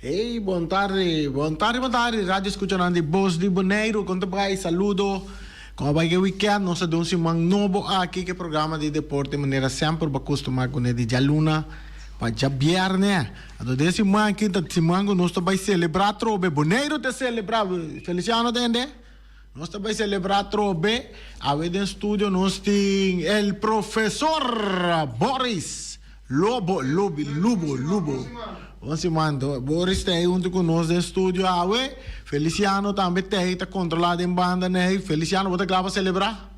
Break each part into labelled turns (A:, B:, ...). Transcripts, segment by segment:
A: Hey, buon tardi, buon tardi, buon tardi. Radio escuchando Voz de Bonaire, con te pai, saludo. Como vai que weekend, nós temos um novo aqui que programa de deporte, maneira sempre para acostumar com ele de luna para já viernes. Então desse man aqui, desse mango, nós vai celebrar trobe. Bonaire te celebrar, Feliciano tende? Nós vai celebrar trobe. A ver no estúdio nós tem el professor Boris Lobo. Onde mando, Boris tem junto conosco no estúdio, Feliciano também está controlado em banda, né? Feliciano, você quer celebrar?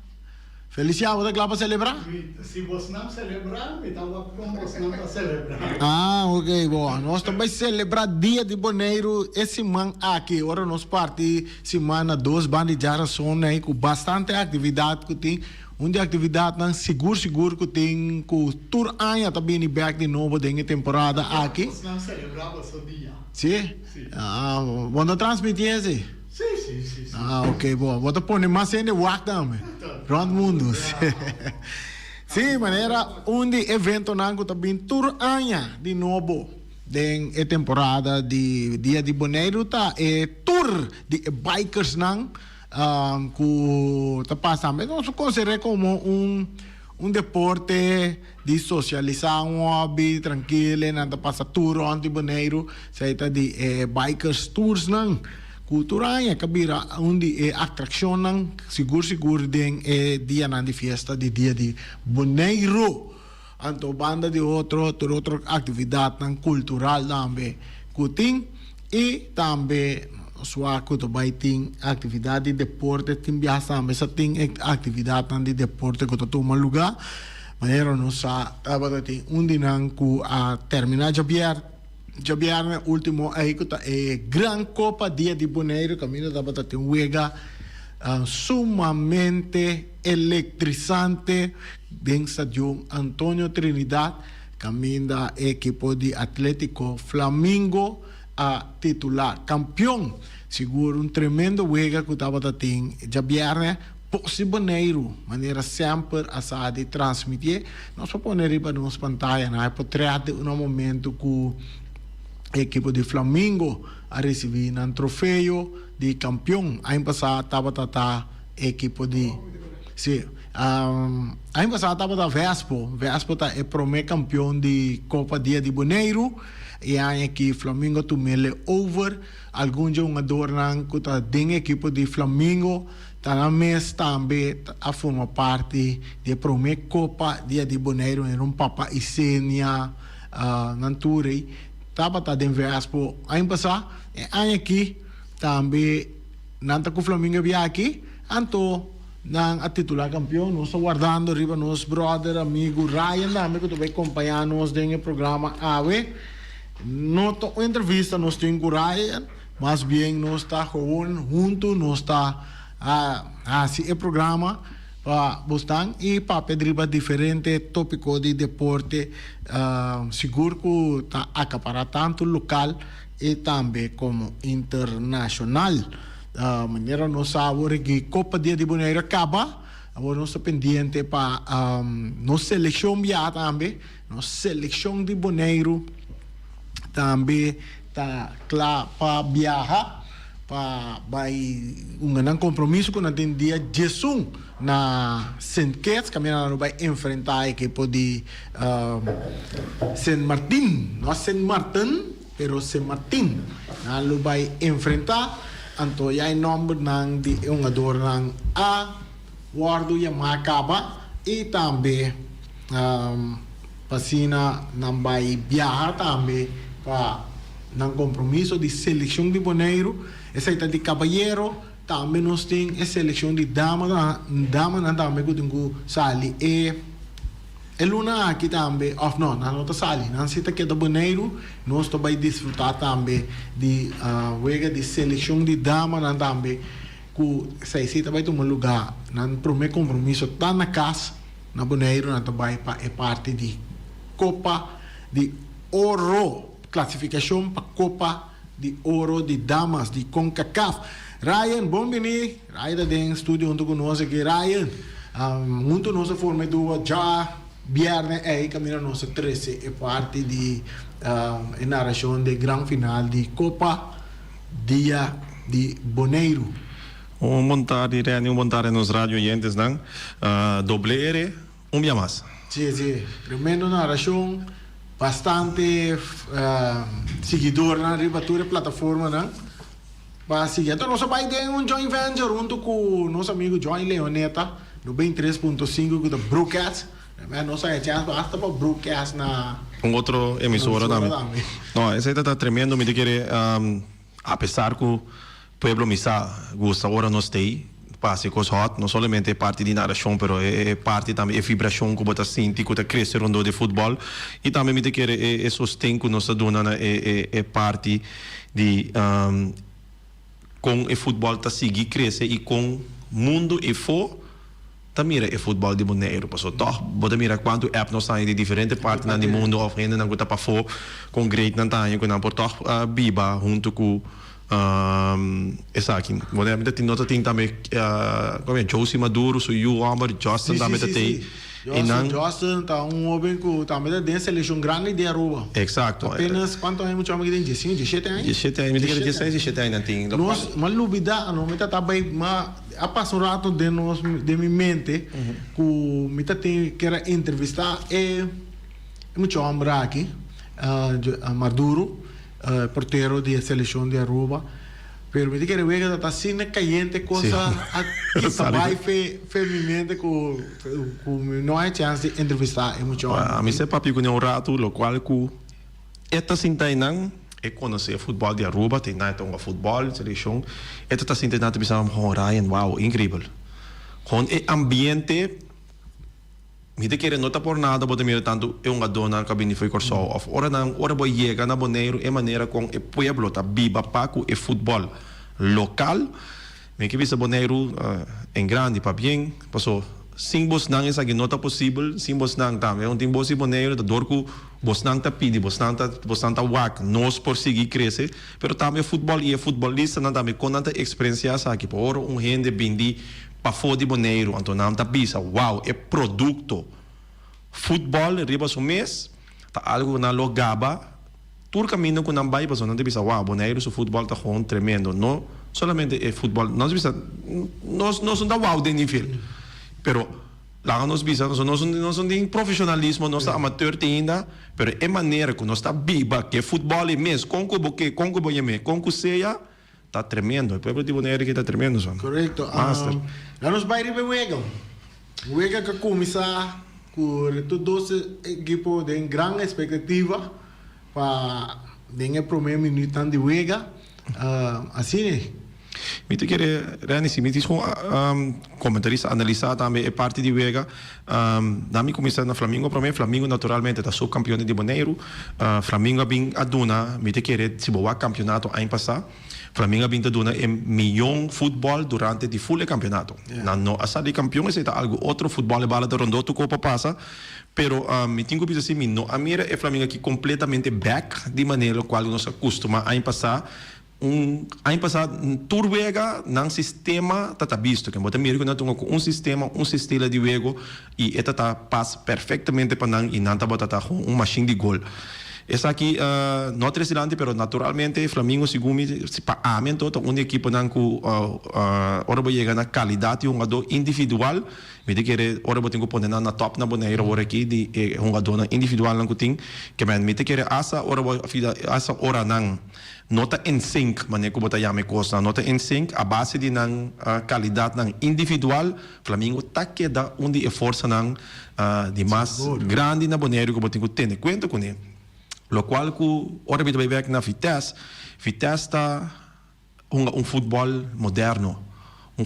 A: Feliciano, você quer celebrar?
B: Se você não celebrar, então você não vai celebrar.
A: Ah, ok, bom. Nós também celebrar dia de Bonaire esse semana aqui. Agora nós partimos semana 2, banda de geração, né? Com bastante atividade que tem. Uma atividade não seguro que tem com tour año também em back de novo de temporada aqui.
B: Você não celebrava seu dia?
A: Sim?
B: Sim.
A: Ah, vamos transmitir esse?
B: Sim.
A: Ah, ok, bom. Vou pôr mais ainda WAC também. Pronto, mundo. Sim, maneira, evento não também tour año de novo. Den temporada de dia de Bonaire tá tour de bikers não. Que está passando, não se considera como um deporte de socialização, hobby, tranquilo, não está passando tour onde Bonaire, se está de bikers tours não, cultural, cabira onde atração não, seguro den dia não de festa de dia de Bonaire, então banda de outra atividade não cultural também, que tem e também sua que vai ter atividade de deporte tem biasa mas tem atividade de deporte que toma lugar mas não sa tava tem dinang ku a terminar já viernes último aí que tá Gran Copa Dia de Bonaire caminho tava tem juega sumamente electrizante dentro estadio Antonio Trinidad caminho da equipo de Atlético Flamengo a titular campeão seguro tremendo juego que estava tendo já viernes possible maneira sempre a de transmitir nós vamos pôr para nos pantalha na portrait um momento que a equipe de Flamengo a receber um troféu de campeão ano passado estava a equipe de sim ano passado estava a Vespo é o primeiro campeão de Copa Dia de Bonaire e aí que Flamengo tomele over algum jogador não que está dentro da equipe de Flamengo está na mesa também a formar parte da primeira Copa Dia de Bonaire era papa Isenia Nanturi estava dentro de Vespo ano passado e aí aqui também não está com o Flamengo via aqui então nang a titular campeão nós estamos guardando riba nos brother amigo Ryan também que vai acompanhar nos dentro do programa AWE não tô entrevista nós temos com Ryan mas bem nós está junto nós está assim o programa para buscar e para pedir diferente tópico de deporte seguro que está acaparar tanto local e também como internacional maneira nós sabemos que Copa Dia de Bonaire acaba agora nós estamos pendiente para nossa seleção via também nossa seleção de Bonaire também está claro para viajar para vai compromisso com a dia Jesus na Saint Kitts caminhando vai enfrentar a equipe de Saint Martin não Saint Martin pero Saint Martin não vai enfrentar então já em nome de jogador a guardo e acaba e também Pacina não vai viajar também para um compromisso de seleção de Bonaire essa é de cavalheiro também nós temos a seleção de dama não também que tem sali e luna aqui também não está sali não se está aqui da Bonaire nós também desfrutar também de juega de seleção de dama não também que se vai tomar lugar no primeiro compromisso está na casa na Bonaire não também é parte de Copa de Ouro classificação para Copa de Ouro de Damas de CONCACAF. Ryan, bem-vindo. Ryan está em estúdio junto conosco aqui. Ryan, junto nossa forma já viernes aí caminha nossa 13 é parte de em narração de grande final de Copa Dia de Boneiro.
C: Montare nos rádio oyentes, não? Doble R, dia mais.
A: Sim, sim. Tremendo narração, bastante seguidor na ribatura plataforma, né? Para seguir. Então, nós vai ter joint venture junto com nosso amigo Johnny Leoneta, no 23.5 com o Broadcast. Nós a gente basta para Broadcast na...
C: Outro emissora também. Não, esse está tremendo, me querer, apesar que o pueblo misa gosta, agora nós tem, passe com os hot, não somente é parte de narração, mas é parte também, é vibração que você sente, que você cresce rondou de futebol, e também me querer, é sustento que nós dona, é parte de... com o futebol está seguir crescer e com mundo e for também é futebol de Boneiro, passou toch, você mira quanto app nós saem de diferentes partes do mundo, oferecendo não está para for com great não tá, com não por toch biba junto com essa aqui, você tem nota tem também como é Josie Maduro, so you Amber Justin também tem
A: Justin tá homem que também tem seleção grande de Aruba.
C: Exato.
A: Apenas quanto anos chama que tem 17 anos?
C: 17 anos, me diga 16, 17 anos tem.
A: Nós, mas lubida, não me tá bem, mas a passar um rato de nós de minha mente, que me tá tem que era entrevistar muito homem aqui, Maduro, porteiro da seleção de Aruba. Pero me dice que vega está assim caliente coisa que vai feminamente com não há chance de entrevistar é muito
C: a mim se papi com um rato lo qual que esta sinta não é conhecer futebol de Aruba tem nada um futebol seleção esta sinta não pensar com Ryan wow incrível com o ambiente me dice que não está por nada pode mirar tanto é dona cabine foi corso of ora boy chega na Boneiro é maneira com o pueblo tá viva paco e futebol local me que visa Boneiro em grande para bem passou sim bos não essa que não tá possível sim bos não tá é tem bos Boneiro da dorco bos não tá pedi bos não tá wak nós por seguir crescer pero também futebol e futebolista não também com tanta experiência aqui por gente bindi para fora de Boneiro, então não está bisa, wow, é produto. Futebol, riba so mês, tá algo na logaba, tur caminho com não vai, não te bisa, wow, Boneiro, o futebol está com tremendo, não solamente é futebol, nós bisa, nós não dá wow de nível, pero lá nós bisa, nós não tem profissionalismo, nós amateur ainda, pero é maneira que nós está viva, que futebol é mês, com que seja, está tremendo, o povo de Boneiro que está tremendo, son.
A: Correto. Lá nos vai ribe Wega que começa com todos os equipos de grande expectativa para o primeiro minuto de Wega, assim é.
C: Me te querer realizar, me diz com comentarista analisar também é parte de Wega, dá-me começar na Flamengo, para mim Flamengo naturalmente está subcampeão de Boneiro, Flamengo bem aduna, me te querer se boa campeonato ano passado. Flamengo bem aduna é milhão futebol durante o full campeonato. Não a sair campeão é algo outro futebol é bala de rondô tu copa passa, pero me tenho que dizer assim, não a mira é Flamengo aqui completamente back de maneira qual nós acostuma a passar ano passado turvega nang sistema tata visto que bota mira que nós temos sistema estilo de jogo e esta tá passa perfeitamente para nang e não tá bota com machine de gol. Essa aqui não é excelente, pero naturalmente Flamengo segundo se para amen todo equipe não que ora vai chegar na qualidade de jogador individual, me diz que ora vai ter que pôr na top na Boneiro ora aqui de jogador individual não que tem, que me diz que essa ora vai essa ora não nota em sync, maneira que bota chama coisa, nota em sync a base de não qualidade não individual, Flamengo tá que dá onde é força não de mais grande na Boneiro que bota ter conta com ele. Lo qual que ora bit vai ver na Vitesse está futebol moderno,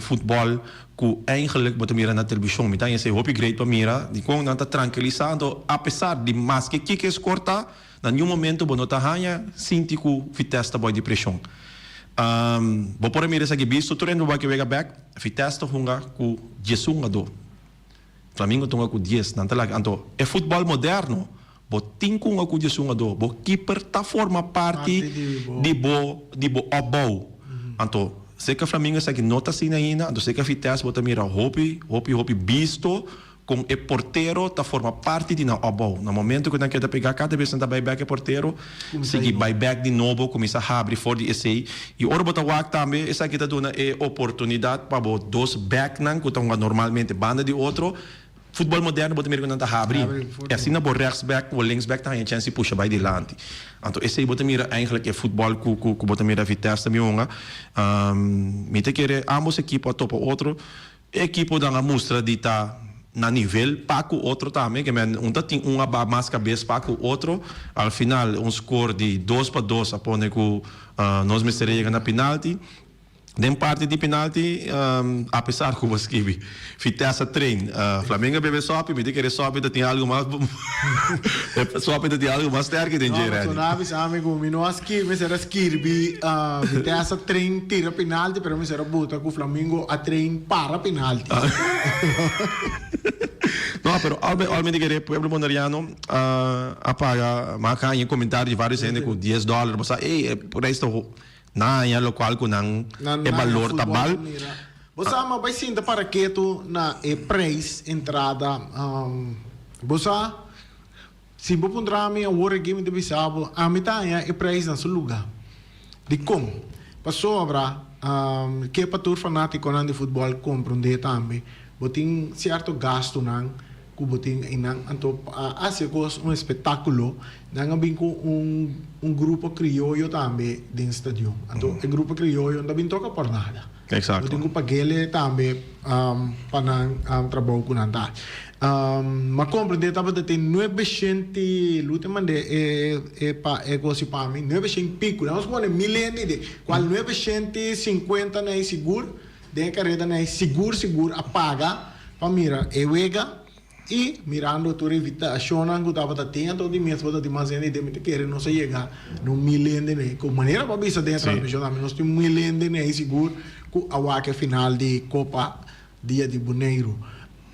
C: futebol que eigenlijk bota mira na televisão, me tá esse hope great para mira, de como não tá tranquilizando, apesar de mais que é corta, na nenhum momento bo nota hanya sinti que Vitesse tá boa de pressão. Bo por mira essa que visto treino vai que vega back, Vitesse tá hunga ku Jesus ngado. Flamengo tunga ku 10, não tá lá, então é futebol moderno. Botin kung ako di sungado, bo keeper ta forma parte de bo obo. Anto, se que Flamengo sa que nota sina ina, anto se que Vitesse bota mira hopi visto com o porteiro tá forma parte de na opbouw. No momento que nós quer pegar cada vez que vai back o porteiro, seguir vai back de novo, começa a abrir for de esse e ora botar wak também, essa aqui tá dando oportunidade para bo dos back nan que estão normalmente banda de outro. Futebol moderno botar mira quando tá abrir. É assim na bo rechtsback ou linksback tá a chance de puxa vai delante. Então esse botar mira eigenlijk é futebol que botar mira Vitesse também onga. Me te querer ambos equipos topo outro. Equipo da mostra de tá na nível para o outro também, que tem uma mais cabeça para o outro. Ao final, score de 2-2, apone que nós me seria na penalti. Den parte de penalti, apesar que você escreve, Vitesse trein, Flamengo bebe sobe, me diz que sobe, tem algo mais, sobe, tem algo mais sterk den Gerard.
A: Não, não, não, amigo, me não escreve, me será escreve, Vitesse trein tira penalti, pero me será buta que o Flamengo a trein para penalti.
C: No, pero almeno che il pueblo bonariano appaga, ma anche in commentaari di vari gente con $10, ma sa, por esto na ya local ko nang valor tabal.
A: Bosa ma vai sinta para que tu na price entrada bosa se bo pundrami a war game de bisabo a mitaya price na seu lugar. De como passou abra que para tur fanático nan de futebol compreender também botin certo gasto nan kubuting inang anto hace un espetáculo nang abing ko un grupo criollo tambe din stadium anto el grupo criollo não toca por nada.
C: Exacto.
A: Boting ko pagele tambe panang trabaho ko nanda ma comprende taba de 900 l'ultima de pa così pa mi 900 piccolo vamos con mileni de qual 950 na seguro de carrera na seguro apaga pa mira e wega e mirando tu revita acionan que tava atento de mesmo da demasiado de me querer não se chegar no milende né com maneira para bisa dentro da transmissão nós temos milende né seguro com a waque final de Copa dia de Boneiro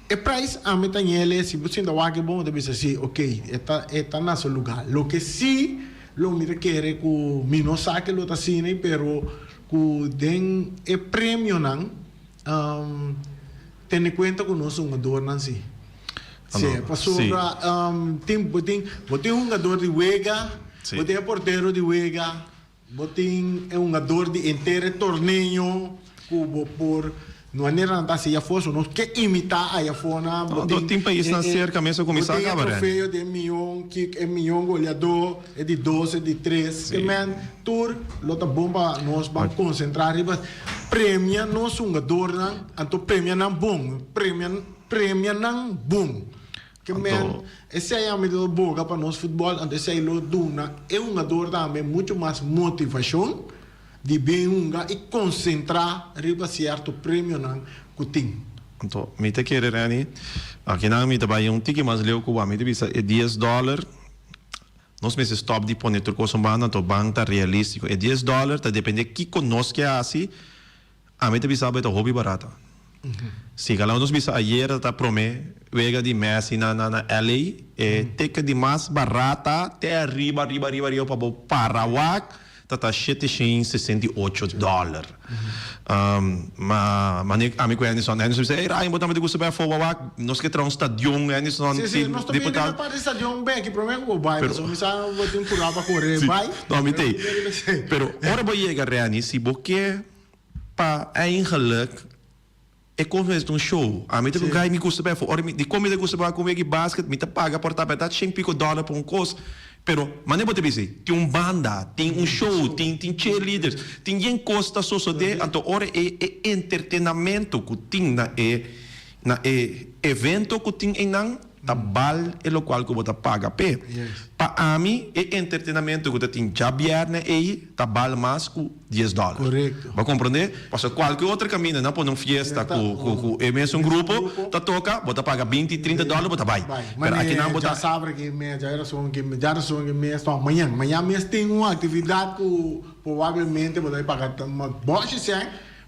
A: e price a metanhele se você ainda waque bom de bisa sim ok está na seu lugar lo que sim lo mira querer com mino saque lo tá cine pero com den e prêmio não tendo em conta que nós somos jogador sim. Sim, passou para tem um jogador de Vega, botem porteiro de Vega, botem um jogador de inteiro torneio, cubo por não é nada assim a força, nós que imitar a fona,
C: botem tem país na cerca mesmo começar a acabar.
A: Botem troféu de milhão, que é milhão goleador, é de 12, de 3, que man tour, lota bomba nós vamos concentrar, premia nós um jogador não, então premia não bom, premia não bom. Que man, esse aí é a medida boa para nós futebol, então esse aí lo duna é um jogador também muito mais motivação de bem e concentrar riba certo prêmio não que tem.
C: Então, me te querer Rani, aqui na me trabalha tiki mais leu que o me te bisa é $10. Nós me stop de poner turco sombana, to banca realístico é $10, tá depende que conosco que assim, a me te bisa é hobby barata. Se galera nos bisa ayer tá prome vega de Messi na LA teca de mais barata até arriba para Parawak tá $768. Mas amigo Anderson bisa ai botar me gusto bem Parawak nós que trans stadium Anderson
A: sim nós também na parte do stadium bem que prome go vai mas me sa botar por para correr vai
C: não me tem pero ora vou chegar Reani se porque pa eigenlijk é como um show. A mim, o gai me custa bem. De como me custa bem com o basquete, me paga por tapete, $100 por coisa. Pero, mas não pode dizer, tem banda, tem show, tem cheerleaders, tem gente costa só de, então, ora é entretenimento que tem na evento que tem em tabal é o qual que você paga pe. Para mim é entretenimento que tem já viernes e tabal mais com $10.
A: Correto.
C: Vai compreender? Porque qualquer outra caminho, não por uma festa com é mesmo um grupo, tá toca, você paga $20-30, você vai.
A: Mas aqui não você sabe que já era só que amanhã mesmo tem uma atividade que provavelmente você vai pagar uma boa chance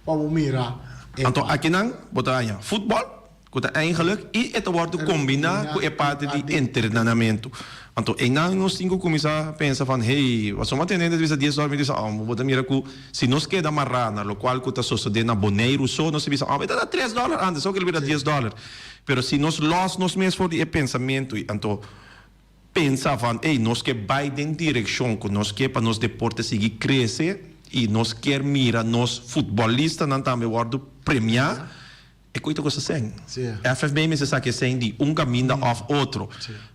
A: para mirar.
C: Então aqui não, você ganha futebol Dat eigenlijk het wordt combinado com a parte de internamento. Então, e não nós temos que começar a pensar van, hey, wat somos tendo de $10, me diz, vou mira que se nós queda amarrar, lo qual que está sucedendo na Boneiro, só nós diz, vai dar $3 antes, só que ele vira $10. Pero se nós nós mesmos for de pensamento, então pensa van, hey, nós que vai em direção que nós que para nos deporte seguir crescer e nós quer mira nós futebolistas não também worden premiar. É coisa que você tem. A FFB me sabe que tem de caminho of outro.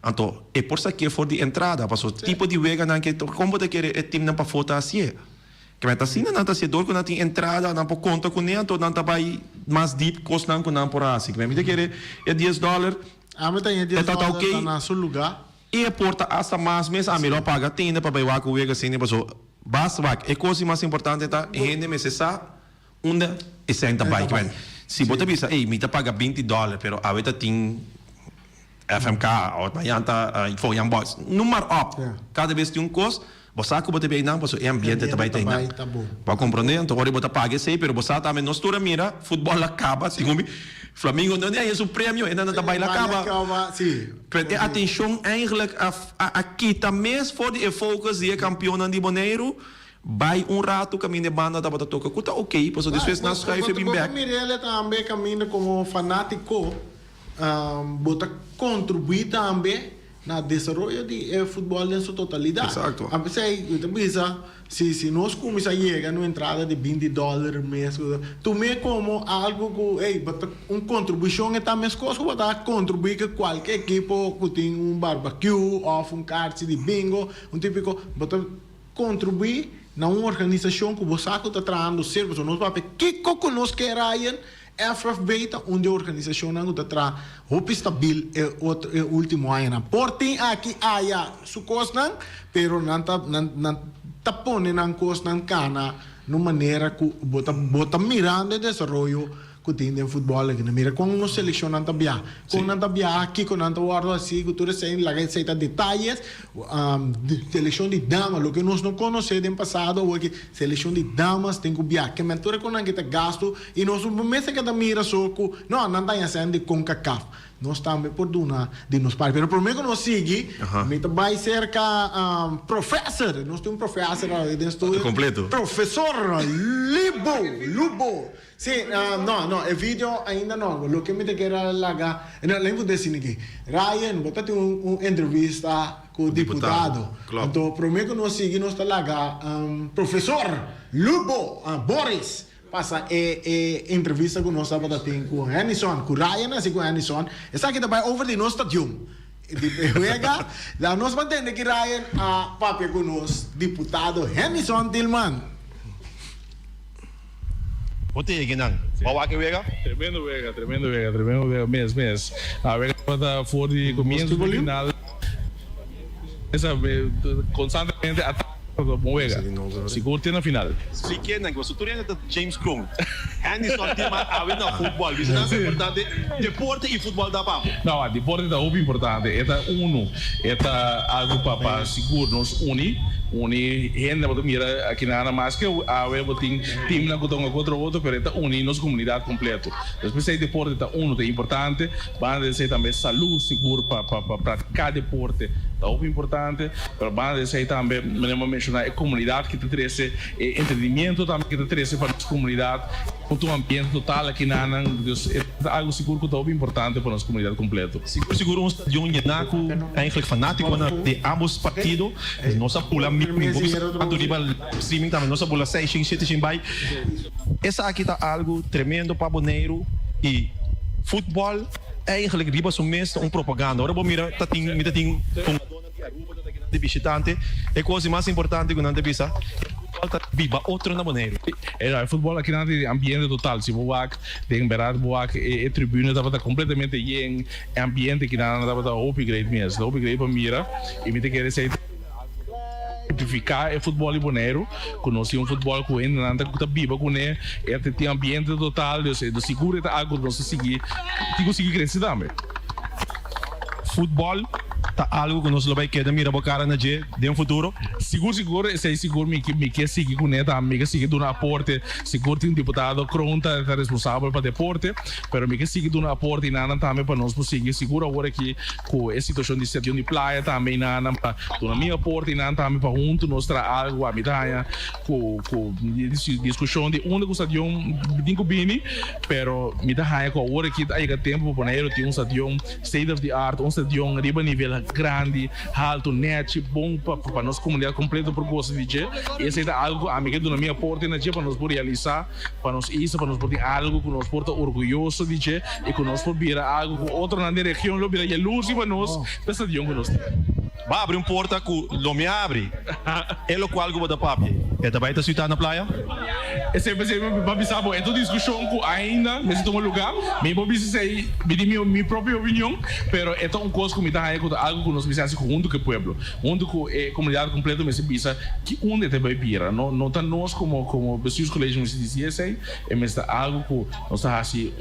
C: Então, é por isso que for de entrada, para o tipo de vega não que como você quer é time não para foto assim. Que vai assim não tá se dor quando tem entrada não por conta com nem então não tá vai mais deep cost não com não por assim. Que me quer é $10.
A: Mas tem $10 tá na seu lugar.
C: E a porta essa mais mês a melhor paga tem para vai com vega assim para so basta vai. É coisa mais importante tá rende me se sabe onde é senta vai que se você pensa, ei, me paga $20, pero a vezes tem FMK, ou foi um boss. Número up. Cada vez tem custo, você sabe que você vai não, porque o ambiente também tem. Para compreender, então agora você paga isso, pero você também não estuda mira, futebol acaba, assim, Flamengo não é o prêmio, ainda não também acaba. Atenção, eigenlijk, aqui também for de focus de campeão de Boneiro. Vai rato caminho de banda da bota toca cuta ok, pois depois nós schrijven bem back.
A: Mirelle também caminha como fanático, bota contribuir também na desenvolvimento de futebol em sua totalidade.
C: Exato.
A: A pessoa se nós começar a chegar na entrada de $20 mês, tu me como algo que bota contribuição é também coisa bota contribuir que qualquer equipo que tem barbecue ou kart de bingo, típico bota contribuir na uma organização que você está trazendo serviço, nós vamos ver que nós queremos FFB onde a organização não está trazendo roupa estabil é o último ano. Porém aqui há su costa, pero não tá pondo na costa na cana, de maneira que bota mirando o desenvolvimento que tem no futebol aqui. Mira, quando nós selecionamos também, quando nós também aqui, quando nós guardamos assim, que todos têm lá que detalhes, seleção de damas, o que nós não conhecemos no passado, ou que seleção de damas tem que ver, que mentora quando nós gasto e nós mesmo que mira só que não está fazendo de CONCACAF. Nós estamos por duna de nos pais, pero primeiro que nós seguimos, vai ser professor, nós temos professor dentro
C: completo.
A: Professor Lubo. Sim, não, o vídeo ainda não. O que me quer lagar, não lembro desse ninguém. Ryan, botaste entrevista com o deputado.
C: Claro.
A: Então, primeiro que nós seguimos, nós lagar professor Lubo, Boris. Passa entrevista com nós sábado com Henderson, com Ryan, assim com Henderson. Essa aqui também over de nosso stadium. Juega, lá nós mantemos que Ryan papi com nós, deputado Henderson Tillman.
C: Wat tegen je dan? Wat wega?
D: Tremendo vega, mesmo. A vega para fora de comienzo do final. Essa constantemente bom vega. Seguro tem na final.
C: Se quer não, você tu ainda James Cromwell. Henderson tem mais a ver no futebol. Isso é importante. Deporte e futebol da papo.
D: Não, deporte é muito importante. É algo para seguro nos une gente que mira aqui na mais que a ver tem time na contra outro, pero é une nos comunidade completo. Depois é deporte é importante. Banda de também saúde seguro para praticar deporte é muito importante. Pero banda de também mencionar a comunidade que te traz entretenimento também que te traz para a comunidade. Com o ambiente total aqui na é algo seguro que é muito importante para a nossa comunidade completa.
C: Seguro um stadion Jenaco, eigenlijk fanático de ambos partidos. Nossa pula streaming também, nossa pula 6, 7 vai. Essa aqui está algo tremendo para Boneiro e futebol eigenlijk riba so mês propaganda. Ora mira, tá tem de visitante, é coisa mais importante que não deve ser. Viva outro na Boneiro.
D: O futebol aqui não tem ambiente total. Se você tem verdade, a tribuna estava completamente em ambiente que não estava upgrade mesmo. Upgrade para mira e me tem que dizer simplificar o futebol de Boneiro, conhecer futebol que ainda não está viva com ele, tem ambiente total, do seguro é algo que nós conseguir crescer também. Futebol
C: tá algo que nós vai querer mirar cara na de um futuro.
D: Seguro, sei seguro me que seguir com neta, me que seguir do aporte, seguro tem deputado Cronta é responsável para deporte, pero me que seguir do aporte e nada também para nós conseguir seguro agora que com a situação de estação de praia também nada para do minha aporte e nada também para junto nós tra algo a medalha com discussão de onde gosta de digo bem, pero me dá com agora que aí que tempo para poner tem stadion state of the art, stadion riba nível grande, alto, net, bom para nossa comunidade completa por gosto de dia. Esse é algo a mim do minha porta na dia para nós poder realizar, para nós isso, para nós poder algo que nós porta orgulhoso de dia e que nós poder virar algo com outro na região, lo virar luz para nós, stadion que nós
C: Vai abrir porta que não me abre. É o qual que da papi. É da baita ciudad na praia?
D: Esse babi sabo, é toda discussão que ainda nesse tom lugar, me babi sei, me di minha própria opinião, pero é tão coisa que me dá algo que nós precisamos junto com o pueblo, junto com a comunidade completa, me se bisa que onde te vai vir, não tá nós como pessoas colegas me dizia sei, é mas algo que nós tá assim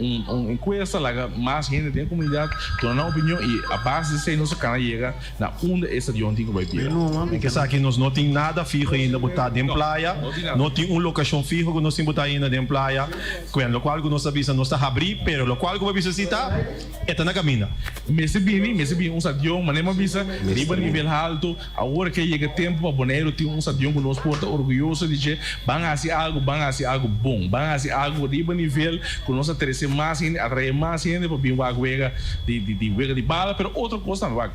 D: encuesta lá mais gente tem comunidade, tornar opinião e a base sei nossa canal chega na onde essa de ontem que vai vir.
C: Que sabe que nós não tem nada fijo ainda botar dentro praia, não tem locação fijo que nós temos botar ainda dentro praia, com o qual que nós avisa nós tá abrir, pero o qual que vai visitar é na caminha.
D: Me se bem stadion, mas nem avisa, riba nível alto, agora que chega tempo para Bonaire tem stadion que nós porta orgulhoso de dizer, van a ser algo bom, van a ser algo riba nível que nós atrair mais gente, atrair mais gente para vir uma wega de bala, pero outra coisa não vai.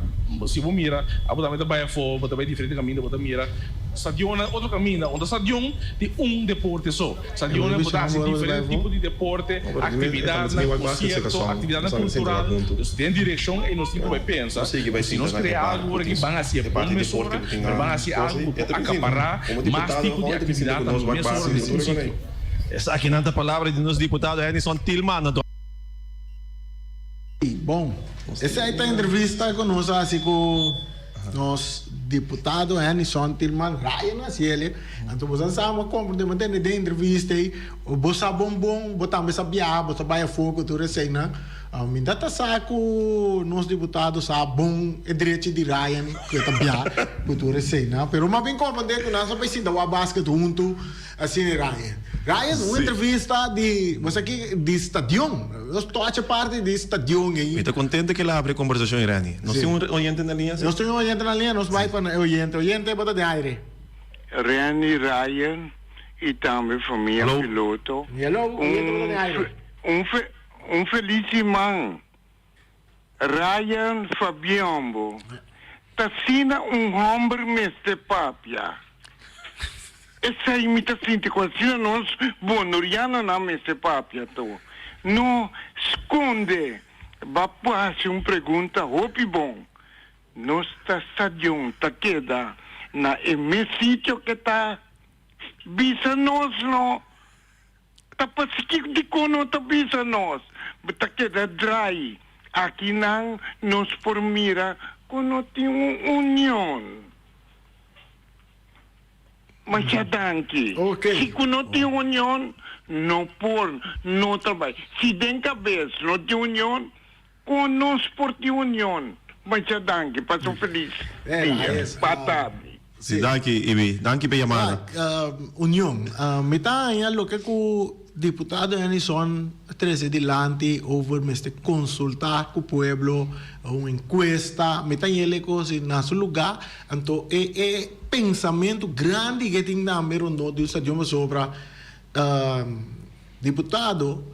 D: Se você mira, a botar mais para fora, botar mais diferente caminho, botar mira stadion outro caminho, onde stadion tem deporte só. Stadion é botar diferente tipo de deporte, atividade na concerto, atividade cultural, tem direção e nós temos que pensar. Se nós criar algo que van a ser bom mesura, van a ser algo que acaparar mais tipo de atividade na mesura desse sítio.
C: Essa aqui nanta palavra de nosso deputado Henderson Tillman.
A: Bom, essa aí tá entrevista conosco assim com nosso deputado Henderson Tillman Ryan assim então você sabe como de manter de entrevista aí o bossa bom botar mesa biá botar baia fogo tudo isso aí né me dá saco nosso deputado sabe bom é direito de Ryan que tá biá tudo isso aí né pero mas bem como de que nós vai se dar o basquete junto assim Ryan uma entrevista de você aqui de estadião nós tocha parte de estadião aí
C: Estou contente que ela abre conversação Irani. Nós temos um oyente na linha?
A: Nós temos um oyente na linha, nós vai para o oyente bota de aire.
E: Rani Ryan e também família
C: Hello.
E: piloto.
A: Hello, oyente bota de aire.
E: Um feliz irmão. Ryan Fabiombo. Tassina homem mestre papia. Essa imitação de coisa nós bonoriana na mestre papia to. No esconde. Bapa pergunta hopi bom. Nossa stadion tá queda na sítio que tá bisa nós não. Tá pasiki de cono tá bisa nós. Tá queda dry. Aqui não nos formira quando tem união. Mas já danke.
A: Okay.
E: Se quando tem união não trabalho. Se tem cabeça, não tem união, com nós por ter união. Mas já danke, passou feliz. Boa tarde.
C: Sim, danke, danke pela chamada.
A: União. Metade é o que o deputado Henderson traz adiante over este consultar com o pueblo, uma encuesta, metade ele coisa na seu lugar, então é pensamento grande que tem na merda do estado sobre deputado,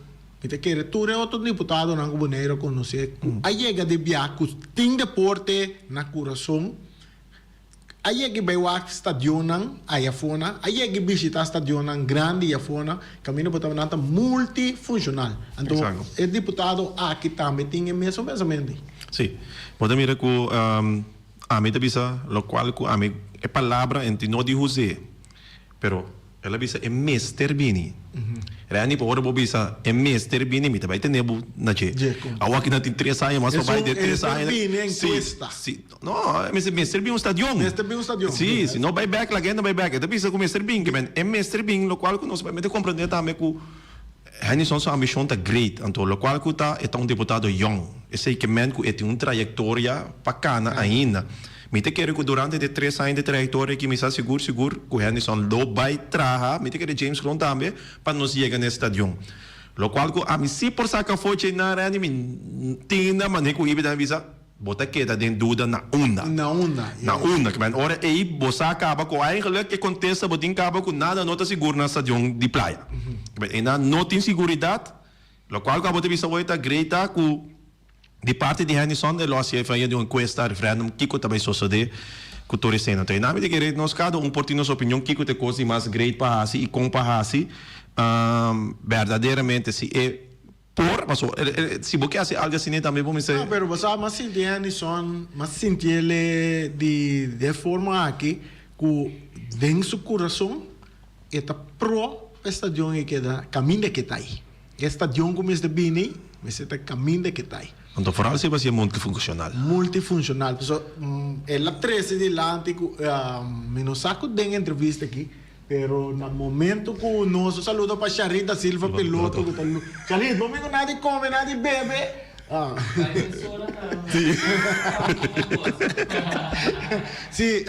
A: que reture outro deputado na Bonaire conhecer. Aí chega de Biaco, tem deporte na coração. Aí é que vai o estadion aí afora, aí é que visita estadion grande afora, caminho para nada multifuncional. Então, o deputado aqui também tem o mesmo pensamento.
C: Sim, pode mirar que a mim bisa, lo qual que a mim é palavra entre não de José, pero ela bisa é Mr. Bini. Rani por hora bisa é Mr. Bini, me também tem nebo na che. Awak na tem 3 anos, mas vai de 3 anos. Sim. Não, mas Mr. Bini um stadion.
A: Mr. Bini um stadion.
C: Sim, se não vai back lá, não vai back. Então bisa com Mr. Bini, que é Mr. Bini, lo qual que nós vai compreender também que Henderson sua ambição tá great, então lo qual que tá é um deputado young. sei que men que tem uma trajetória bacana ainda. Me te quero que durante de 3 anos de trajetória que me está seguro que Henderson lo vai trabalhar, me te quero James Grant também para nos chegar nesse estádio. Lo qual que a mim se por sacar foto na rani me tinha maneira que iba visa bota queda dentro dúvida na una. Na una, que men ora aí você acaba com eigenlijk que acontece, botin acaba com nada nota seguro na estádio de praia. E na não tem segurança, lo qual que a bota visa hoje tá greita com de parte de Henderson, ele se faz de uma encuesta referendum que também sucede com o Torreseno. Então, na verdade, que nós cada tem nossa opinião que é coisa mais great para assim e com para assim, verdadeiramente se é por, mas se você faz algo assim também vamos dizer.
A: Não, pero você mas sente Henderson, mas sente ele de forma aqui que dentro do seu coração está pro estadio que da caminho que está aí. Estadio como está bem, mas está caminho que está aí.
C: Então, vooral se vai ser multifuncional.
A: Multifuncional. So, ela 13 de lá, me não saco de entrevista aqui, pero no momento que nós saludo para Charita Silva, piloto, Charita, domingo nada come, nada bebe. Sim,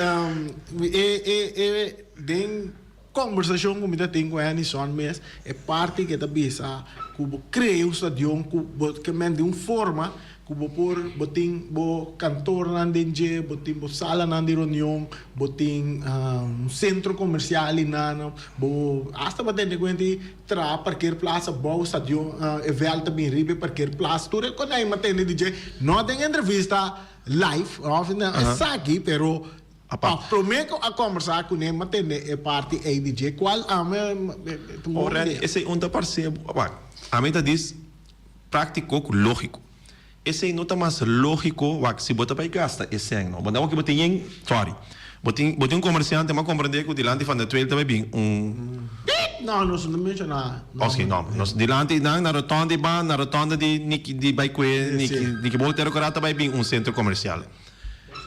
A: den conversação que eu tenho com a Henderson mesmo, é parte que está bisa que eu criei um estadião que me de uma forma que eu por botin bo cantor na denje, botin bo sala na de reunião, botin centro comercial na bo hasta batendo com ele tra parquear plaza bo estadião evel também ribe parquear plaza tudo quando aí matende DJ não tem entrevista live of na aqui pero prometo a conversar com ele, mas tem a parte aí DJ qual
C: esse é um da parceiro, a mim diz prático lógico. Esse não está mais lógico, se você vai gastar esse ano, mas não que você tem, sorry, você um comerciante, mas compreender que o dilante van de 12 também bem
A: não mencionar.
C: Oké, não, nós dilante na rotonda na rotonda de Baikwe, de que volta a também bem centro comercial.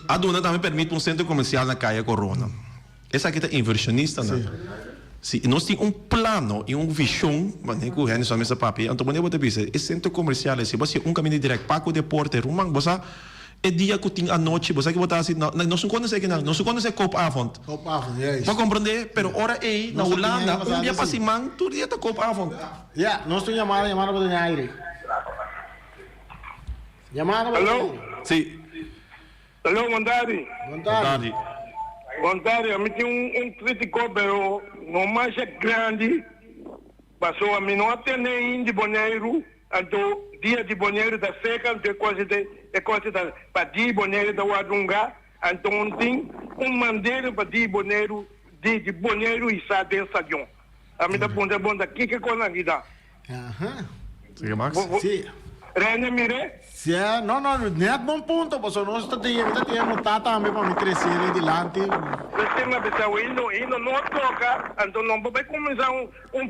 C: A dona também permite centro comercial na Caia Corona. Essa aqui é inversionista, né? Se nós temos plano e visão, mas nem que o Henderson nessa papel, então você pode dizer, esse centro comercial, se você caminho direto para o deporte, você é dia que tem a noite, você que botar assim, nós não conhecemos nós não conhecemos Koopavond.
A: Koopavond, é isso.
C: Para compreender, pero hora aí na Holanda, dia para cima, todo dia está Koopavond.
A: Nós temos chamada para o aire. Chamada para
E: Hello?
C: Sim.
E: Hello, Mondari. Mondari, a mim tem crítico, pero não mais é grande. Passou a mim não atender de Boneiro, então dia de Boneiro da seca, então é coisa da para dia Boneiro da Wadunga, então tem mandeiro para dia Boneiro de Boneiro e sa de Sadion. A mim da ponta bonda que coisa aqui dá.
C: Sim, Max.
A: Sim.
E: Rene mire?
A: Sim, não, nem é bom ponto, porque nós temos também para me crescer adiante.
E: Sistema pessoal, indo não toca, então não vai começar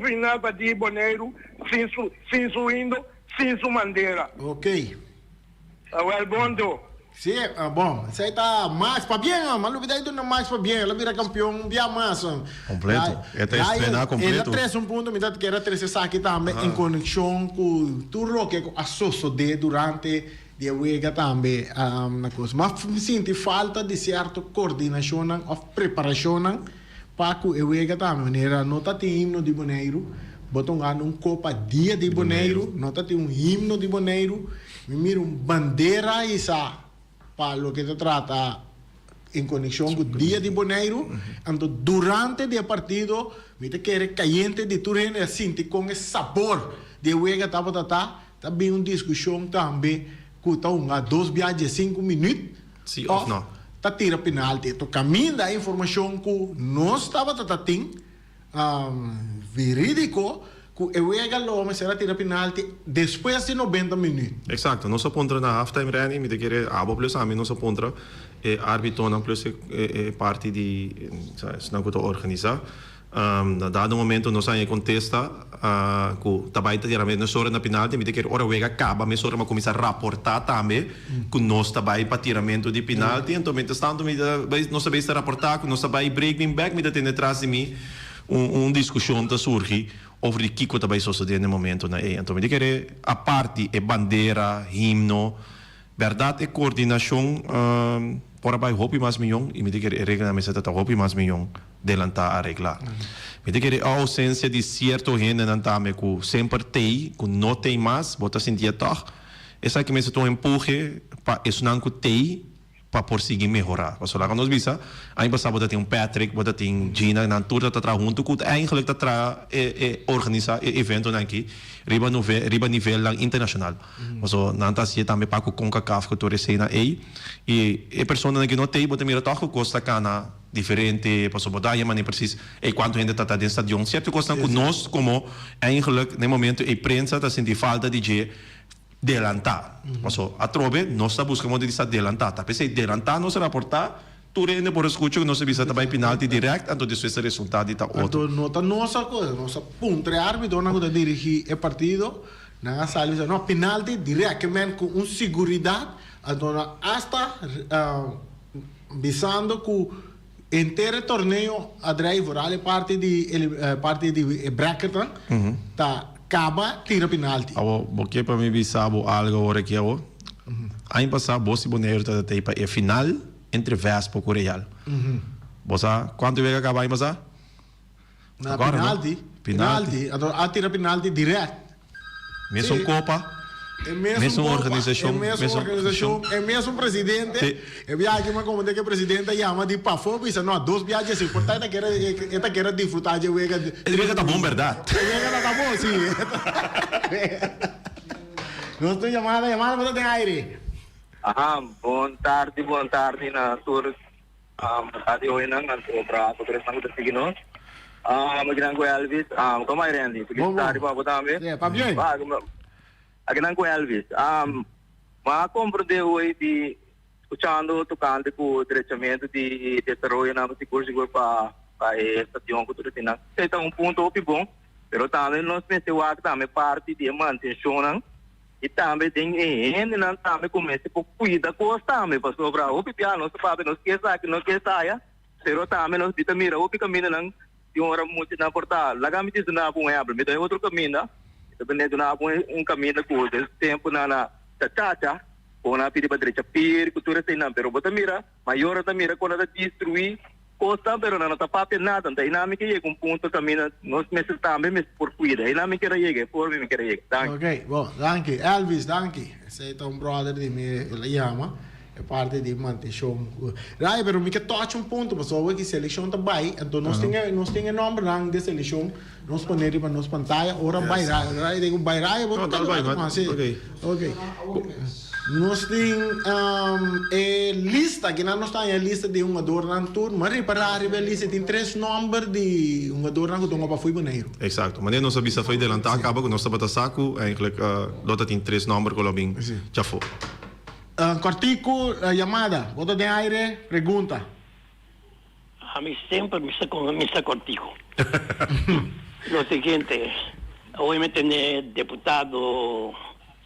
E: final para dia Boneiro, sem suindo, sem sua bandeira.
A: Ok.
E: Agora, bom.
A: Sim, bom, isso aí está mais para bem, mas não vida não mais para bem, ela vira campeão dia mais.
C: Completo, é treinar completo.
A: Ela traz ponto, me dá que era três aqui também em conexão com tudo que associo de durante dia wega também na coisa. Mas sinto falta de certa coordenação ou preparação para que o wega também, maneira nota tem himno de Boneiro, botam um copa dia de Boneiro, nota tem himno de Boneiro, me miro bandeira e sa para o que se trata em conexão com o dia de Boneiro, então durante o partido, me quer caliente de tudo assim, com esse sabor de wega também uma discussão também que está a 2 viagens 5 minutos.
C: Sim, ou não?
A: Tá tira penalti, então caminho da informação que nós estava tratando verídico que o wega lo será tira penalti depois de 90 minutos.
C: Exato, nós apontamos na halftime rani, me quer abo plus a mim nós apontamos árbitro não plus parte de não que organizar. Na dado momento nós aí contesta que também tiramente nós hora na penalti, me quer hora wega acaba, mas hora começar a raportar também que nós também para tiramento de penalti, então tanto nós sabemos raportar que nós também breaking back, me tem atrás de mim discussão que surge over o que também sucede no momento na então me quer a parte é bandeira, himno verdade e coordenação por aí hopi mais milhão e me diga regra na mesa tá hopi mais milhão delantar a regla me diga a ausência de certo gente não tá me com sempre tem com não tem mais bota sentir tá essa que me se empurre para isso não que tem para conseguir melhorar. Porque lá quando nós vimos, aí passava tem Patrick, bota tem Gina, na tour tá junto com eigenlijk tá tra organizar evento aqui, riba nível internacional. Mas não tá se também para com CONCACAF que tu recena aí e a pessoa que não tem bota mira toca costa cana diferente, passou botar mas nem precisa e quanto ainda tá dentro do stadion, certo costa com nós como eigenlijk no momento a prensa tá sentindo falta de delantar. Passo a trove, nós buscamos de delantar. Tá pensei delantar, nós reportar, tu rende por escucho que nós visa também penalti direto, então depois o resultado está outro.
A: Nota nossa coisa, nossa puntre árbitro na que dirigir o partido, na salida no penalti diretamente com segurança, então hasta visando que inteiro torneio a drive a parte de bracket tá acaba tira penalti.
C: Porque para mim bisabo algo agora que eu aí passar Bossi Boneiro tá até para a final entre Vespa e Real. Bossa quanto vai acabar aí passar?
A: Na penalti, a tira penalti direto.
C: Mesmo Copa, mesmo organização,
A: é mesmo presidente. Eu viajo uma como que o presidente chama de pafo, isso não dois viagens assim, portanto esta quer disfrutar de vega.
C: Ele vega tá bom, verdade?
A: Vega tá bom, sim. Não estou chamada, mas tem aire.
F: Boa tarde na tour. Radio hoje não, para poder estar com seguindo. Magandang ko Elvis. Como é Randy? Secretary pa po tayo.
A: Yeah, Pablo.
F: Magandang ko Elvis. Compreender hoje de escuchando tocando com o diretamente de desarrollo na seguro para estação que tudo tem. Esse é ponto bom, pero também nós pensamos que também parte de manutenção e também tem ainda não também começa por cuidar com os também para sobrar o piano nós para nós que saia, pero também nós de mira o caminho não de hora muito na porta, lá que me diz na bom é, me dá outro caminho, também na bom caminho com o tempo na chacha, com na piri para direita pir, cultura sem não, pero bota mira, maior da mira quando ela destruir costa, pero não tá papel nada, então ainda me que com ponto caminho, nós mesmo também por cuidar, ainda me quer chegar, por mim quer chegar.
A: Ok, bom, danke, Elvis, danke. Esse é um brother de mim, ele chama. É parte de manutenção. Rai, pero me que toca ponto, mas só que seleção tá bem, então nós temos nome rang de seleção, nós poner para nos pantalla, ora vai rai, digo vai rai, vou
C: tá bem,
A: ok. Nós temos lista, que não está em lista de um jogador na tour, mas reparar a lista tem 3 nomes de um jogador na que toma para foi boneiro.
C: Exato, mas nós sabia foi delantar, acaba com nós tá saco, eigenlijk lota tem 3 nomes que lobing, já foi.
A: Cortico, chamada, bota de aire, pergunta.
G: A mim sempre me está Cortico. Lo seguinte, obviamente o deputado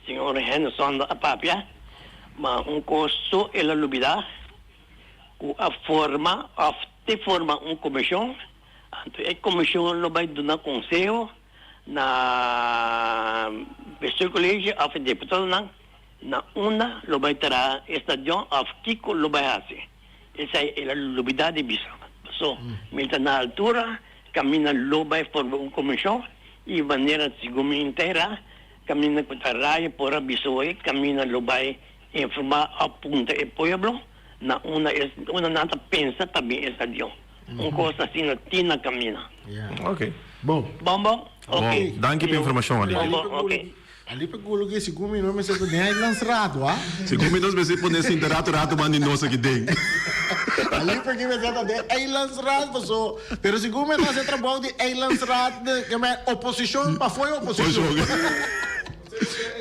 G: senhor Henderson Apapia, mas curso é a lubida, a forma uma comissão, então a comissão não vai dar conselho na pessoa colégio, a deputado não. Na una lo vai terá estadio of Kiko lo vai fazer. Essa é a lubidade de Bissau. So, milita na altura, caminha lo vai formar uma comissão e maneira segunda inteira, caminha com a raia por a Bissau, caminha lo vai informar a punta e pueblo, na una nada pensa também estadio. Coisa assim na tina caminha.
C: Ok.
A: Bom.
G: Ok.
C: Danke pela informação ali.
G: Ok.
A: Ali pegou que 5 minutos me tem aí lançado,
C: 5 minutos você pode se interar rato mandi nossa que tem.
A: Ali peguei me senta de aí lançado, pessoal. Pero 5 minutos você trabalha de aí lançado, que é oposição para foi oposição.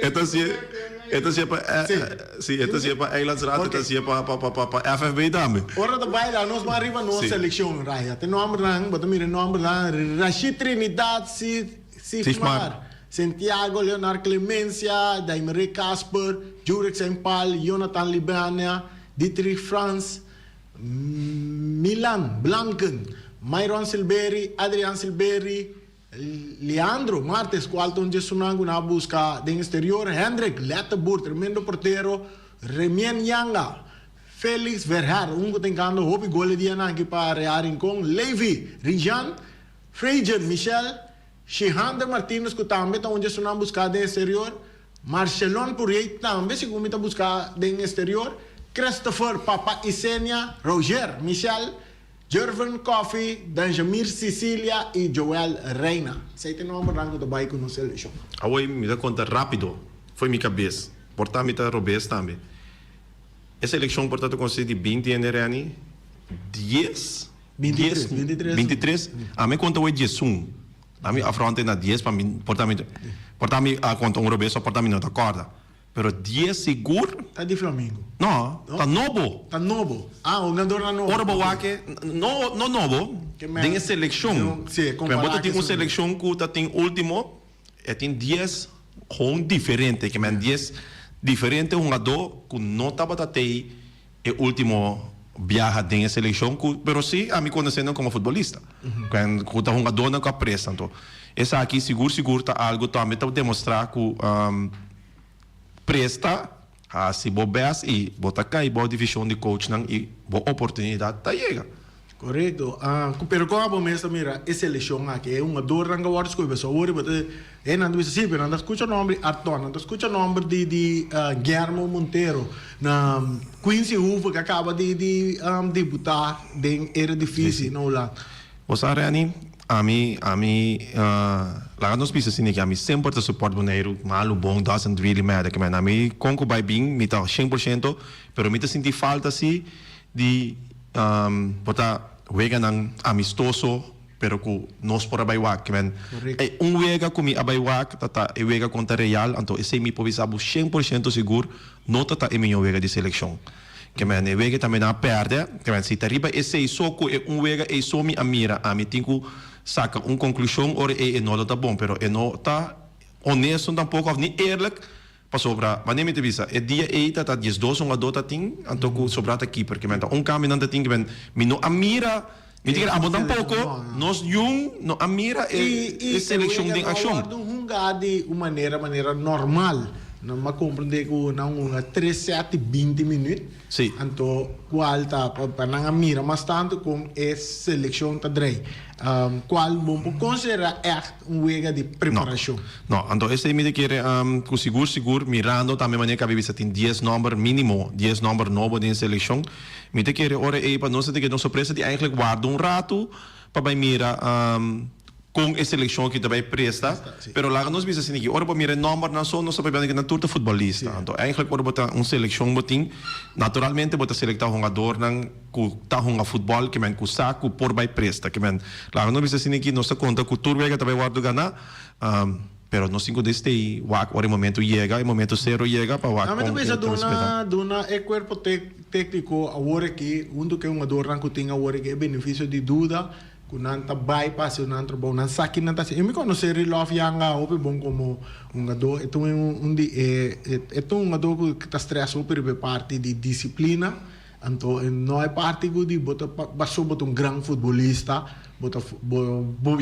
C: Esta sia para aí lançado, esta sia para FFB também.
A: Ora da baila nós vai arriba nossa seleção, raia. Tem nome rang, bota mira nome lá, Rashid Trinidad Sifmar. Santiago, Leonardo Clemencia, Daimere Casper, Jurek Sempal, Jonathan Libania, Dietrich Franz, Milan Blanken, Myron Silberi, Adrian Silberi, Leandro Martes, Qualton Jesunango na busca de exterior, Hendrik Letterboer, tremendo portero, Remien Yanga, Felix Verhaar, tentando hopi gole di anche para Real Rincon, Levi, Rijan, Frejan, Michel, Shehander Martinez que também está onde estão buscando de exterior, Marcelon Purier também se como está buscando de exterior, Christopher Papa Isenia, Roger, Michel, Jervin Coffee, Danjamir Sicilia e Joel Reina. Sei tem nome rango do bairro no seleção.
C: Agora me dá conta rápido, foi minha cabeça. Portanto, me dá robês também. Essa eleição, portanto, consiste de 20 em Rani, 10, 23. A mim conta hoje 11. A mim afronta na 10 para mim, portanto, a conta robês só portanto não acorda. Pero 10 seguro?
A: Tá de Flamengo.
C: Não, tá novo.
A: Tá novo. O ganador é novo.
C: Ora, boa que não novo. Tem a seleção.
A: Sim,
C: comparar tem uma seleção que tem último, tem 10 com diferente, que men 10 diferente um jogador que não estava até o último viaja tem a seleção, pero sim a mim conhecendo como futebolista. Quando tá um jogador não apressa, então essa aqui seguro tá algo também para demonstrar que presta a se bobeas e botar cá e boa divisão de coach não e boa oportunidade tá chega.
A: Correto. Pero como a bomesta mira, essa seleção aqui é uma dor ranga words que pessoa ora bote é não diz sim, pero não escuta o nome Arton, não escuta o nome de Guillermo Monteiro na Quincy Hoover que acaba de debutar de era difícil não lá.
C: Você Rani, a mim lá nos pisa assim que a mim sempre te suporta Boneiro, malo bom, doesn't really matter, que a mim conco vai bem, me tá 100%, pero me tá senti falta assim de botar wega nang amistoso pero ku nos por abaywak men wega kumi abaywak tata wega contra Real anto esse mi povisabo 100% seguro não tata e minha wega de seleção que men wega também na perde que men se tariba esse soco é wega e somi amira a mi tinko saca conclusão ora e não tá bom pero e não tá honesto tampouco nem eerlijk para sobra, mas nem me devisa. É dia 8, tá 12 um adota ting, anto ku sobra ta keeper que menta. Caminho não ting que me não amira, me diga amo tampouco, nós jung no amira e seleção de ação.
A: Um de uma maneira normal. Não me compreende que não 3 20 minutos.
C: Sim.
A: Anto qual tá para não amira, mas tanto com essa seleção tá drei. Qual bom considera wega de preparação.
C: Não, então esse me quer com seguro mirando também maneira que a tem 10 número mínimo, 10 número novo de seleção. Me quer ora para nós ter que não surpresa de eigenlijk guarda rato para mira com a seleção que também presta, pero lá nós vimos assim que ora para mira número não só nós sabemos que na turta futebolista. Então eigenlijk ora botar seleção botin naturalmente botar selectar jogador nang ku tá a futebol que men ku saco por vai presta que men lá nós vimos assim que nós conta que turba que também guarda ganhar pero nós cinco deste wak ora momento chega e momento zero chega para wak.
A: Mas também dona é corpo técnico agora que que um jogador nang ku tinha agora que é benefício de dúvida nanta bypass o nanto bom nan sakin nanta eu me conheço Rilof Yanga ope bom como jogador então um jogador que está estressado por parte de disciplina então não é parte de bota passou bota grande futebolista bota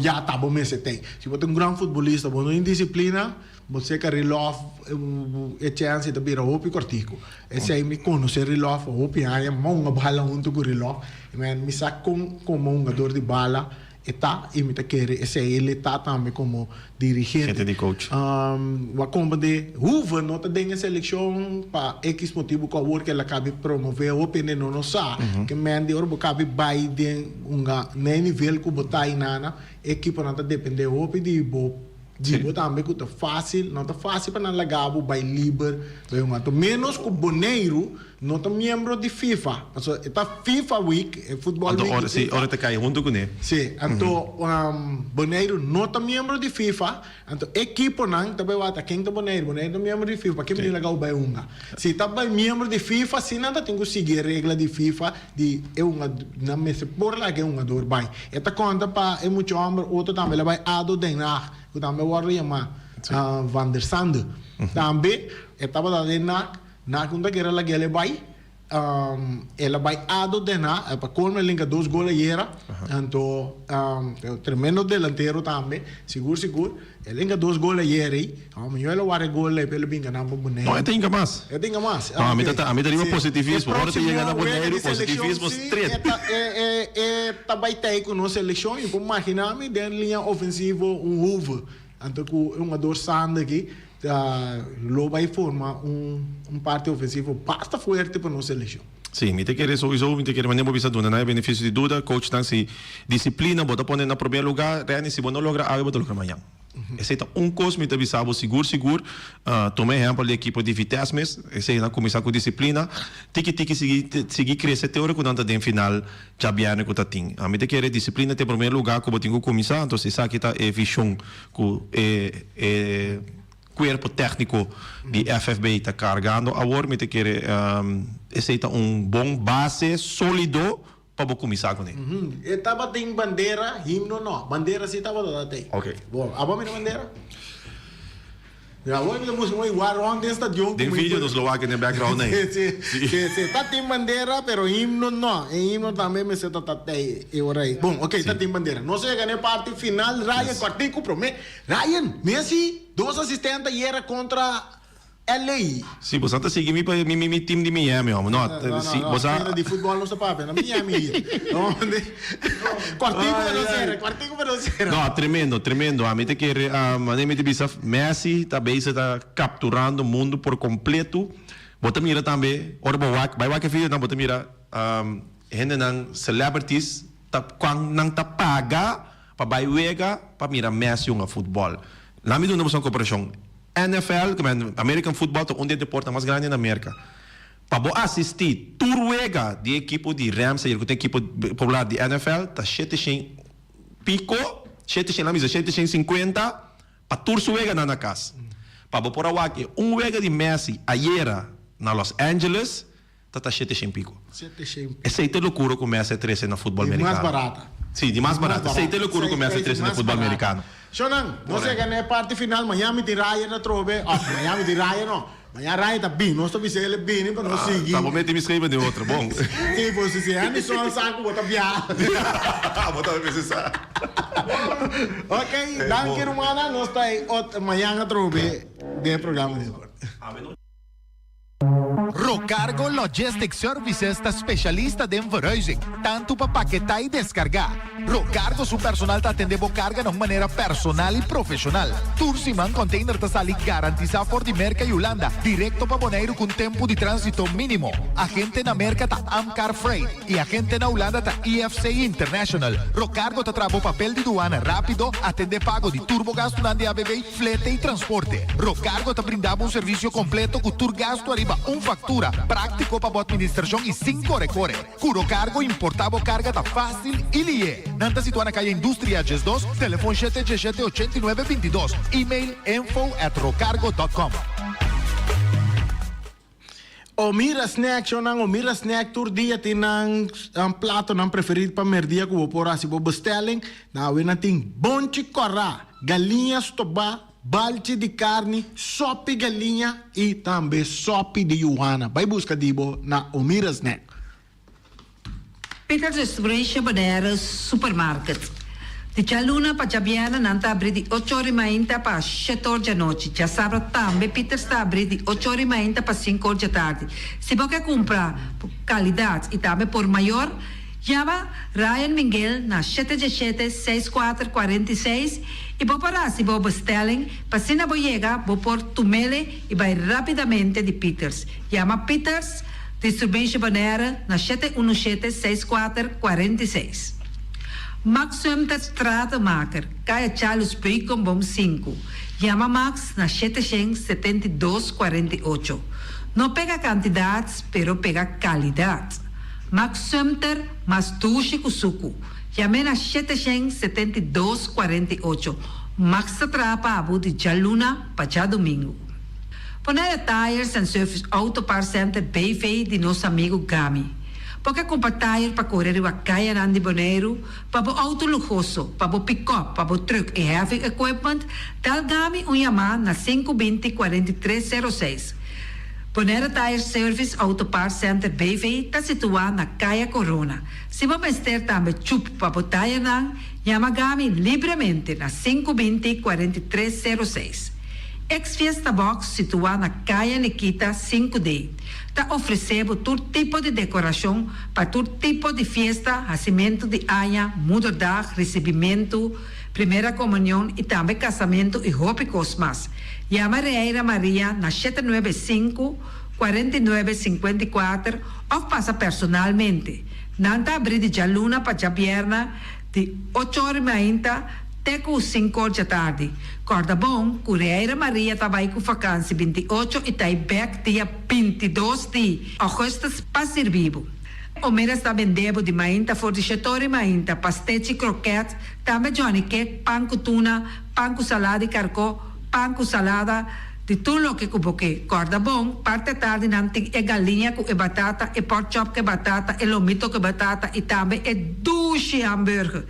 A: já tá bom mesmo tem se bota grande futebolista bom em disciplina você que Rilof é chance de virar ope cortico esse aí me conheço Rilof ope aí uma bala junto com Rilof me saca como um jogador de bala e me quer esse ele está também como dirigente
C: de coach
A: o comandante Hoover não tem a seleção para X motivo que o que ela cabe promover o pene não sabe que mende o cabe vai de nível que botar aí nana equipe não tá depender o de digo também que não tá fácil para não largar o vai livre menos que o Boneiro não tá membro de FIFA está FIFA Week é futebol
C: week ora te cai junto com ele
A: sim então Boneiro não tá membro de FIFA então equipe não também vai tá quem tá Boneiro é membro de FIFA que me largar o vai se tá membro de FIFA se não tem que seguir regra de FIFA de não me se por lá que jogador vai esta conta para é muito homem outro também vai ado denar que também o chama Van der Sande também estava da na conta que era lá que ele vai ela vai adodenar para colmo linga 2 gols era então tremendo delantero também seguro ele linga 2 gols era aí amanhã ela vai gol aí pelo binga na boneiro
C: não tem mais a mim tá positivismo agora tem chegada boneiro positivismo straight
A: tá vai ter com nossa seleção e por imaginar me dentro linha ofensivo uva então com uma dorsanda aqui lo vai formar parte ofensivo basta forte para nossa seleção.
C: Sim, me te querer sowieso, me te querer mandar bisa duna, na benefício de dúvida, coach tang si disciplina, bota poner na primeiro lugar, reani se não logra algo, bota logra amanhã. Esse é coisa me te bisabo seguro, tomei exemplo de equipe de Vitesse mes, esse é começar com disciplina, tiki seguir crescer teórico quando tem final, já biane com tating. A me te querer disciplina te primeiro lugar, como tenho começar, então se sabe que tá visão com corpo técnico de FFB está carregando agora me te quer esse é bom base sólido para começar com ele.
A: Estava tem bandeira, himno não, bandeira se estava toda tem.
C: Ok.
A: Bom, abame na bandeira. Já vou me mostrar um igual desse estadião.
C: Tem vídeo dos Slovaques no background aí.
A: Se tá tem bandeira, pero himno não. Em himno também me senta até aí. Bom, ok, tá tem bandeira. Não sei que na parte final, Ryan quartico promete. Ryan, Messi, 2 assistentes e era contra LA.
C: Sim, você está seguindo mi time de Miami, homem. Não,
A: você de futebol não se paga, na Miami. Quartico para você.
C: Não, tremendo. A mim te quer, a mim te bisa Messi, também está capturando o mundo por completo. Bota mira também, ora vai que filho, não bota mira, gente não celebrities, quando não tá paga para vai wega para mira Messi um futebol. Lá me dá uma comparação. NFL, American Football, é um dos deportes mais grandes na América. Para assistir Turwega de equipe de Rams, que tem equipe popular de NFL, está 700 pico, 750 para Turwega na casa. Para por agora que wega de Messi ayer na Los Angeles, está 700 pico. Essa é a loucura que começa a 13 no futebol americano.
A: Mais barata.
C: Sim, de mais barata. Essa é a loucura que começa a 13 no futebol americano.
A: Shonan, não sei que na parte final, Miami de Ryan na trobe. Miami de Ryan não. Miami Ryan tá bem, nós estamos ele bem para nós seguir.
C: Tá bom, me escreva de outra, bom.
A: Sim, você se anda só saco bota viar.
C: Bota precisar.
A: Ok, danke rumana, nós tá aí Miami na trobe de programa de esporte.
H: Rocargo Logistic Services está specialista de verhuizing, tanto para paquetar e descargar. Rocargo su personal está atendendo carga de uma maneira personal e profissional. Tursiman container está ali garantizado por de Merca e Holanda, direto para Bonaire com tempo de trânsito mínimo. Agente na Merca está Amcar Freight e agente na Holanda está EFC International. Rocargo está trabo papel de doana rápido, atende pago de turbogasto durante ABB, flete e transporte. Rocargo está brindando serviço completo com turgasto arriba factura, prático para a administração e 5 recore. Curo cargo, importavo carga está fácil e lie. Nanta situada na calle Industria Ges 2, telefone 717-8922, e-mail info@rocargo.com.
A: Omira snack, Omira snack tour dia tinang plato não preferido para merdia que vou por assim vou bestelling. Na wena ting bonchi corra, galinha stobá, balde de carne, sope galinha e também sope de Johanna. Vai buscar dibo na Omira Snack.
I: Peter Distribution Bonaire Supermarket. De Chaluna para Jabiana nanta abrir de 8h30 para 7h da noite. Já sabe também Peter está abrir de 8h30 para 5h da tarde. Se você comprar qualidade e também por maior, chama Ryan Miguel na 717-6446 e vou parar se vou bestelling, para se não vou chegar, vou pôr tumele e vai rapidamente de Peters. Chama Peters, Distribution Bonaire na 717-6446. Max Sumter Stratenmaker, Kaya Charles Bacon Bom 5. Chama Max na 772-48. Não pega quantidades, pero pega qualidade. Max Sumter, mas tushi kusuku. Chame na 772-48. Max Atrapa Abu de Jaluna para domingo. Poner Tires and Service Auto Part Center BV de nosso amigo Gami. Porque comprar tire para correr a caia Nandi Bonaire, para o auto luxuoso, para o pick-up, para o truck e heavy equipment, tal Gami Yamaha na 520-4306. Bonera Tire Service Auto Parts Center BV está situado na Caia Corona. Se você ter também chup para botar nang, Yamagami livremente na 520-4306. Ex-Fiesta Box situado na Caia Nikita 5D. Está oferecendo todo tipo de decoração para todo tipo de festa, nascimento de anha, mudança, recebimento, primeira comunhão e também casamento e roupa cosmas. Llama Reira Maria na 795-4954 ou passa personalmente. Nanta abrir de Jaluna para Jabierna de 8h30 até 5h da tarde. Corda bom, Reira Maria trabalha com vacância 28 e está back dia 22 de agosto para ser vivo. O mera está vendendo de mainta for de chetori mainta, pastete croquete, também Johnny cake, pão com tuna, pão com salada e carcó, pão com salada, de tudo o que cuboque. Corda bom, parte tarde nanti é galinha com batata, e pork chop com batata, e lomito com batata, e também é duche hambúrguer.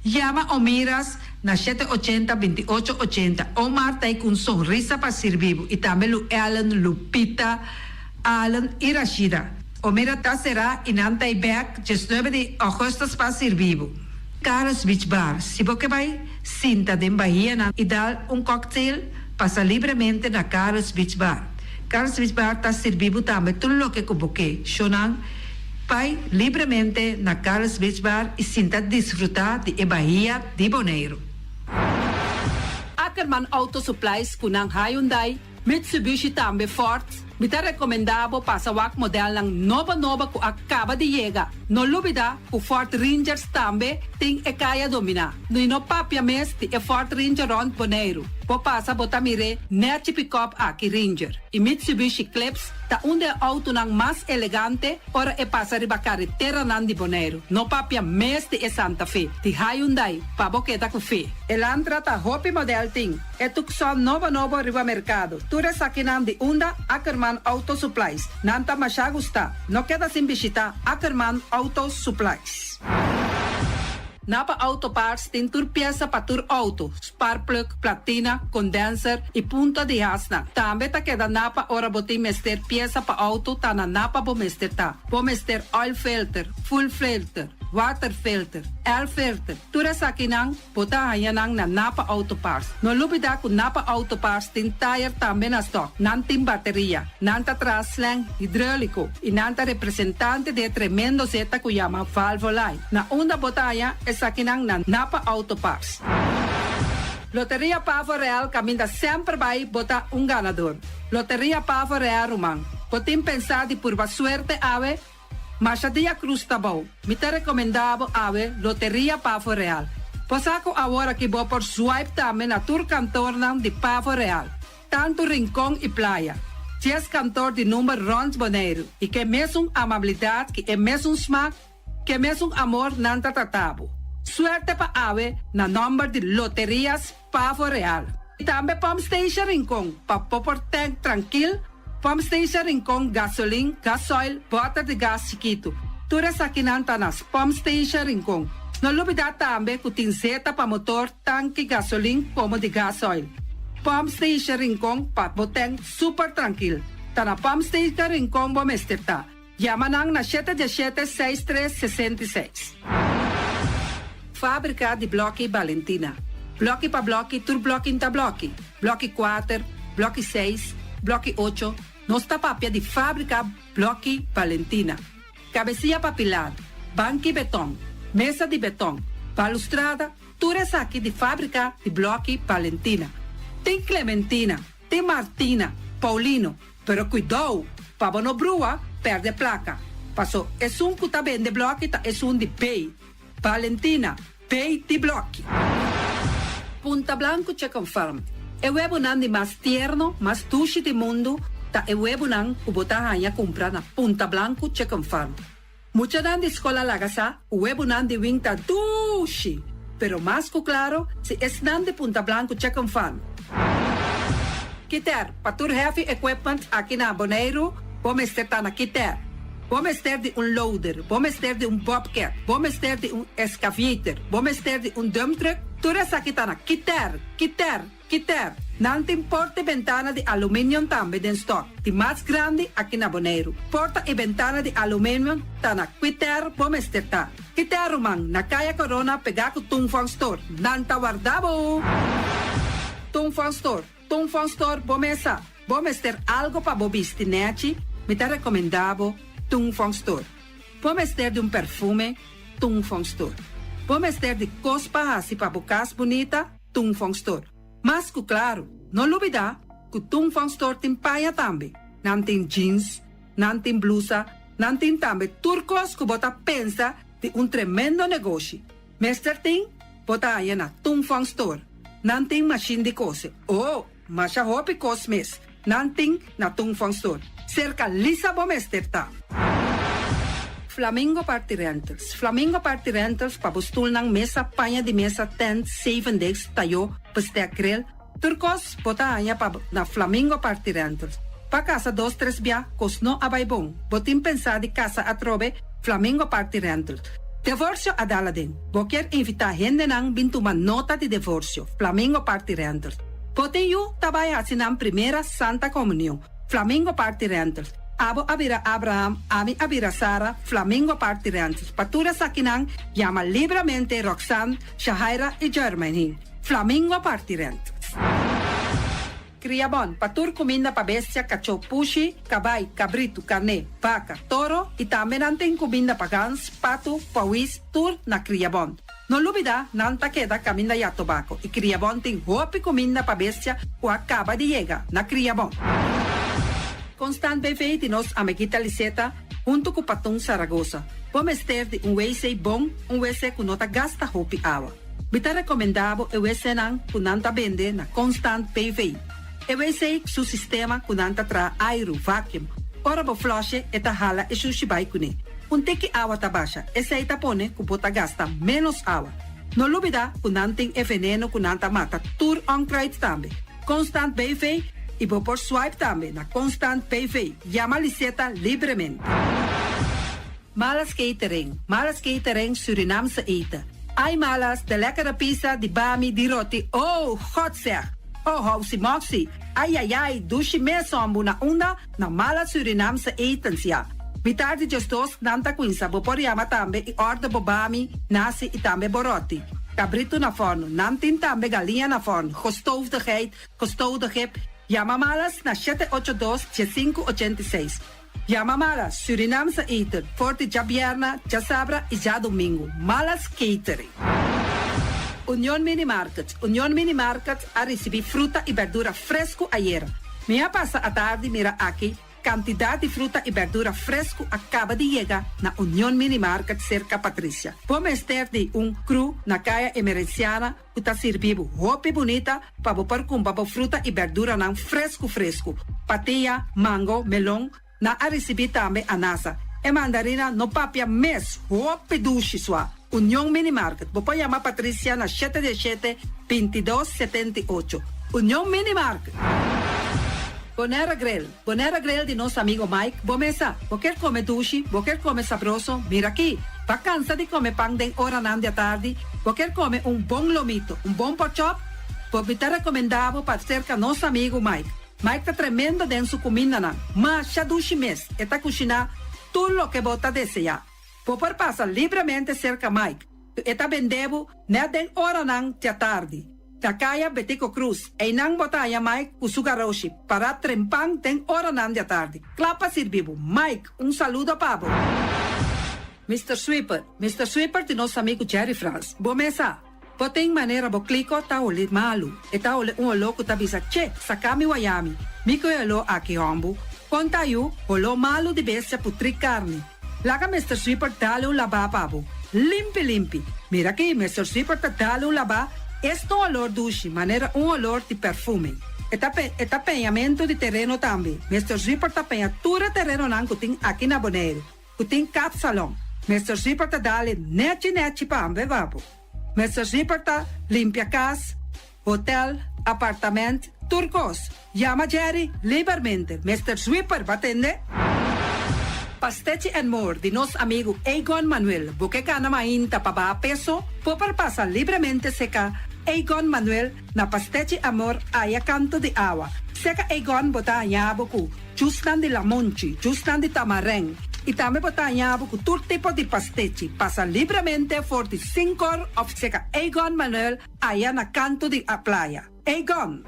I: Llama o miras na 780-2880. O Marta com sorriso para ser vivo. E também o Ellen, Lupita, Alan e Rashida. O mira será em Antaiback, 19 de agosto para ser vivo. Carlos Beach Bar. Se você vai sinta de Bahia e dar cocktail, passa livremente na Carlos Beach Bar. Carlos Beach Bar está servindo também tudo o que cuboque. Shonan, vai livremente na Carlos Beach Bar e sinta desfrutar de Bahia de Bonaire.
J: Ackerman Auto Supplies kunang Hyundai, Mitsubishi também Ford. Mita recomendado para o modelo ng nova que acaba de chegar. No lubida, o Ford Rangers também tem e kaya domina. No papia mes de Ford Ranger on Bonaire. Po passa botamire net pick-up aqui Ranger. E Mitsubishi Eclipse ta auto ng mas elegante ora e passa riba carretera nan di Bonaire. No papia mes de Santa Fe. Di Hyundai pa boqueta com fe. Elantra ta hopi model ting. E tukson nova riba mercado. Tura sakinan di unda Ackerman Auto Supplies. Nanta masyagusta. No queda sin visita Ackerman Auto Supplies. Napa Auto Parts tem tur pieza para tur auto, spark plug, platina, condenser e punta de asna. Também ta queda Napa ora botim mester pieza para auto ta na Napa bo mester ta. Bo mester oil filter, full filter, water filter, air filter. Tura sa kinang bota hayanang na Napa Auto Parts. No lubida ku Napa Auto Parts tin tire também na stock. Nantim bateria, nanta traslang hidráulico e nanta representante de tremendo zeta ku llama Valvoline. Na unda botaya sa kinang na Napa Auto Parts. Loteria Pavo Real caminha sempre vai botar ganador. Loteria Pavo Real Rumang. Potim pensar de purva suerte ave, mas a dia cruz tá bom. Me tá recomendado ave Loteria Pavo Real. Posaco agora que vou por swipe também na tour cantor de Pavo Real. Tanto Rincón e Playa. 10 cantor de número Rons Bonaire. E que mesmo amabilidade, que é mesmo smack, que mesmo amor nanta tratabo. Suerte pa ave na number de Loterias Pavo Real. E também Pump Station Rincón, pa popor tank tranquil, Pump Station Rincón gasolina, gasoil, bota de gás chiquito. Tura sa kinanta nas Pump Station Rincón. No lubida também que tem zeta pa motor, tanque gasolina como de gasoil. Pump Station Rincón pa boteng super tranquil. Ta na Pump Station Rincón bo mesterta. Yamanang na 717-6366. Fábrica de Bloque Valentina. Bloque para bloque, tur bloque inta bloque. Bloque 4, bloque 6, bloque 8. Nossa papia de fábrica Bloque Valentina. Cabecilla papilar, banque betão, mesa de betão, balustrada, tudo isso aqui de fábrica de Bloque Valentina. Tem Clementina, tem Martina, Paulino, pero cuidado, para não brua, perde placa. Passou, é que tá bem de bloque, é de pay. Valentina, pay de bloque. Punta Blanco Chicken Farm. É o webo de mais tierno, mais tushi do mundo, tá é o webo que botar a comprar na Punta Blanco Chicken Farm. Mucha nan de escola lagasa, o webo de wing tá tushi. Pero mais que claro, se é nan de Punta Blanco Chicken Farm. Kiter, patur heavy equipment aqui na Bonaire, vamos estar na Kiter. Vamos ter de loader, vamos ter de bobcat, vamos ter de excavator, vamos ter de dump truck. Tudo isso aqui está na Kiter. Nantin porta e ventana di alumínio tambe den stock. Di mais grande aqui na Bonaire. Porta e ventana di alumínio tá na Quiter Bomesterta. Quiter man na Kaya Corona pegar com Tungfang Store. Nanta guardabo. Tungfang Store bomesa. Bomester algo para bobisti neci. Me tá recomendavo Tungfang Store. Bomester de perfume Tungfang Store. Bomester de cospa assim para bocas bonita Tungfang Store. Mas, claro, não olvidar que o Tungfang Store tem paia também. Não tem jeans, não tem blusa, não tem também turcos que você pensa de tremendo negócio. Mestre tem, bota aí na Tungfang Store. Não tem machine de coser. Mas a roupa cosmes. Não tem na Tungfang Store. Cerca lisa bom mestre tá. Flamingo Party Rentals. Flamingo Party Rentals para bustul ng mesa, panha de mesa, tent, 7 days, tayo, pastekrel. Turcos, bota anya pa na Flamingo Party Rentals. Pa casa 2-3 biya, kosno abay bong. Botin pensa di casa atrobe, Flamingo Party Rentals. Divorcio adala din. Boker invita hende nang bintuman nota di divorcio, Flamingo Party Rentals. Botin yu tabaya sinang primera Santa Comunión, Flamingo Party Rentals. Abo abira Abraham, ami abira Sara, Flamingo Party Rentals. Patura sa kinang, llama libremente Roxanne, Shahaira y Germany. Flamingo Party Rentals. Criabon, patur comida pa bestia, cacho pushi, cabay, cabrito, carne, vaca, toro, y también anten comida pa gans, pato, pawis, tur na Criabon. No lubida, nanta queda camina ya tobacco, y Criabon ting hopi comida pa bestia, o acaba de llega na Criabon. Constant BV de nos amiguita Liseta, junto com Patung Zaragoza. Pomester de WC bom, WC que nota gasta hopi awa. Bita recomendado o WC nang kunanta bende na Constant BV. O WC su sistema kunanta tra aero vacuum. Ora bo flush eta hala e sushibay kune. Teki awa tabasha, esa ita pone kupota gasta menos awa. No lubida kunanting e veneno kunanta mata tur on crate tambe. Constant BV e vou por swipe também na Constant PV. Llama Liseta livremente. Malas catering Surinamse eten. Ai malas, de lekkere pizza, de bami, de roti. Oh, God zeg. Oh, housie moxie. Ai, dushi mesombu na onda na malas Surinamse etens ja. Bitar de gestos nanta quinsa, vou por llama também e order bobami, nasi e também boroti. Cabrito na forno, nantin também galinha na forno. Gestoofdigheid, gestoofdigheid. Llama malas na 782-586. Llama malas, Surinamse eten, forte já bierna, já sabra e já domingo. Malas catering. Union Mini Market a receber fruta e verdura fresco ayer. Minha passa a tarde mira aqui, quantidade de fruta e verdura fresco acaba de chegar na Union Mini Market cerca Patrícia. Vamos ter de cru na caia emergenciana que está servindo roupa bonita para pôr com fruta e verdura não fresco. Patia, mango, melão, na a receber também anasa. E mandarina no papia mes, roupa duche sua. Union Mini Market. Vou chamar Patrícia na 717-2278. Union Mini Market. Bonera Grill de nosso amigo Mike. Bomesa, vou quer comer duche, vou quer comer sabroso. Mira aqui, vacança de comer pão de hora na tarde. Vou quer comer bom lomito, bom porchop. Vou me recomendado para cerca nosso amigo Mike. Mike tá tremendo dentro sua comida não. Mas já duche mês, e tá cozinhando tudo o que você deseja. Vou por passar livremente cerca Mike. E tá vendendo na hora na tarde. Takaya Betico Cruz, e nang botaya Mike Usugaroshi, para trempang ten hora nan de tarde. Clapa sirvivo. Mike, saludo pabo. Mr. Sweeper de nosso amigo Jerry France. Bomesa, poteng maneira bo clico ta ole malu. E ta ole louco ta bisa, che, sakami wayami. Miko elo aki hombu. Conta yu, olo malu de bestia putri carne. Laga Mr. Sweeper dale laba pabo. Limpi. Mira aqui, Mr. Sweeper ta dale laba. Este olor duche, maneira olor de perfume. Tapeamento de terreno também. Mr. Zipper tapeia tudo terreno não que tem aqui na Bonaire. Que tem cap salão. Mr. Zipper tá dale nete pambe vapo. Mr. Zipper tá limpia casa, hotel, apartamento, turcos. Llama Jerry livremente. Mr. Zipper va atender. Pastete and More de nosso amigo Egon Manuel. Porque gana mainta para peso, pode passar livremente seca Egon Manuel na Pastechi Amor aya canto de agua. Seca Egon bota yaboku, justan de lamonchi, justan de tamareng. E também botar yaboku todo tipo de pastechi. Passa livremente for the 5 of seca Egon Manuel aya na canto de a playa. Egon.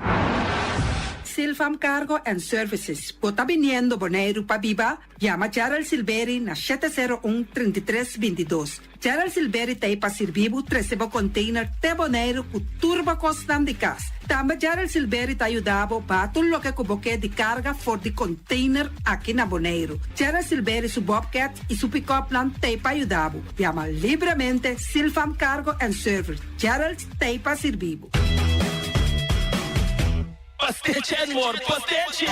J: Silfam Cargo and Services. Bota viniendo Bonaire pa Biba, llama Gerald Silveri na 701-3322. Gerald Silveri te pa servibo 13 container te Bonaire ku turbo costam de cas. Também Gerald Silveri te ayudabo pa tudo lo que cuboque de carga for de container aqui na Bonaire. Gerald Silveri su Bobcat e su pick-up plan te pa ayudabo. Llama livremente Silfam Cargo and Services. Gerald te pa servibo.
K: Pastiche, amor, pastiche.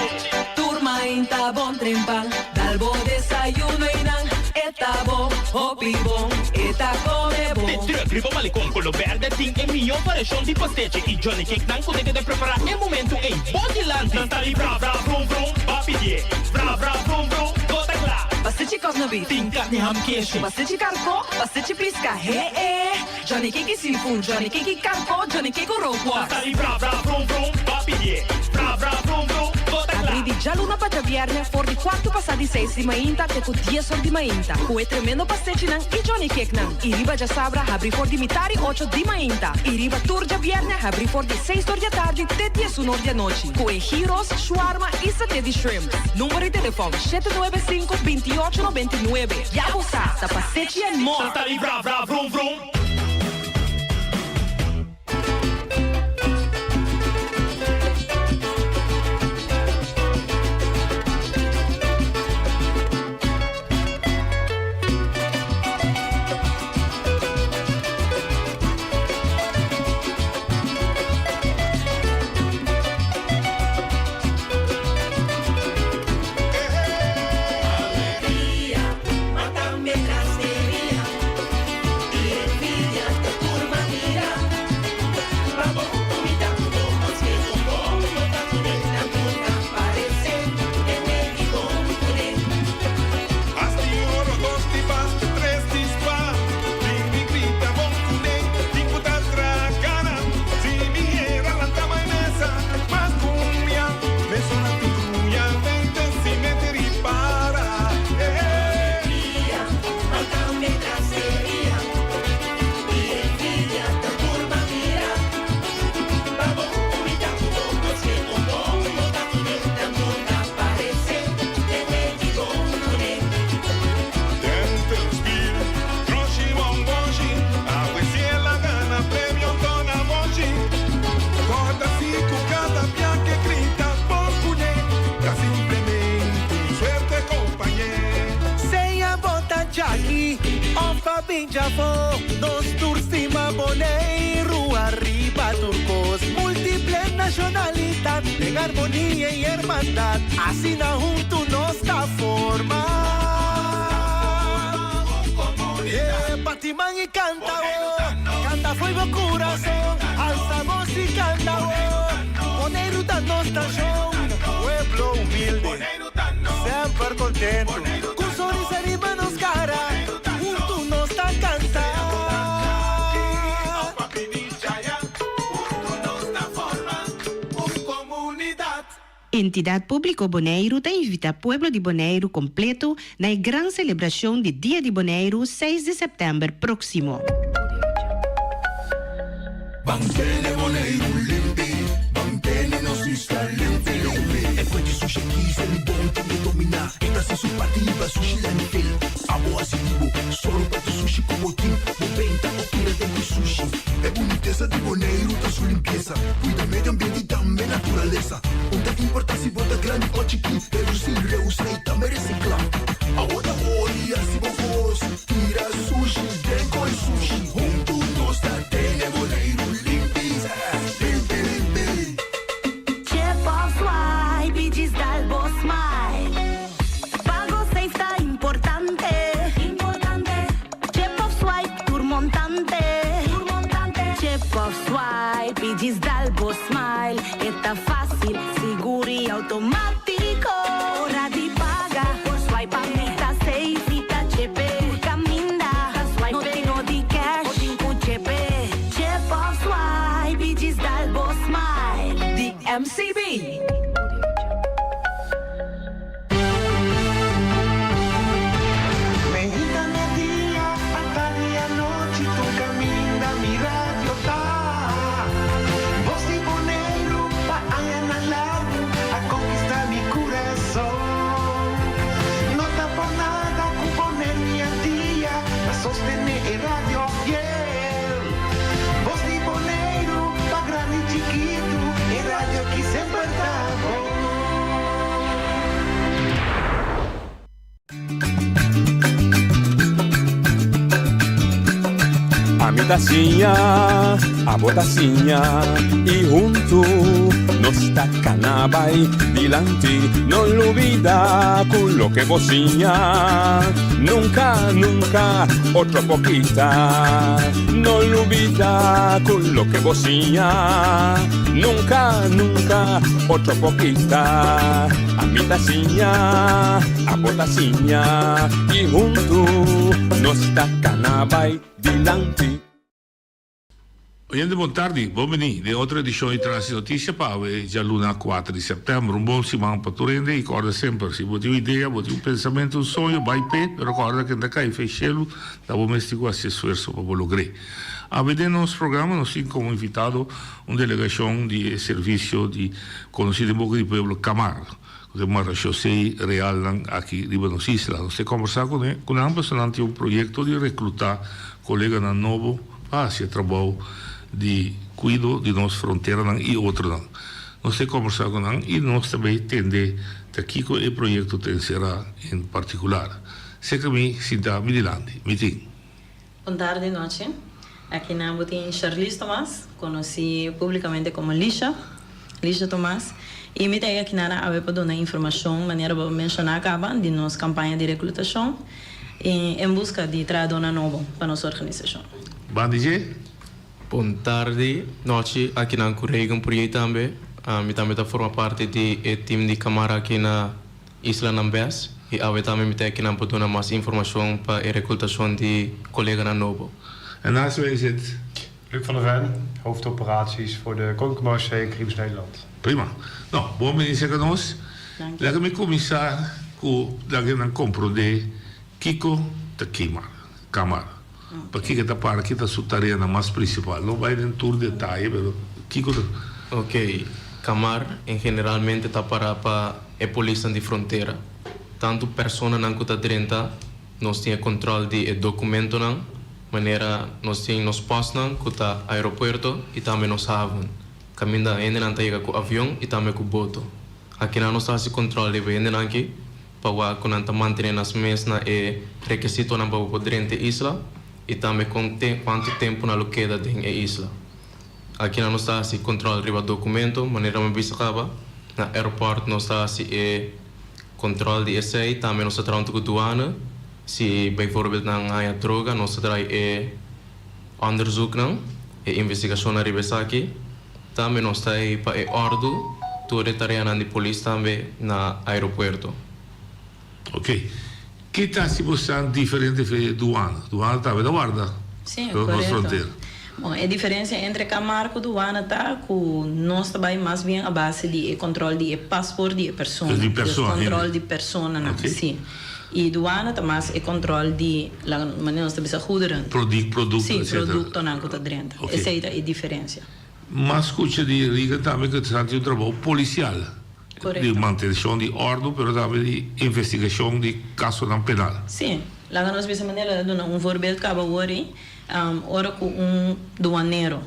K: Turma inta bon trimpal, dal bo desayuno inang. Eta bo, hopi bon, eta come bon.
L: Te tribo malicom con lo verde ting e mio variação de pastiche. E Johnny Cake não consegue de preparar em momento em Bodyland. Nanta li bra bra vrum vrum, papi die. Bra bra vrum vrum, gota glá.
K: Pastiche cosno beef,
L: Ting carne ham queijo.
K: pastiche carco, pastiche pisca, Johnny Cake seafood, Johnny Cake carco, Johnny Cake roquas.
L: Nanta li bra bra vrum vrum, papi die. Bra bra vrum vrum, gota glá.
K: Abri di già luna pa viernes, for di quarto passati 6 di mainta, te cu 10 ore di mainta. Cu e tremendo pastiche nan, e Johnny Cake nan. I riba già sabra, abri for di mitari 8 di mainta. I riba tour già viernes, abri for di 6 ore di tardi, te 10 ore di noci. Cu e gyros, shawarma e satè di shrimp. Numero di telefono 795-2899. Yabo sa, da pastiche and more.
L: Nanta li bra bra vrum vrum.
M: Binjafo, dos tursima Bonaire, arriba turcos, múltiples nacionalidad, en armonía y hermandad, así na junto nos da forma. Batimán y canta, canta fuego corazón, alza voz y canta, Bonaire danos estación, pueblo humilde, siempre contento, con sonrisa arriba nos cara.
N: Entidade Pública Bonaire te invita ao pueblo de Bonaire completo na grande celebração de Dia de Bonaire, 6 de setembro próximo.
O: Mantene Bonaire limpi, mantene nos está limpi. E pode sushi aqui, se ele bom que dominar. Entra sem sua partida, sushi lá no fil. Amo assim, solo para tu sushi como tim. Moventa, opera de sushi. É boniteza de Bonaire, tá sua limpeza. Cuida meio ambiente e também natureza. Onde importância bota grande ou chiquinho. Reduzir, reusar e também reciclar. Agora olha se vos tira sushi, deco e sushi. Junto nós tá tendo Bonaire limpi, limpi, limpi.
P: Chef of Swipe, diz dal boss smile. Pago safe tá importante. Chef of Swipe, tour montante. Chef of Swipe, diz dal boss smile. Está fácil, seguro e automático. Hora de pagar, por swipe a mim tá safe e tá chepe. Caminda, swipe no de cash, o 5 chepe. Chef of Swipe,
K: MCB.
Q: Tacinha, a botacinha e junto nos tacanabay dilante, non olvida quello che vocinha, nunca, nunca, otro poquita, non olvida quello che vocinha, nunca, nunca, otro poquita, a mi tacinha, a botacinha e junto nos tacanabay dilante.
R: Oyente, buon tardi, benvenuti di altra edizione di Trans Notizia Pave, già luna 4 di settembre, un buon simano per Torrente, ricorda sempre, se vuoi un'idea, vuoi un pensamento, un sogno, vai per, ricorda che da kai fai cielo, da domestico a se sforzo per lo gre. A vedere il nostro programma, noi abbiamo invitato una delegazione di servizio di conosciuto in bocca di pueblo Camar, che è una chaussée reale qui in Buenos Islas. Noi stiamo conversando con ambos durante un progetto di reclutare colleghi da nuovo, si è trovato di cuido di nostra frontiera e altro. Noi stiamo conversando con loro e noi também tende da Kiko e progetto tenserà in particolare. Secondo me si dà Midilandi.
S: Buon tardi noche. Aquí en Ambutín Charlize Tomás, conocí públicamente como Lisha Tomás. E me tenho aqui na AWE para dar informação, maneira para mencionar acaba de nossa campanha de reclutação em busca de trazer dona nova para nossa organização.
R: Bom dia.
T: Buon tardi, noite, aqui na Correio Projeto também. Eu também forma parte do time de Camara aqui na Isla Nambes. E eu também tenho aqui na para dar mais informação para a reclutação de colegas na novo.
R: En naast mij zit
U: Luc van der Ven, hoofdoperaties voor de Koninklijke Caribisch Nederland.
R: Prima. Nou, buon benissimo con noi. Laat me commissar con la gran compro de Kiko de Camara. Perché che da parte che da suttarea mais principal. Não vai em tour de detalhe, pero Kiko de...
T: Ok, Camar em generalmente está para a polícia de fronteira. Tanto pessoa não está 30, nós temos controle de documento não. Maneira nós temos nos postos com o aeroporto e também nos haven. Caminha ainda não chega com o avião e também com o boto. Aqui não está se controle de ainda aqui para que não manter nas mesmas requisitos não para poder entrar isla e também quanto tempo na queda dentro da isla. Aqui não está se controle de documento, maneira me bisacaba na aeroporto não está se controle de essay, também não está tratando com douane. Se bijvoorbeeld na droga, nós trazemos onderzoek não, investigação na Ribesaki, também nós trazemos para ordo, toda a tarefa de polícia também na aeroporto.
R: Ok. Que está se você diferente de douane? Douane está da guarda?
S: Sim,
R: correto.
S: Bom, a diferença entre Camar e douane está que nós trabalhamos mais bem a base de controle de passaporte de pessoa.
R: De pessoa.
S: Controle de pessoa, não, sim. E douane também é controle de la maneira de você goederen.
R: Produto,
S: sim,
R: etc.
S: produto não está dentro.
R: Okay.
S: Essa é a diferença.
R: Mas escuta de Riga também que está um trabalho policial.
S: Correto.
R: De manutenção de ordem, mas também de investigação de caso não penal.
S: Sim, lá nós vemos maneira de voorbeeld que acaba hoje, ora com douaneiro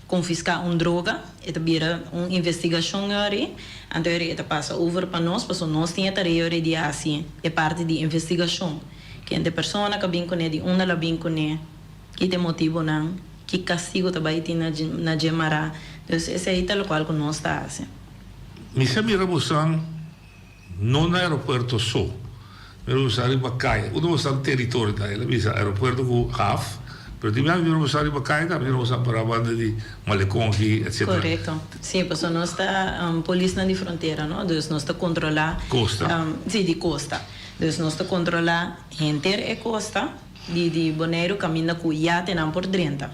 S: confiscar droga, eta vira investigação agora, então eta passa over para nós temos tarefa de assim, é parte de investigação. Que a pessoa que vem com de la vem com que tem motivo não, que castigo também tem na gemara, então esse é tal qual que nós está assim.
R: Me sabe Rabusan, não no aeroporto só, mas usar em Bacaia, usar território da ela, mas aeroporto com HAF. Pero também vamos usar em Bacaia, também vamos usar para a banda de Malecón aqui, etc.
S: Correto. Sim, porque nós está polícia de fronteira, não? Então nós está controlar
R: costa.
S: Sim, de costa. Então nós está controlar inteira a costa de Bonaire caminha com iate não por 30.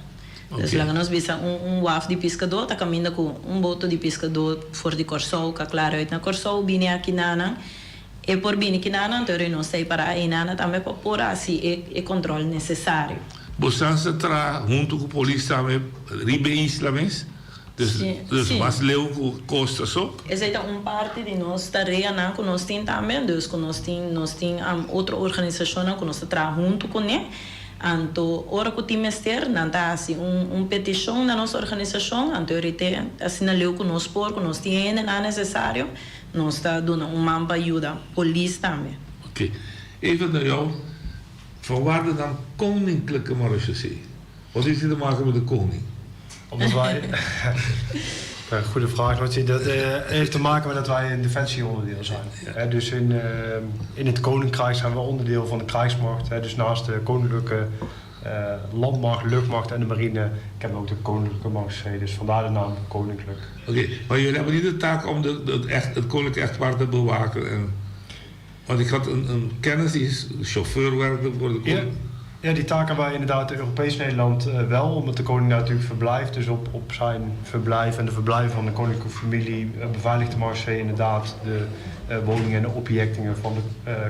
S: Dus lá nós bisa waf de pescador, tá caminhando com boto de pescador for de Corsou, que claro, uit na Corsou, bine aqui nana. E por bine aqui nana, então nós sei para aí nana também para pôr assim e controle necessário.
R: Você tra junto com a polícia também ribe islames? Dus mas leu com costa só?
S: Essa é parte de nós tarefa na que nós tem também, dus que nós tem outra organização que nós tra junto com ele. Então, ora que o time ester, não tá assim petição na nossa organização, então ele assim leu que nós por, que nós tem não necessário, nós está dando mapa ajuda, polícia também.
R: Ok. Even naar jou. Van waar dan koninklijke marechaussee? Wat heeft hij te maken met de koning?
U: Omdat wij... Goede vraag, Martin. Dat heeft te maken met dat wij een defensieonderdeel zijn. Dus in het Koninkrijk zijn we onderdeel van de krijgsmacht. Dus naast de koninklijke landmacht, luchtmacht en de marine hebben we ook de koninklijke marechaussee. Dus vandaar de naam koninklijk.
R: Oké, maar jullie hebben niet de taak om het koninklijk echtpaar te bewaken? Want ik had een kennis die is chauffeur werkte voor de koning.
U: Ja, die taak hebben wij inderdaad in Europees Nederland wel, omdat de koning daar natuurlijk verblijft. Dus op zijn verblijf en de verblijven van de koninklijke familie beveiligt de marechaussee inderdaad de woningen en de objecten van de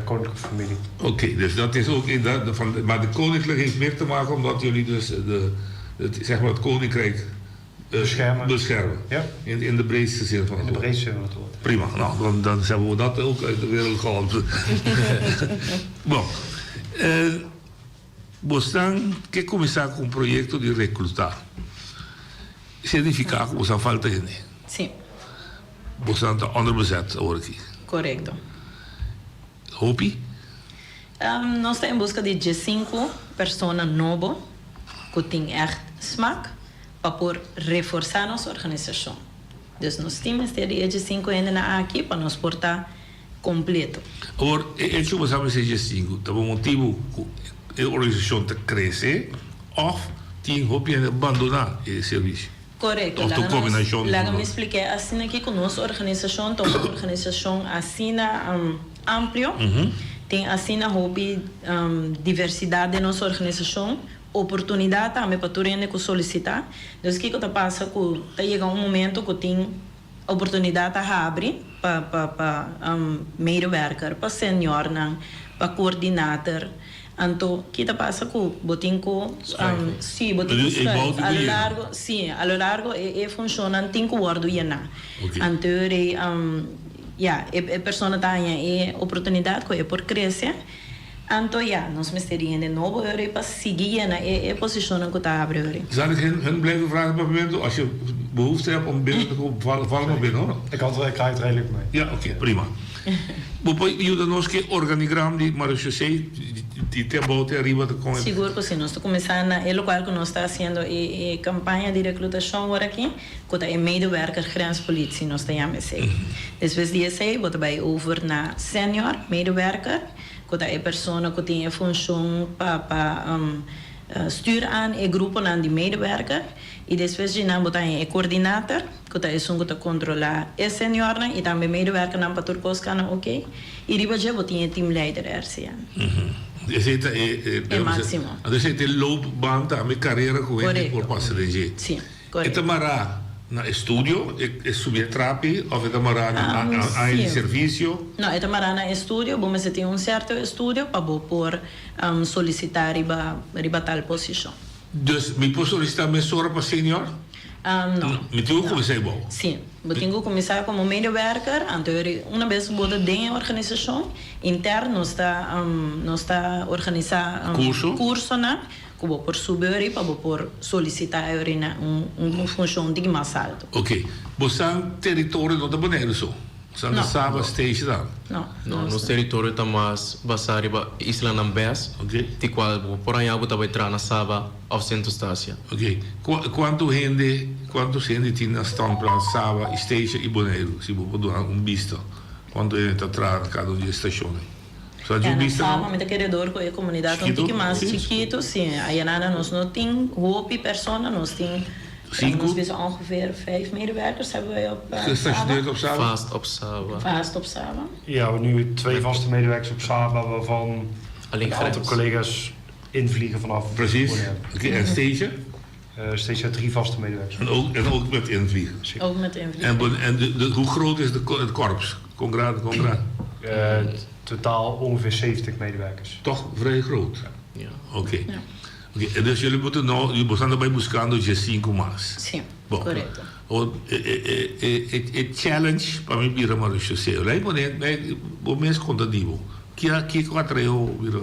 U: koninklijke familie.
R: Oké, dus dat is ook inderdaad, maar de koninklijk heeft meer te maken omdat jullie dus het koninkrijk beschermen. Ja. In de breedste zin van het woord.
U: In de breedste zin van het woord.
R: Prima, nou dan hebben we dat ook uit de wereld geholpen. Bom, você quer começar com um projeto de recrutar. Significa que você falta gente.
S: Sim.
R: Você está onderbezet, hoor ik hier.
S: Correcto.
R: Hoop je?
S: Nós estamos em busca de 5 pessoas novas que têm echt smaak para reforçar nossa organização. Dus nós temos de 5 ainda aqui para nos portar completo.
R: Agora, isso você vai ser 5. Tá bom motivo a organização te crescer ou tem hope de abandonar esse serviço?
S: Correto.
R: Of de combinação.
S: Lá me expliquei assim aqui que nossa organização é uma organização assim ampla. Tem assim hope diversidade de nossa organização, oportunidade também para turene que solicitar. Então o que que passa que tá chega momento que tem oportunidade a abrir para medewerker, para senior, para coordenador. Então, o que passa com botinco, sim, botinco a lo largo funciona tem que guardar yana. Então, a pessoa tem a oportunidade que é por crescer. Então, nós misterien de novo para seguir na posição que está abrindo.
R: Zal ik hen blijven vragen op het moment als je behoefte hebt om binnen te komen, val maar binnen hoor.
U: Ik krijg het redelijk mee.
R: Ja, oké, prima. Ajuda nós que organigrama de marechaussee de ter bote arriba de com.
S: Seguro que sim, nós estamos começando é o qual que nós está fazendo a campanha de recrutação agora aqui, que é medewerker grenspolitie, nós estamos aí. Depois disso aí, bota vai over na senior medewerker, que é a pessoa que tem a função para sturen aan een groepen aan die medewerker. En después je dan botar een coördinator, que é um que controla a senior e também medewerker dan para turcos kana oké. E riba je botar een teamleider ersi.
R: É
S: máximo.
R: Dus het is loopbaan daarmee carrière gewoon voor passagier.
S: Sim, correto.
R: Het maar na estúdio, é subir terapia ou é maar na serviço?
S: Não, é maar na estúdio, bom, mas tem certo estúdio para por solicitar riba tal posição.
R: Dus me posso solicitar mesora para senior?
S: Não.
R: Me tenho que começar bom.
S: Sim, eu tenho que começar como medewerker, então uma vez que eu tenho a organização interna, nós está organizar curso, né? Como por subir para por solicitar uma função de mais alto.
R: Ok. Você território não está bonito só? Você não sabe stage lá?
T: Não, no território está mais basado na Isla Nambés, de qual por aí algo vai entrar na Saba ou Centro Estácia.
R: Ok. Quanto gente tem na estação Saba, Estácia e Bonaire? Se você dar vista, quanto gente está cada uma das estações?
S: Saba, muito queredor com a comunidade um pouco mais chiquito, sim. Aí nós não temos roupa e pessoas, nós temos ongeveer 5 medewerkers hebben wij op Saba. Vast op Saba.
U: Ja, we hebben nu 2 vaste medewerkers op Saba, waarvan een aantal collega's invliegen vanaf.
R: Precies. En stage?
U: Steeds 3 vaste medewerkers.
R: En ook met invliegen.
S: Ook met invliegen.
R: En hoe groot is het korps? Congrad?
U: Totaal ongeveer 70 medewerkers.
R: Toch vrij groot?
T: Ja.
R: Oké. En dus jullie moeten nou, jullie staan erbij buscando de 5 mais.
S: Sim, correto.
R: Challenge para mim vira mais o lá o mês contativo. Que quatro vira.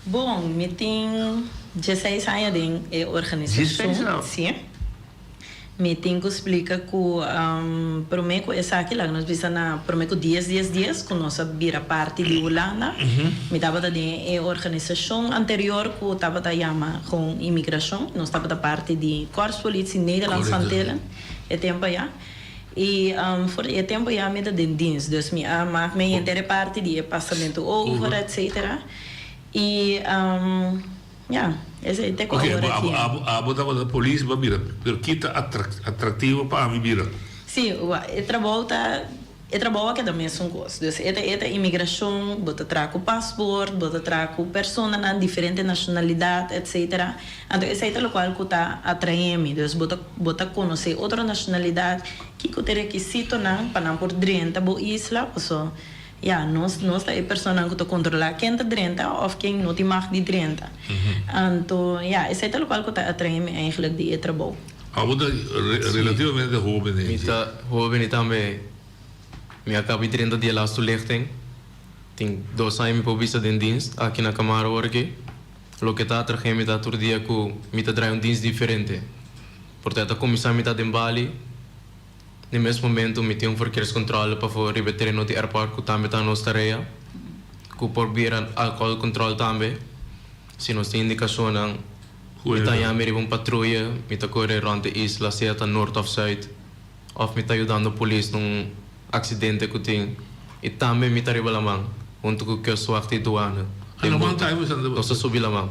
S: Bom, meeting 16 anos de organização. Sim. Meeting que explica que prometo essa aqui lá nós visa na prometo 10 com nossa vira parte de Holanda. Me tava da organização anterior que tava da chama com imigração, nós tava da parte de Korps Politie Nederlands Antelen. É tempo já. E voor het tempo já me da den dienst, dus me maak me inteira parte de passamento over, etc. E ja, esse é até
R: okay, a da polícia vai virar, porque tá atrativo para mim virar.
S: Sim, o trabalho que também são coisas. Dus esta imigração, bota trago passaporte, bota trago pessoa na diferente nacionalidade, etc. Então esse é o qual que está atraindo, dus bota conhecer outra nacionalidade que tem requisito não para não por dentro da isla, so ja, nós é pessoa que está controlar quem está dentro ou quem não tem mais de dentro. Então, ja, esse é o qual que está atraindo eigenlijk de trabalho.
R: Relativamente jovem,
T: Mita jovem também. Me acabei de 30 dias lá toelichting. Tem 2 anos para visa de dienst aqui na Câmara hoje. Lo que está atraindo me todo dia que me traz dienst diferente. Portanto, a comissão me está em Bali. No mesmo momento, me tem verkeerscontrole para for ribeter no aeroporto que também está nos tarefa. Que por vir alcohol controle também. Se nós tem indicação não, me está chamando uma patrulha, me está correr rond de isla, seja norte ou zuid, ou me está ajudando a polícia num acidente que tem. E também me está revelando, junto com o seu arte doana. Nós subimos a mão.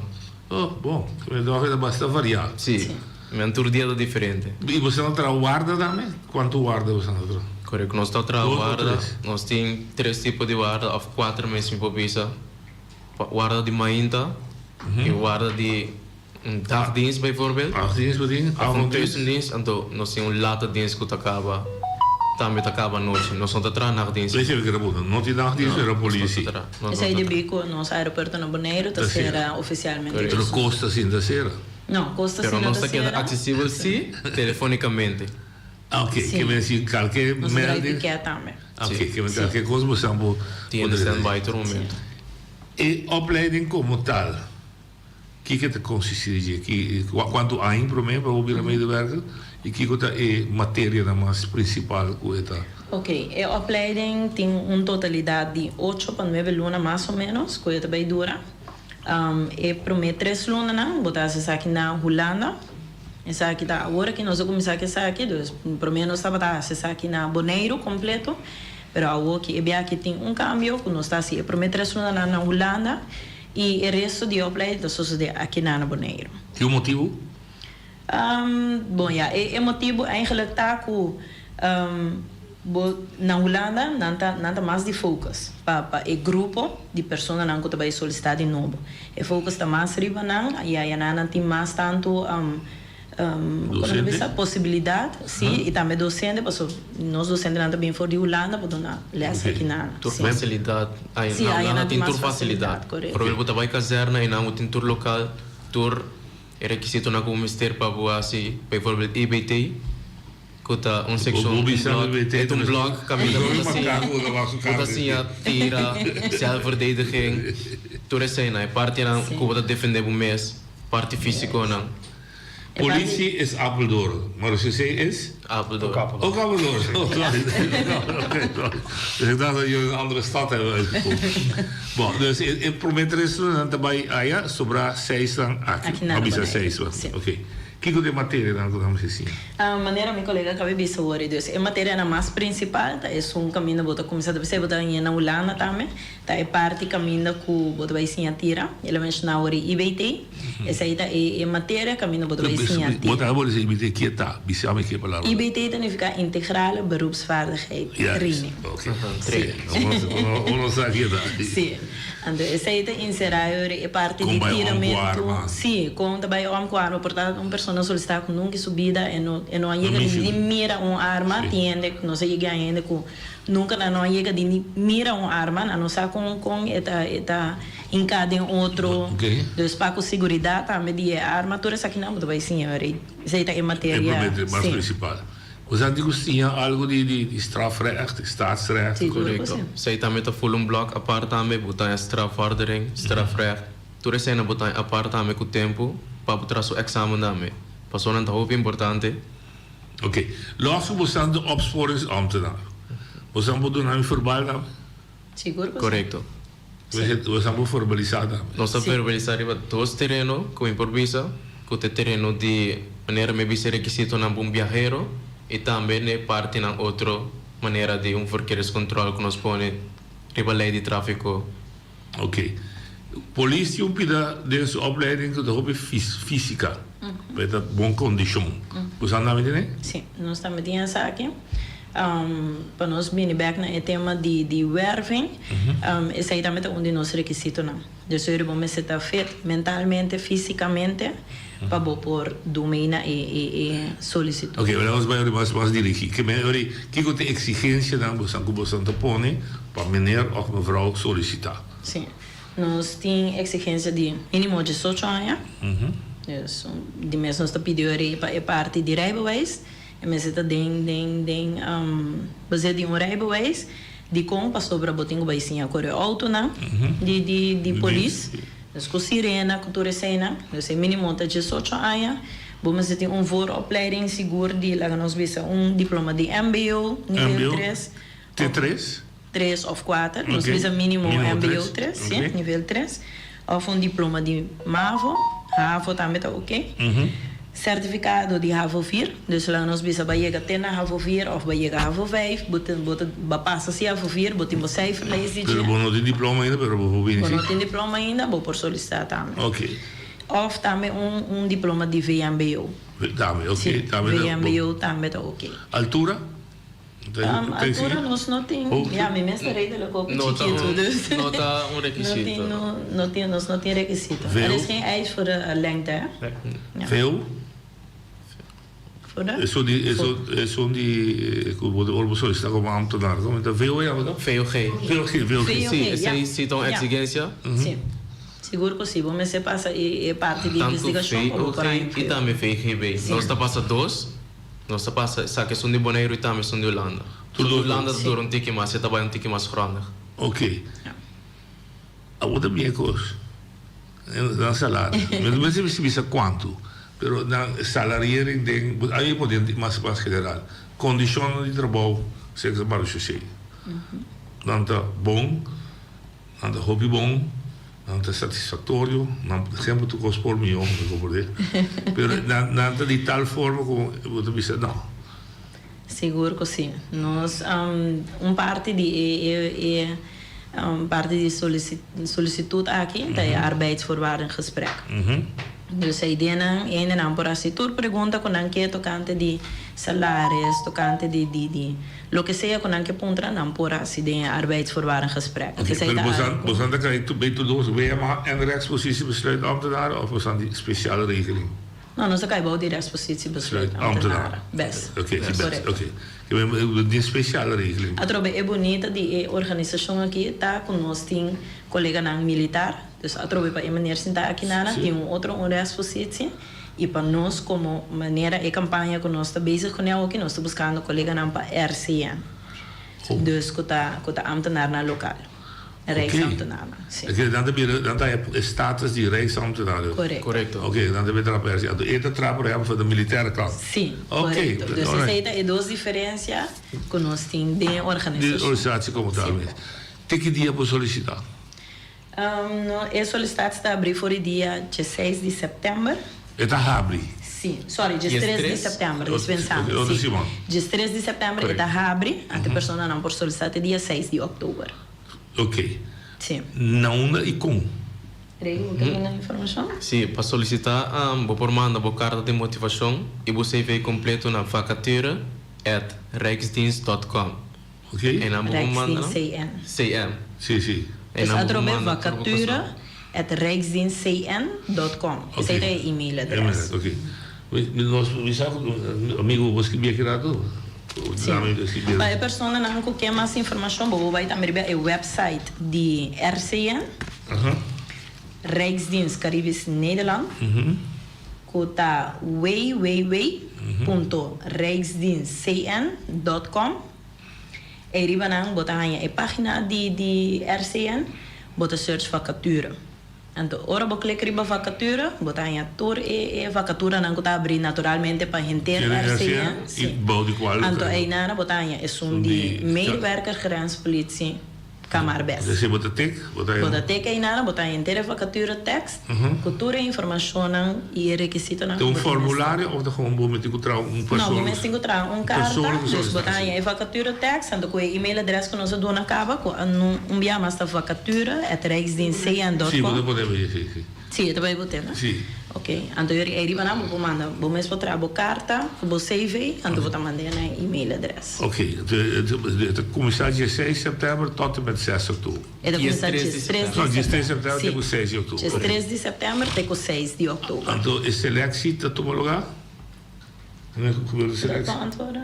R: Oh, bom, é bastante variado.
T: Sim. Mas é um dia diferente.
R: E você não traz guarda também? Quanto guarda você não traz?
T: Correto, nós estamos trazendo guarda. Nós temos 3 tipos de guarda, ou 4 mesmo por visa. Guarda de mainta, e guarda de dagdienst bijvoorbeeld.
R: Dagdienst bedien,
T: avonddienst. Então, nós temos lata dienst que acaba. Também acaba a noite. Nós estamos atrás na dagdienst.
R: Deixa eu ver, não tem dagdienst, era a polícia.
S: Esse aí de bico, nosso aeroporto no Bonaire, está será oficialmente.
R: Pero costa sim da será?
S: Não, custa
T: pero não está queda acessível sim, telefonicamente.
R: Ok, que me diz qualquer
S: merda. Também.
R: Ok, que me diz qualquer coisa você não
T: pode stand-by todo momento.
R: E opleiding como tal, que te consiste de quanto há em problema para ouvir a medewerker e que é matéria na mais principal coisa.
S: Ok, a opleiding tem totalidade de 8 para 9 lunas mais ou menos, coisa bem dura. E promete 3 lunas não, botar essa aqui na Holanda. Essa aqui tá agora que nós começamos a essa aqui, dus promete nós estava essa aqui na Bonaire completo. Pero agora que aqui tem cambio, que nós está assim, promete 3 lunas na Holanda e o resto de opleiding está sucede aqui na Bonaire.
R: E o motivo?
S: Bom, ja, o motivo eigenlijk está com na Holanda não tá mais de focus para o grupo de pessoas não que vai solicitar de novo. O focus está mais riba não, e aí não tem mais tanto possibilidade, sim, e também docente, porque nós docentes não também for de Holanda, para dar lessa aqui na.
T: Tur facilidade, aí não tem tur facilidade. Por exemplo, vai caserna e não tem tur local, tur é requisito na como mister para boa assim, por exemplo, IBT. Kota section een blog, tira, zelfverdediging, tudo isso aí, né? Parte não, como defender o mês, parte físico não.
R: Politie is Apeldoorn, maar als je zegt is?
T: Apeldoorn.
R: Ook Apeldoorn. Dus ik dacht dat jullie een andere stad hebben uitgekomen. Bon, dus in Prometheus daarbij, ja, sobra 6 dan 8. Não bisa 6, ok. Que tipo de matéria não vamos assim?
S: A maneira meu colega acabei de saber isso. A matéria na mais principal, tá é caminho bota começar a você botar na Holanda também, tá é parte caminho que bota vai sim a tira. Ele menciona o IBT. Essa aí tá é matéria caminho bota vai sim a tira.
R: Bota agora esse IBT que tá, bisame que palavra.
S: IBT significa integrale beroepsvaardigheid training.
R: Ok. Training. Uno sa que tá.
S: Sim. Então essa aí tá inserir a parte de tiramento. Sim, com também o amquaro, portanto, uma pessoa persona solicitar com nunca subida e não chega de mira arma, tiende, não sei que ainda com nunca não chega de mira arma, não sabe com eta encadem outro dos para com segurança também de arma, tudo isso aqui não vai sim, isso aí tá em matéria.
R: É mais principal. Os antigos tinham algo de strafrecht, staatsrecht.
T: Sim, correto. Zij também tá full block apart também, botar strafvordering, strafrecht. Tudo isso aí na botar apart também com o tempo para botar o exame também. Passou não tá muito importante.
R: Ok. Logo você anda opsporingsambtenaar. Você anda do nome verbal também.
S: Seguro.
T: Correto.
R: Você anda verbalizado.
T: Nós estamos verbalizando todos terreno com improvisa, com o terreno de maneira maybe ser requisito na um viajero e também é parte na outra maneira de verkeerscontrole que nos põe ribalei de tráfico.
R: Ok. Polícia pida dessa opleiding que de física, para ter boa condição. Você anda me
S: Sim, nós estamos tendo aqui. Para nós vir back na tema de werving, esse aí também é um de nossos requisitos. Dus we moeten estar fit mentalmente, fisicamente, para por domina e solicitar.
R: Ok, vamos ver mais dirigir. Que tem exigência que você põe para meneer of mevrouw solicitar?
S: Sim. Nós temos exigência de mínimo de 18 anos. Dus de mês nós pedimos para parte de rijbewijs. E mas está baseado em rijbewijs. De como sobre a botinho vai sim a correr auto não de polícia dus com sirena com toda cena dus é mínimo de 18 anos vamos ter vooropleiding seguro de lá nós visa diploma de MBO nível 3
R: T3
S: 3 of 4 nós visa mínimo MBO 3 sim nível 3 ou diploma de HAVO também tá ok certificado de HAVO 4, dus lá nós bisa vai chegar até na HAVO 4 ou vai chegar HAVO 5, bota passa se HAVO 4, bota em cijfer lezen.
R: Pero não tem diploma ainda, pero vou vir.
S: Não tem diploma ainda, vou por solicitar também.
R: Ok.
S: Ou também diploma de VMBO.
R: Também, ok.
S: Sim, VMBO também tá ok.
R: Altura?
S: Altura nós não tem. Já me mestrei de logo chiquito.
T: Não tá requisito.
S: Nós não tem requisito. Er is geen eis voor de lengte.
R: Veel? Eso di orbo solicitar como ambtenaar, como então VOG.
T: Sim, esse cita exigência.
S: Sim. Seguro que sim, vamos se passa e parte de investigação
T: e também VGB. Nós está passa dois. Nós está passa, sabe que são de Bonaire e também são de Holanda. Tudo Holanda dura um tique mais, está bem um tique mais grande.
R: Ok. A outra minha coisa, na salário, mas não sei quanto. Pero na salariering ding, aí pode mais general. Condições de trabalho, seja para o sucesso. Não tá bom, não tá hobby bom, não tá satisfatório, não sempre tu cos por milhão, não pode. Pero não tá de tal forma como você disse não.
S: Seguro que sim. Nós parte de solicitude aqui, é arbeidsvoorwaardengesprek. Dus a ideia não por assim tudo pergunta com anque tocante de salários, tocante de lo que seja com anque pontra não por assim de arbeidsvoorwaardengesprek.
R: Você anda kan je bij toedoen, ben je maar een rechtspositie besluit ambtenaar of was dat die speciale regeling?
S: Não, nós acabamos de rechtspositie besluit ambtenaar. Best.
R: Oké, oké. Die speciale regeling.
S: A trobe é bonita de organização aqui tá com nós tem colega não militar. Dus a trobe para maneira sentar aqui na tem outra rechtspositie e para nós como maneira e campanha que nós está bezig com ela aqui nós está buscando colega não para RCN. Dus que tá ambtenaar na local. Rijksambtenaar.
R: Okay, dan heb je status die rijksambtenaar.
S: Correcto.
R: Oké, dan heb je trapper. Ja, de eerste trapper hebben van de militaire kant.
S: Sim, correcto. Dus essa é duas diferenças que nós temos de organização.
R: De organizatie komt daarmee. Teke dia para solicitar?
S: É solicitado está abrir for o dia 16 de setembro.
R: Está abre?
S: Sim, sorry, dia 3 de setembro, dispensando. Dia 3 de setembro está abre, a pessoa não por solicitar até dia 6 de outubro.
R: Ok.
S: Sim.
R: Não e com?
S: Tem informação?
T: Sim, para solicitar, vou por mandar uma carta de motivação e você vai completo na vacatura @rijksdienst.com.
R: Ok.
T: E na
S: Rijksdienst CN.
R: Sim, sim.
S: Dus através vacatura @rijksdienstcn.com. Esse é o e-mail adres.
R: Ok. Mi sa amigo vos que bia kirado.
S: Para a pessoa não quer mais informação, vou vai também ver o website de RCN, Rijksdienst Caribisch Nederland, que está www.rijksdienstcn.com. E riba nang botar a página de RCN, botar search vacature. Então, ora vou clicar riba vacature, botar a tour e vacatura nang está abrir naturalmente para gente RCN.
R: E bouw die qual.
S: Então, aí nara botar a de medewerker grenspolitie. Kamarbest.
R: Dus je moet het tek,
S: botar aí nara, botar a inteira vacature tekst, cultura e informação e requisito nang.
R: Tem formulário ou gewoon boom met encontrar persoon?
S: Não, mas encontrar carta, dus botar a vacature tekst, então com o e-mail adresse que nós dona acaba com enviar esta vacature @rijksdienstcn.com.
R: Sim, podemos ver.
S: Sim, também botar, né?
R: Sim.
S: Ok, então eu iria na vou mandar, vou mesmo botar a carta, vou save, então vou mandar na e-mail adresse.
R: Ok, het começar dia 6 de setembro tot en met 6 de outubro.
S: É da começar dia 3 de setembro.
R: Dia 3 de setembro até 6 de outubro.
S: Dia 3 de setembro até 6 de outubro.
R: Então, a selectie dat toma lugar?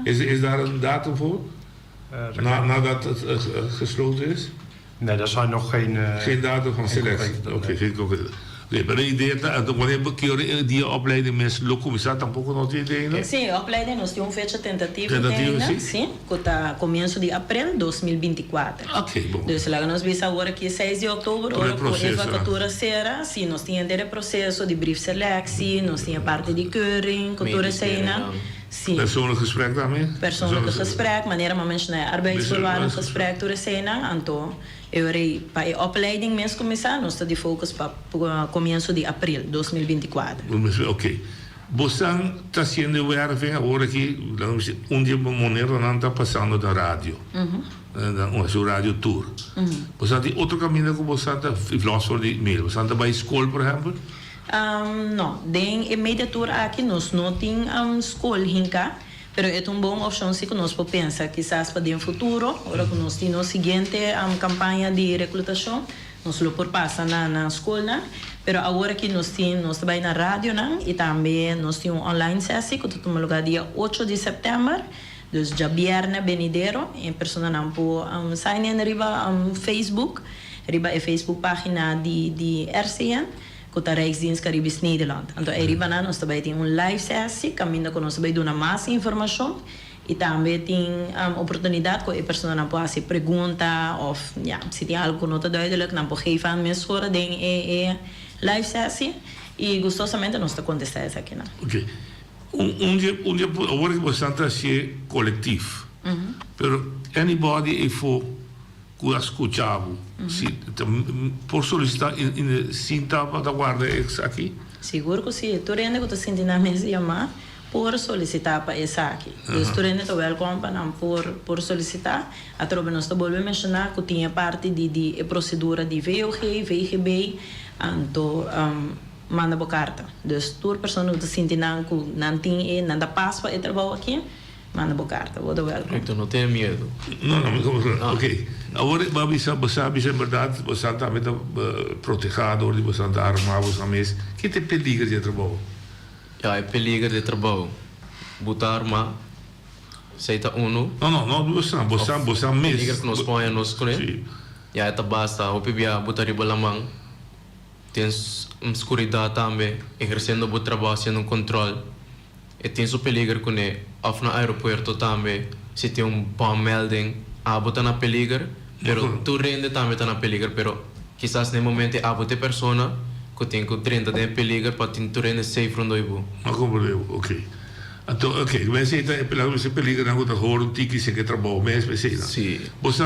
R: Is daar een datum voor? Nadat het gesloten is?
U: Nee, daar zijn nog
R: geen datum van selectie. Oké, geen concrete. Okay, maar de idee is dat wanneer die opleiding mensen lopen, is dat tampoco nog die idee?
S: Sim, a opleiding nós temos fecha tentativa sim, que está começo de abril 2024.
R: Ok, bom.
S: Dus lá nós vamos agora que 6 de outubro, hora com a vacatura será, sim, nós tínhamos o processo de brief selectie, nós tínhamos parte de keuring, cultura cena. Sim.
R: Persoonlijk gesprek daarmee?
S: Persoonlijk gesprek, wanneer mensen naar arbeidsvoorwaarden gesprek door cena, então para a opleiding mesmo começar, nós estamos de focus para começo de abril 2024.
R: Ok. Você está sendo werving, agora que dia monero não está passando da rádio. Sua rádio tour. Você tem outro caminho que você está los voor die mail. Você está bij school, por exemplo?
S: Não, tem mediatura aqui nós não tem escola hinka, pero é uma boa opção se nós podemos pensar quizás para o futuro, agora que nós temos a seguinte campanha de reclutação, nós lo por passar na escola, pero agora que nós trabalhamos na rádio e também nós temos online sessie que toma lugar dia 8 de setembro, dus já viernes venidero, em pessoa não pode sign in riba Facebook, riba a Facebook página de RCN. Com a Rijksdienst Caribisch Nederland. Então, aí nós também temos live sessie, caminho que nós também damos mais informação e também tem oportunidade que a pessoa não pode fazer pergunta ou se tem algo que não está duidelijk, não pode geven aan mensen horen em live sessie e gostosamente nós está contestando isso aqui.
R: Ok. Dia agora que você está ser coletivo, pero anybody for que escuchava, por solicitar cinta para guardar aqui?
S: Seguro que sim. Tu ainda que tu senti na mesa chamar por solicitar para essa aqui. Então tu ainda tu welcome para por solicitar. A tropa nós também volve mencionar que tinha parte de procedura de VOG, VGB, então manda boa carta. Então tu pessoa que senti não tem nada passo para trabalhar aqui. Manda boa carta, vou dar welcome.
T: Então não tenha medo.
R: Não, ok. Agora, você sabe, é verdade, você está muito protegido, você está armado, você mesmo. Que te perigo de trabalho?
T: É perigo de trabalho. Botar arma, seita uno.
R: Não, você mesmo.
T: Perigo que nós põe nos escuros. Já é basta, o pibia botar riba lamang. Tens escuridão também, exercendo o trabalho, sendo controle. E tens o perigo que né, af no aeroporto também, se tem bomb melding, botar na perigo. Pero tu rende também está na peligro, pero quizás no momento há te persona que tem que 30 de peligro para tu rende safe rondou ibu.
R: Compreendo, ok. Então, ok, mas aí tá pela você peligro não tá horen tiki se que trabalho mesmo assim.
T: Sim.
R: Você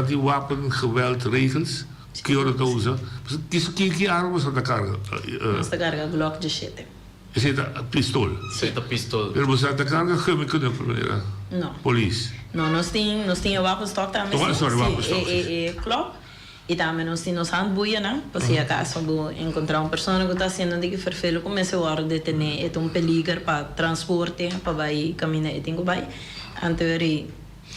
R: tem wapen geweld regels que hora tá usa? Que arma você tá carga?
S: Você carga Glock 17.
R: Você tá pistola.
T: Você tá pistola.
R: Pero você tá carga como que não?
S: Não.
R: Polícia.
S: Não, nós temos wapenstock também. Klopt. E também nós temos handboeien, né? Por se acaso encontrar uma pessoa que está sendo de que vervelho, começa a hora de ter um peligro para transporte, para vai caminhar e tem que vai. Então,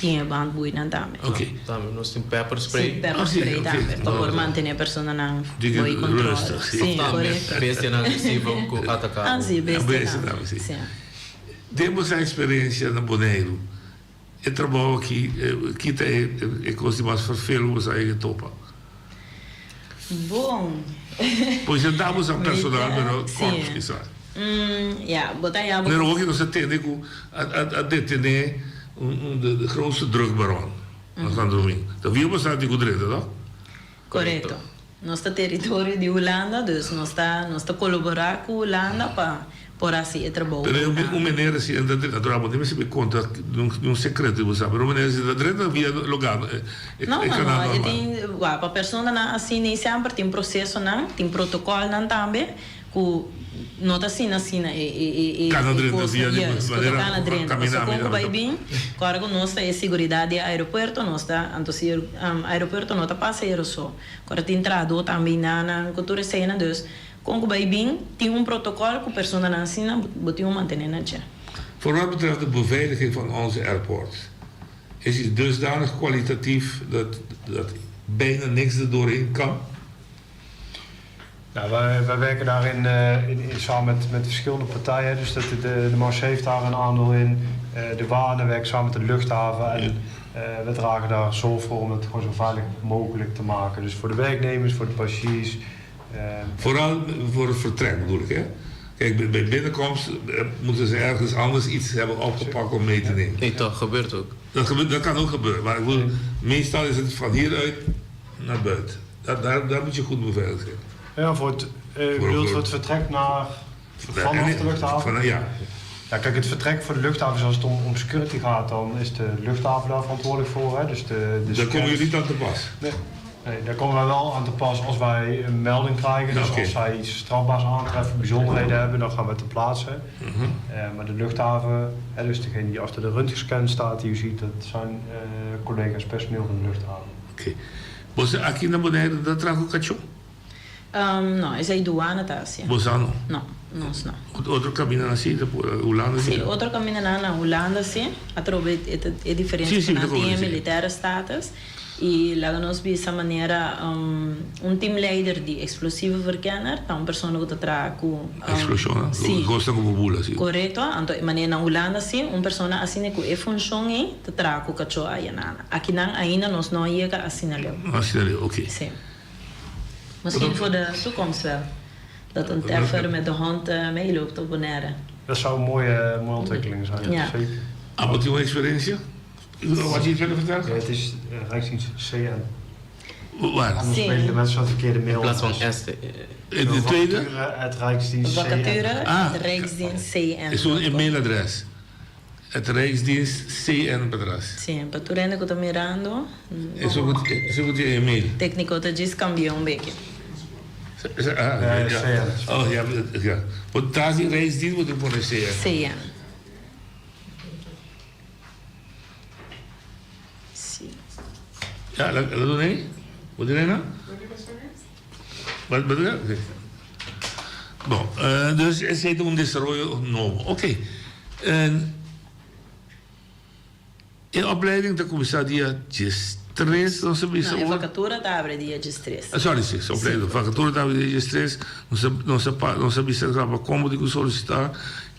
S: tinha bandboeien também.
R: Ok.
T: Também nós temos pepper spray.
S: Sim, pepper spray também. Para manter a pessoa na
R: Diga
S: boi controle.
R: rustig, sim.
S: Sim, correto.
T: Bestia não agressiva com atacar.
S: Ah, sim, bestia não.
R: Sim. Temos a experiência na Bonaire. Eu trabalho aqui, é coisa mais vervelho, mas aí topa.
S: Bom.
R: Pois andamos a personal, mas corpos que sabe.
S: Ja, botar já.
R: Não, ook nos atende com a detener de grootste drugbaron. Nós estamos dormindo. Então, wie was dat die goed reden, não?
S: Correto. Nosso território de Holanda, dus nós está colaborar com Holanda para por assim trabalhar.
R: Pero uma maneira assim, naturalmente, mas se me conta num secreto, você sabe, uma maneira assim, da direita via logado.
S: Não, tem, para a pessoa assim nem sempre tem processo não, tem protocolo não também, com nota assim e
R: cada direita via de
S: maneira caminhar vai bem. Agora com nós é segurança do aeroporto, nós está aeroporto não está passeio só. Agora tem entrada também na cultura cena dus. Com o baby tem protocolo que a pessoa não ensina, botem manter na tja.
R: Voor wat betreft de beveiliging van onze airports, is het dusdanig kwalitatief dat bijna niks er doorheen kan?
U: Nou, wij werken daarin samen met verschillende partijen. Dus de Marche heeft daar een aandeel in. De Wane werkt samen met de luchthaven. En we dragen daar zorg voor om het gewoon zo veilig mogelijk te maken. Dus voor de werknemers, voor de passagiers.
R: Vooral voor het vertrek bedoel ik, hè? Kijk, bij binnenkomst moeten ze ergens anders iets hebben opgepakt om mee te nemen.
T: Nee, dat gebeurt ook.
R: Dat kan ook gebeuren, maar ik bedoel, meestal is het van hieruit naar buiten. Daar moet je goed beveiligd zijn.
U: Ja, voor het vertrek vanaf de luchthaven?
R: Ja,
U: kijk, het vertrek voor de luchthaven, als het om security gaat, dan is de luchthaven daar verantwoordelijk voor. Hè? Dus
R: daar komen jullie niet aan te pas?
U: Nee, daar komen wij wel aan te pas als wij een melding krijgen. Dus als wij iets strafbaars aantreffen, bijzonderheden hebben, dan gaan we ter plaatse. Maar de luchthaven, dus degene die achter de röntgenscan staat, die u ziet, dat zijn collega's personeel van de luchthaven.
R: Oké. Você aqui na Bonaire da trago cachorro?
S: Não, essa é douana tá assim.
R: Você não?
S: Não, nós não.
R: Outro caminho assim, Holanda?
S: Sim, outro caminho na Holanda sim. Através é diferente na tem militaire status. E lá nós vimos essa maneira teamleider de explosivo verkenner, então uma pessoa que está com
R: explosão, gosta como bula assim.
S: Correto, então maneira na Holanda sim, uma pessoa assim que é função e está com cachorro aí na. Aqui não ainda nós não chega assim ali.
R: Assim ali, ok.
S: Sim. Misschien voor de toekomst wel. Dat een terfer met de hond meeloopt op Bonaire.
U: Dat zou een mooie ontwikkeling zijn.
S: Ja.
U: Zeker.
R: Wat is uw experiência? Wat je verder vertelt?
U: Ja, het is Rijksdienst CN.
R: Waar?
U: Anders weten de mensen wat verkeerde mail.
T: In plaats van S.
R: De tweede?
U: Het Rijksdienst CN.
S: Vacature, het Rijksdienst CN.
R: Is zo'n e-mailadres. Het Rijksdienst CN-adres.
S: Sim, para tu rende que eu tô mirando.
R: Isso é o e-mail.
S: Técnico te diz cambiou beetje.
R: Ja. Oh, ja. Want daar is die Rijksdienst, moet ik voor de CN.
S: CN.
R: Ja, dat doen we niet. Wat doe je nou? Wat bedoel je? Bom, dus é feito desarrollo novo. Ok. A opleiding da comissaria GIS 3, não sabia se...
S: Não, a vacatura está abre dia GIS 3.
R: Sorry, sim, opleiding. A vacatura está abre dia GIS 3, não sabia se estava como de solicitar,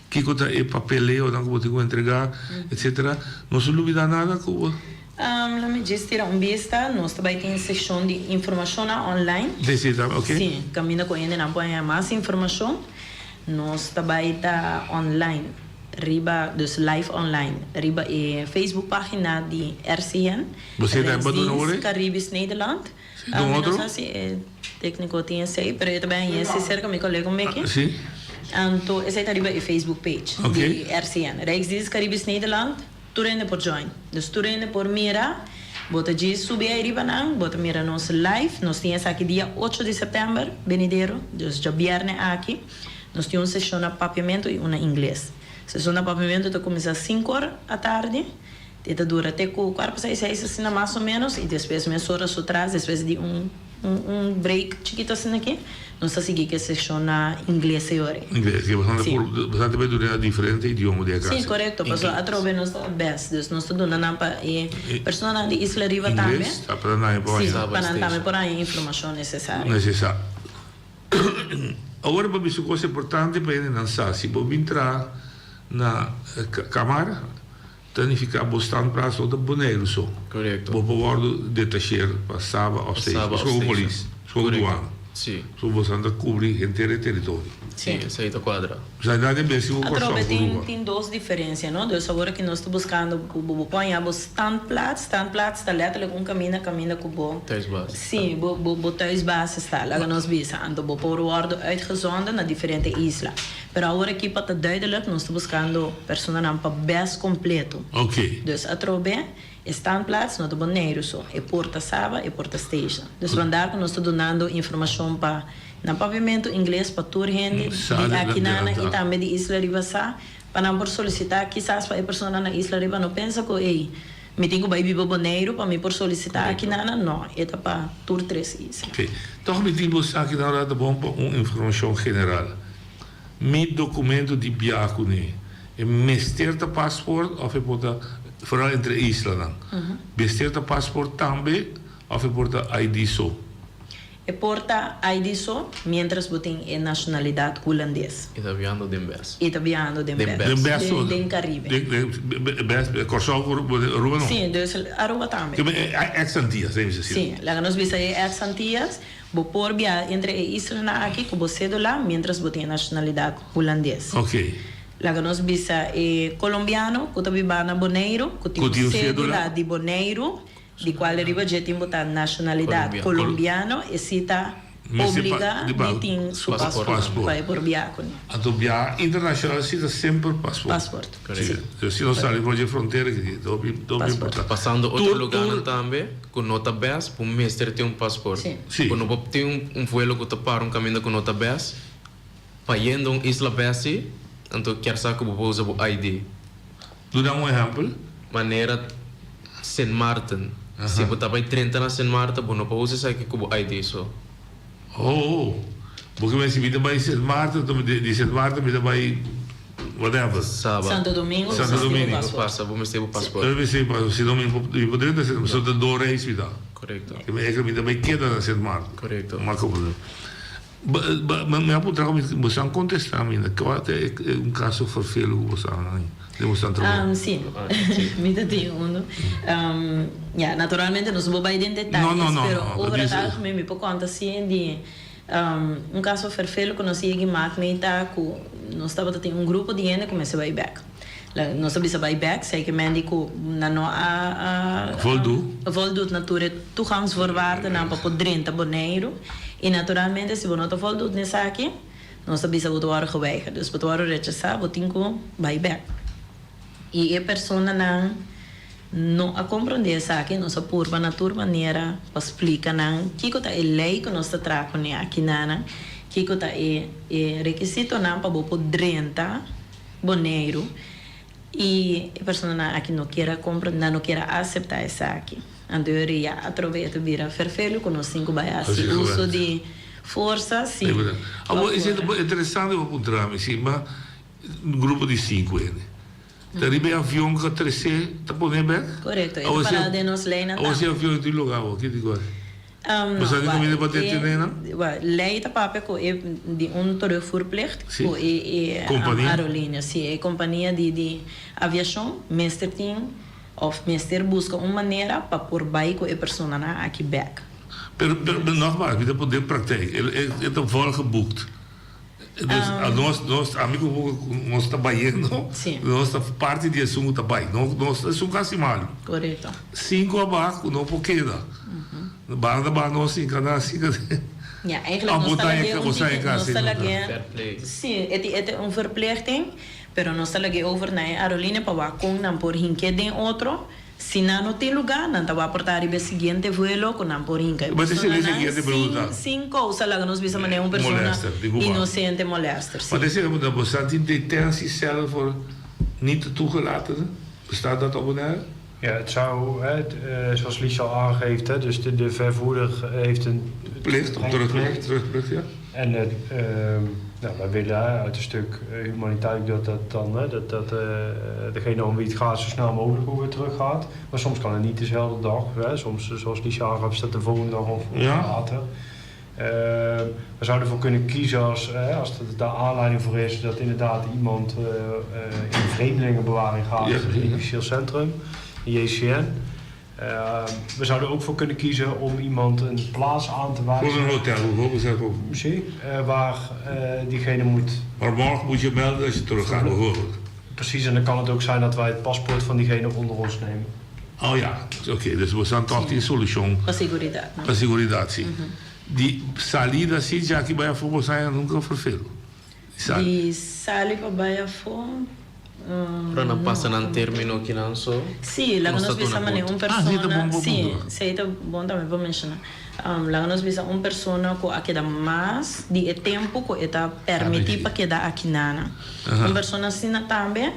R: que conta é papeleo, não como de entregar, etc. Não se duvida nada como...
S: Lá me diz, tira vista, nós também temos sessão de informação online.
R: Ok.
S: Sim, caminha com ele, não põe mais informação. Nós também está online, riba, dus live online, riba é Facebook página de RCN.
R: Você está botando
S: hoje? Caribes Nederland. Não sei se técnico tem sei, mas eu também esse cerca meu colega aqui.
R: Sim.
S: Então, essa é a Facebook page de RCN. Rijksdienst Caribes Nederland. Turende por join. Dus turende por mira. Bota de subir aí riba não, bota mira nos live. Nós temos aqui dia 8 de setembro, venideiro. Dus já viernes aqui. Nós temos uma sessão de papiamento e uma em inglês. A sessão de papiamento está começa às 5 horas da tarde. Está dura até 4 para 6 assim mais ou menos. E depois meia hora atrás, depois de break chiquito assim aqui. Nós estamos seguindo a sessão na inglês e ora.
R: Inglês, que bastante bem durante diferente idioma de casa.
S: Sim, correto. Mas a trove nós estamos best. Nós estamos dando na pa e pessoa de Isla Riva também.
R: Inglês, para não por aí.
S: Sim, para não também por aí informação necessária.
R: Necessário. Agora, para mim, coisa importante para ele lançar, se você entrar na Câmara, tem que ficar bastante para o Boneiro só.
T: Correto.
R: Você pode detachar para Saba ou Station, só o polícia, só o doano.
T: Sim.
R: Só você anda cobrir inteiro o território.
T: Sim, isso aí está quadra.
R: Já dá de bem se você
S: corre. Tem duas diferenças, não? Então, agora que nós estamos buscando, põe a standplaats está letterlijk caminho com o bom.
T: Thuisbasis.
S: Sim, o thuisbasis está. Lá nós vimos, então, o povo worden uitgezonden naar diferentes islas. Mas agora aqui para duidelijk, nós estamos buscando pessoas para best completo.
R: Ok.
S: Dus a trobe standplaats no Bonaire só, e Porta Saba e Porta Station. Dus vandaar que nós estamos dando informação para no pavimento inglês para tour gente de aqui na e também de Isla Riva para não por solicitar quizás para a pessoa na Isla Riva não pensa que ei me tenho que ir para Bonaire para me por solicitar aqui na não é para tour 3 islas.
R: Ok. Então me diz aqui na hora de bom para uma informação general. Meu documento de viagem é mester de paspoort of é para vooral entre islas. Besteed de paspoort também of é para ID só.
S: E porta ID só, mientras você tem a nacionalidade holandesa.
T: E está viajando de Embers.
S: E está viajando de Embers. De Caribe.
R: De Corsol, Aruba não?
S: Sim, dus Aruba também.
R: Ex-Antillas, assim.
S: Sim, lá nós vimos aí ex-Antillas, você pode viajar entre islas aqui, que você é lá, mientras você tem a nacionalidade holandesa.
R: Ok.
S: Lá nós vimos colombiano, que está vivendo na Bonaire, que tem cédula de Bonaire, de qual riba já tem a nacionalidade colombiana e se está obrigado a ter seu passaporte para ir viajar.
R: Então, viajar internacional se está sempre passaporte.
T: Passaporte.
R: Se não sai para a fronteira, que é importante.
T: Passando outro lugar também, com nota BES, para o mestre ter passaporte.
R: Sim.
T: Quando você tem voo que está para caminho com nota BES, para ir a Isla BES, então quer saber que você usa o ID.
R: Tu dá exemplo?
T: Maneira Saint Martin. Se você vai 30 na Saint Martin, você não pode usar aqui como ID só.
R: Porque você vai Saint Martin, de Saint Martin, você vai whatever.
S: Santo Domingo.
T: Passa, vamos ter o passaporte.
R: Se não me poderia ser, só de 2 reis vida.
T: Correto.
R: Que me vai queda na Saint Martin.
T: Correto.
R: Marco problema. Me apontar você não contestar ainda, que é caso vervelho que você
S: sim, me tem naturalmente não vou ir em detalhes, mas overdag me pode contar assim de caso vervelho que nós ia gemaakt me tá com nós estava tendo grupo de gente que começou a ir back. Nós sabemos a back, sei que médico não voldoet natuurlijk toegangsvoorwaarden naar para drinken Bonaire e naturalmente se você não voldoet nesse aqui nós sabemos que você vai geweigerd dus você vai rechazar você tem que buy back e a pessoa não a compreender isso aqui nós apurba na tua maneira para explicar não que é a lei que nós está trazendo aqui não que é requisito não para você drincar Bonaire e a pessoa aqui não quer compreender, não quer aceitar isso aqui. Então, eu já aproveito vira vervelho com os 5 baias, uso de força, sim.
R: Isso é interessante eu apontar, mas um grupo de 5 ele. Daí avião que crescer, tá podendo ver?
S: Correto. É para de nos lei na.
R: Ou se avião de lugar, o que digo? Mas aí comida para ter né?
S: Lei tá papel de terugvoerplicht com a aerolínea, sim, a companhia de aviação, meester tem of meester busca uma maneira para pôr bem com a pessoa na aqui back.
R: Pero nogmaals, we hebben de praktijk. Het is vol geboekt. Dus nós amigos nós trabalhando, nós parte de assunto também. Nós é um caso mal.
S: Correto.
R: 5 abaixo não porque dá. Banda nós em cada assim.
S: Ja, eigenlijk nós sim, é verplichting, pero nós está over na aerolínea para com não por hinque de outro. Se não tem lugar, não vai aportar o seguinte vuelo com não por hinque.
R: Mas esse é o seguinte pergunta.
S: Sim, coisa lá nós vimos maneira uma pessoa inocente molester.
R: Maar dat zeggen we dat in detentie zelf voor niet toegelaten. Bestaat dat op een
U: Ja, het zou, zoals Lies al aangeeft, dus de vervoerder heeft een terugplicht.
R: Ja.
U: En wij willen uit een stuk humaniteit dat degene om wie het gaat zo snel mogelijk ook weer teruggaat. Maar soms kan het niet dezelfde dag. Soms, zoals Lies aangeeft, is dat de volgende dag of later. We zouden ervoor kunnen kiezen als daar aanleiding voor is dat inderdaad iemand in vreemdelingenbewaring gaat, in een officieel centrum, in JCN. We zouden ook voor kunnen kiezen om iemand een plaats aan te wijzen.
R: Voor een hotel, hoe is dat ook?
U: Waar diegene moet...
R: Maar morgen moet je melden als je terug gaat, bijvoorbeeld.
U: Precies, en dan kan het ook zijn dat wij het paspoort van diegene onder ons nemen.
R: Oh ja, oké, dus we staan toch die solution.
S: Para
R: seguridad, sim. Die salida, sim, já que vai a fogo saia nunca verveel.
S: Die sali para baia fo.
T: Para não passar no término que não só.
S: Sim, lá nós pensamos em uma pessoa. Sim, seita bom também para mencionar. Lá nós pensamos uma pessoa que a queda mais de tempo que está permitir para quedar aqui nana. Uma pessoa assim também.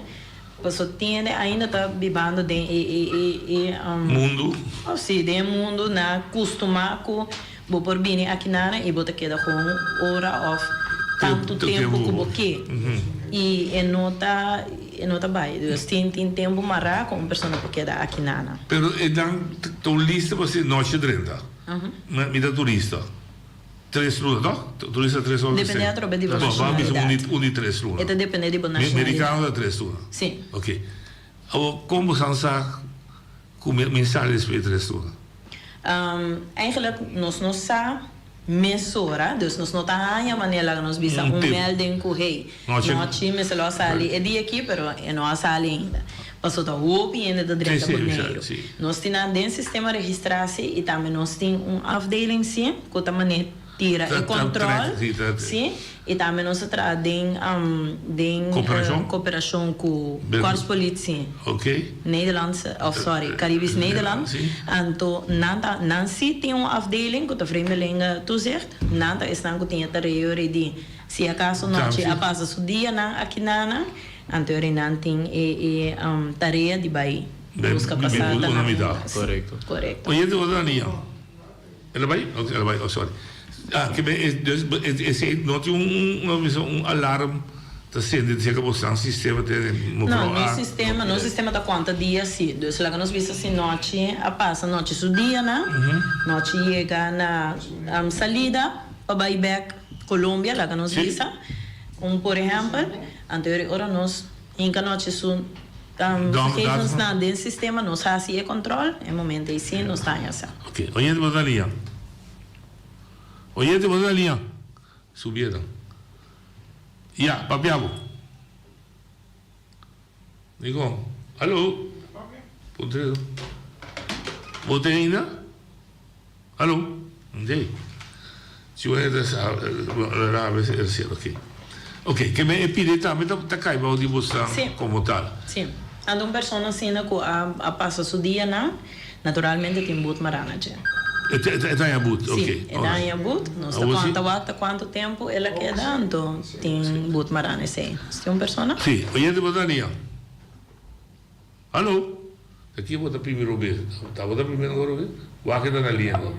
S: Você tem ainda está vivendo de
R: mundo.
S: Sim, de mundo na costuma com vou por bem aqui nana e vou te quedar com hora of tanto tempo que você e nota vai dus tem tempo mará com uma pessoa que queda aqui nana.
R: Pero dan turista você noite 30. Mida turista. 3 lunas, não? Turista 3 lunas.
S: Depende da tropa de nacionalidade.
R: Vamos 3 lunas.
S: Isso depende de nacionalidade.
R: Americano da 3 lunas.
S: Sim.
R: Ok. Como sansa com mensagens para 3 lunas?
S: Eigenlijk nós não sa mesura, dus nós não tá a maneira que nós bisa melding com rei. Nós time se lo sali é dia aqui, pero é não sali ainda. Passou da UP ainda da direita por dinheiro. Nós temos um sistema de registração e também nós temos afdeling sim, que também tira e controle, sim, e também nós trazemos cooperação com Corps Politie, Nederlandse, Caribisch Nederland. Então, Nancy tem uma afdeling que a vreemdelingen toezicht. Nanta is dan que tem a de se acaso noite a passa o dia na aqui na Anteriormente tem tarefa de vai buscar passada.
R: Correto. Oye, de outra linha. Ela vai? Ela vai, sorry. Que esse não tem alarme da sede de que você um sistema de
S: não, no sistema da conta dia sim. Dus lá nós vimos assim noite a passa noite o dia na noite chega na salida para vai back Colômbia lá nós vimos por exemplo anterior hora nós em que noite su gegevens na den sistema nós fazemos e controle em momento aí sim nós está essa.
R: Ok, olhando para a linha. Oyente, vos la linha. Subieron. Ya, papiabo. Digo, alô? Poder. Você ainda? Alô? Não sei. Se eu era ok. Ok, que me pide também tá caindo de você como tal.
S: Sim. Ando uma pessoa assim que a passa o dia na naturalmente tem muito marana.
R: Está em Abut, ok.
S: Sim, está em Abut. Nós está quanto tempo ela queda, então tem muito marana sim. Tem uma pessoa?
R: Sim, oyente botar linha. Alô? Aqui eu vou primeiro vez. Tá botando primeiro agora vez? O aqui está na linha. Alô?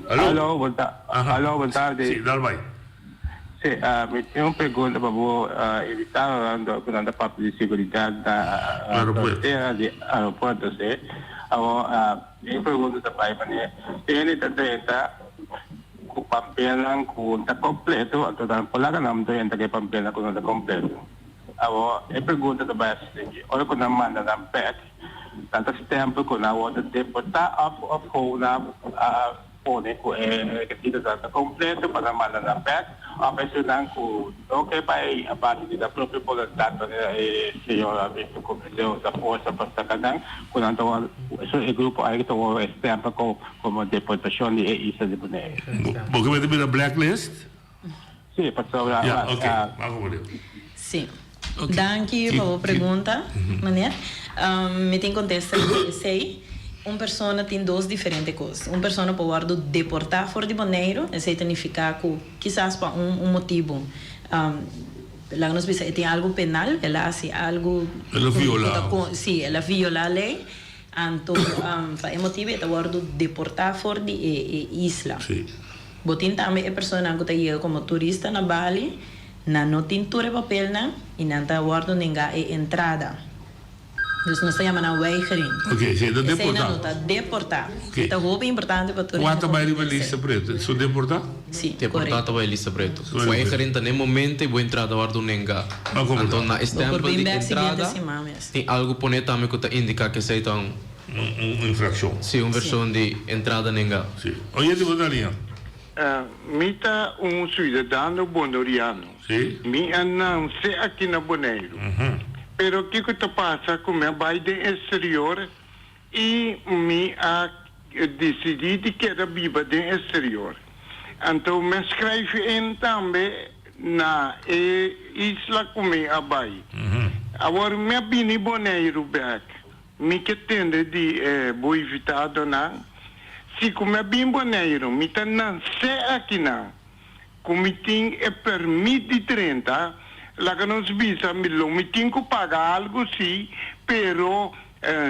B: Alô, boa tarde.
R: Sim, dá vai.
B: Sim, me tem uma pergunta para você evitar a parte de segurança da fronteira de aeroporto, sim. Eu pergunto também para ele está com papel que está completo, então por lá que não tem que papel que não está completo. Eu pergunto também olha quando manda na PET, tanto tempo que na hora de botar off na pone que está completo para mandar na PET, a pessoa que ok vai a parte da própria voluntade se eu a visto como da força para estar canang quando o grupo aí que o tempo como deportação de isso de boné.
R: Porque vai ter a blacklist?
B: Sim, passou lá.
R: Ok,
S: sim. Danke pela pergunta, mané. Me tem contesta sei. Uma pessoa tem duas diferentes coisas. Uma pessoa pode deportar fora de Bonaire, isso significa que quizás por motivo. Lá nós vemos tem algo penal, ela faz algo.
R: Ela viola.
S: Sim, ela viola a lei. Anto, pa emotivo ita wardo deportar for di isla.
R: Sì.
S: Botin também é persona que está como turista na Bali, na não tem ture papel na e não está wardo ninguém é entrada. Dus nós estamos na weigering.
R: Ok, você está
S: Essa
R: deportado.
S: não está deportar.
R: Ok.
S: Então, roupa importante para turismo.
R: Quanto vai riba lista preta? Sou deportado?
S: Sim,
T: Deportado vai lista preto. O egerente nem momento boa entrada wardo nenga. Então na stempel de entrada tem algo pone também que está indica que sei então
R: infração.
T: Sim, uma versão de entrada nenga.
R: Sim. Olha de botaria.
E: Mita cidadano bonoriano.
R: Sim.
E: Mi não sei aqui na Bonaire. Pero o que que passa com meu pai de exterior e me decidi de que era viva de exterior. Então me escrevi em também na isla com meu pai. Agora me vim Bonaire back. Me que tende de boa evitado na. Se como é bem Bonaire, me tá não sei aqui na. Como tem permite de 30. La que nos visa, me tenho que pagar algo sim, pero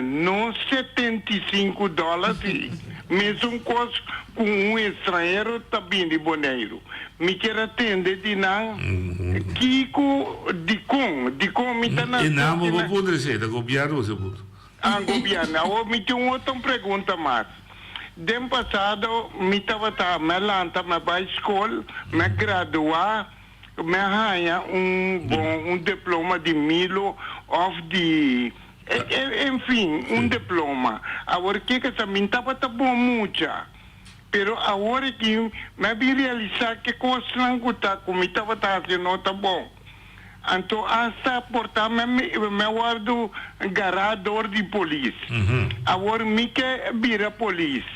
E: não $75 sim. Mesmo coisa com estrangeiro também de Bonaire. Me quer atender de não, Kiko de com me tá na.
R: E não vou poder ser, da governo você pode.
E: Governo, eu me tenho outra pergunta mais. Dem passado, me estava me lanta, me vai escola, me graduar. Me ganha diploma de Milo of the enfim, diploma. Agora que também estava bom muito. Pero agora que me vi realizar que coisa não está como estava fazendo não está bom. Então hasta portar me guardo garador de polícia. Agora me que vira polícia.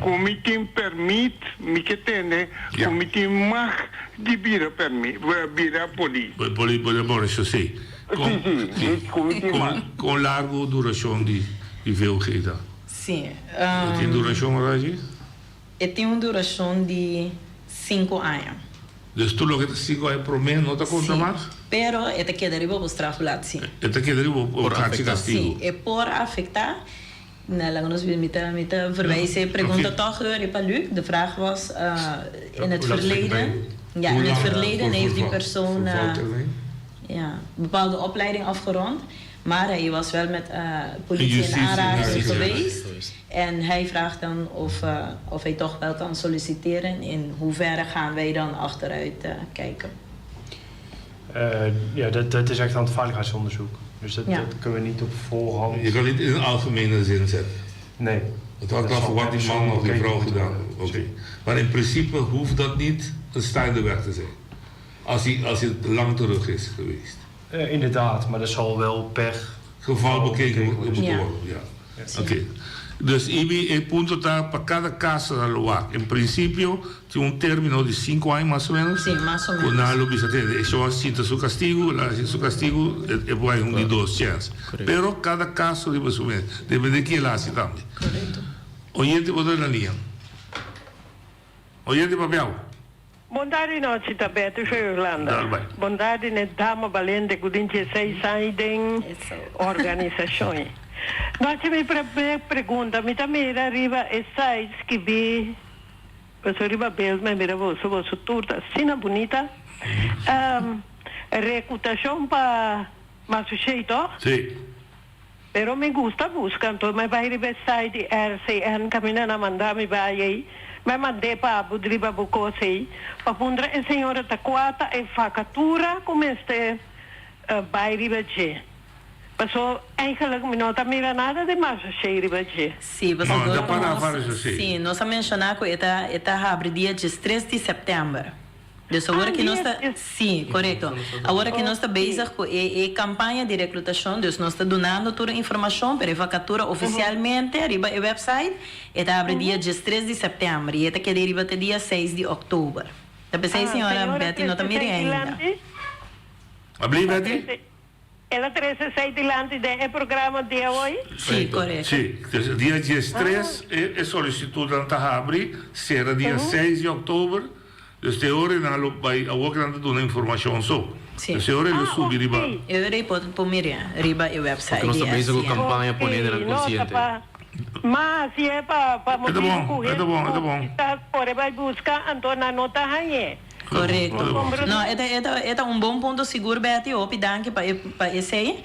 E: Como tem permite, me que tem, como tem mais de vira permite, vira polícia.
R: Por isso sim. Com largo duração de VUG.
S: Sim.
R: Tem duração hoje?
S: Tem uma duração de 5 anos.
R: Dus tu lo que 5 anos por mês não te conta mais?
S: Pero esta quedaria para o estrafulado, sim.
R: Esta quedaria por castigo.
S: Sim, é por afectar. Nou, ons met verwijzen. Pergunta toch para Luc. De vraag was in het verleden. Ja, in het verleden heeft die persoon bepaalde opleiding afgerond. Maar hij was wel met politie in aanraking geweest. En hij vraagt dan of hij toch wel kan solliciteren. In hoeverre gaan wij dan achteruit kijken?
U: Ja, dat is echt aan het veiligheidsonderzoek. Dus dat kunnen we niet op voorhand.
R: Je kan niet in een algemene zin zetten.
U: Nee.
R: Het hangt af van wat die man of die vrouw gedaan heeft. Okay. Maar in principe hoeft dat niet een staande weg te zijn. Als hij lang terug is geweest.
U: Inderdaad, maar dat zal wel per
R: geval bekeken moeten worden. Ja. Oké. Dus IBI punto está para cada caso da LOAC. En principio tiene un término de 5 años más o menos.
S: Sí, más o menos.
R: Con lo bisa atende. Eso cita su castigo e poi un di 2 chances. Pero cada caso debe de que la hace también.
S: Correcto.
R: Oyente poder la linha. Oyente papel.
D: Bondade noite, Tabeto, Irlanda. Bondade ne dama valente com 26 anos de organizações. Nós me pergunta, me também arriba sites que vi, mas arriba bem, mas mira você turta, cena bonita, reputação para mais jeito.
R: Sim.
D: Pero me gusta buscar, então me vai arriba site RCN caminhando a mandar me vai aí. Me mandei para Abu Dhabi Bucosi, para pondre a senhora Taquata e facatura como este bairro de. Passou eigenlijk me não está mira nada de mais cheio de.
S: Sim, você sim, nós mencionamos que está abre dia 3 de setembro. Dus agora que nós está, sim, correto. Agora que nós está bezig com a campanha de recrutação, dus nós está donando toda a informação para a vacatura oficialmente, arriba o website, está abre dia 3 de setembro e está que arriba até dia 6 de outubro. Tá pensei, senhora Betty, não está mirando ainda.
R: Abri, Betty?
D: Ela 36 delante do programa de hoje?
S: Sim, correto.
R: Sim, dia 3 é solicitude anta abre, será dia 6 de outubro. Dus de ore na lo bij ook dan doen informatie zo.
S: Sim.
R: Dus de ore lo subi riba.
S: Eu irei por Miriam, riba e website.
T: Porque nós também fizemos campanha para ele consciente.
D: Mas se é para
R: É bom, é bom.
D: Pode vai buscar então na nota aí.
S: Correto. Não, é um bom ponto seguro, Betty, danke para esse aí.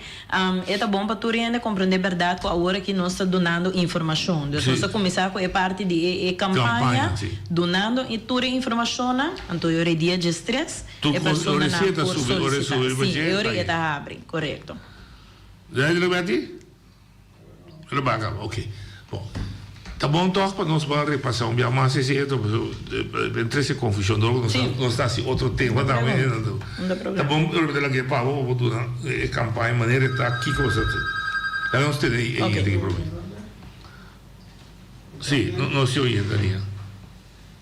S: É bom para tu compreender a verdade com a hora que nós estamos dando informação. Então, nós começar com a parte de campanha, donando e tu informação, então eu dia de stress,
R: a pessoa na
S: sim, eu está abre, correto.
R: Já é Betty? Ele baga, ok. Bom. Tá bom, toch, para nós vamos repassar dia mais esse entre essa confusão, nós está assim outro tema também. Tá bom, eu vou que para vou dar campanha maneira tá aqui com você. Tá nós tem aí aqui problema. Sim, não se ouve ainda.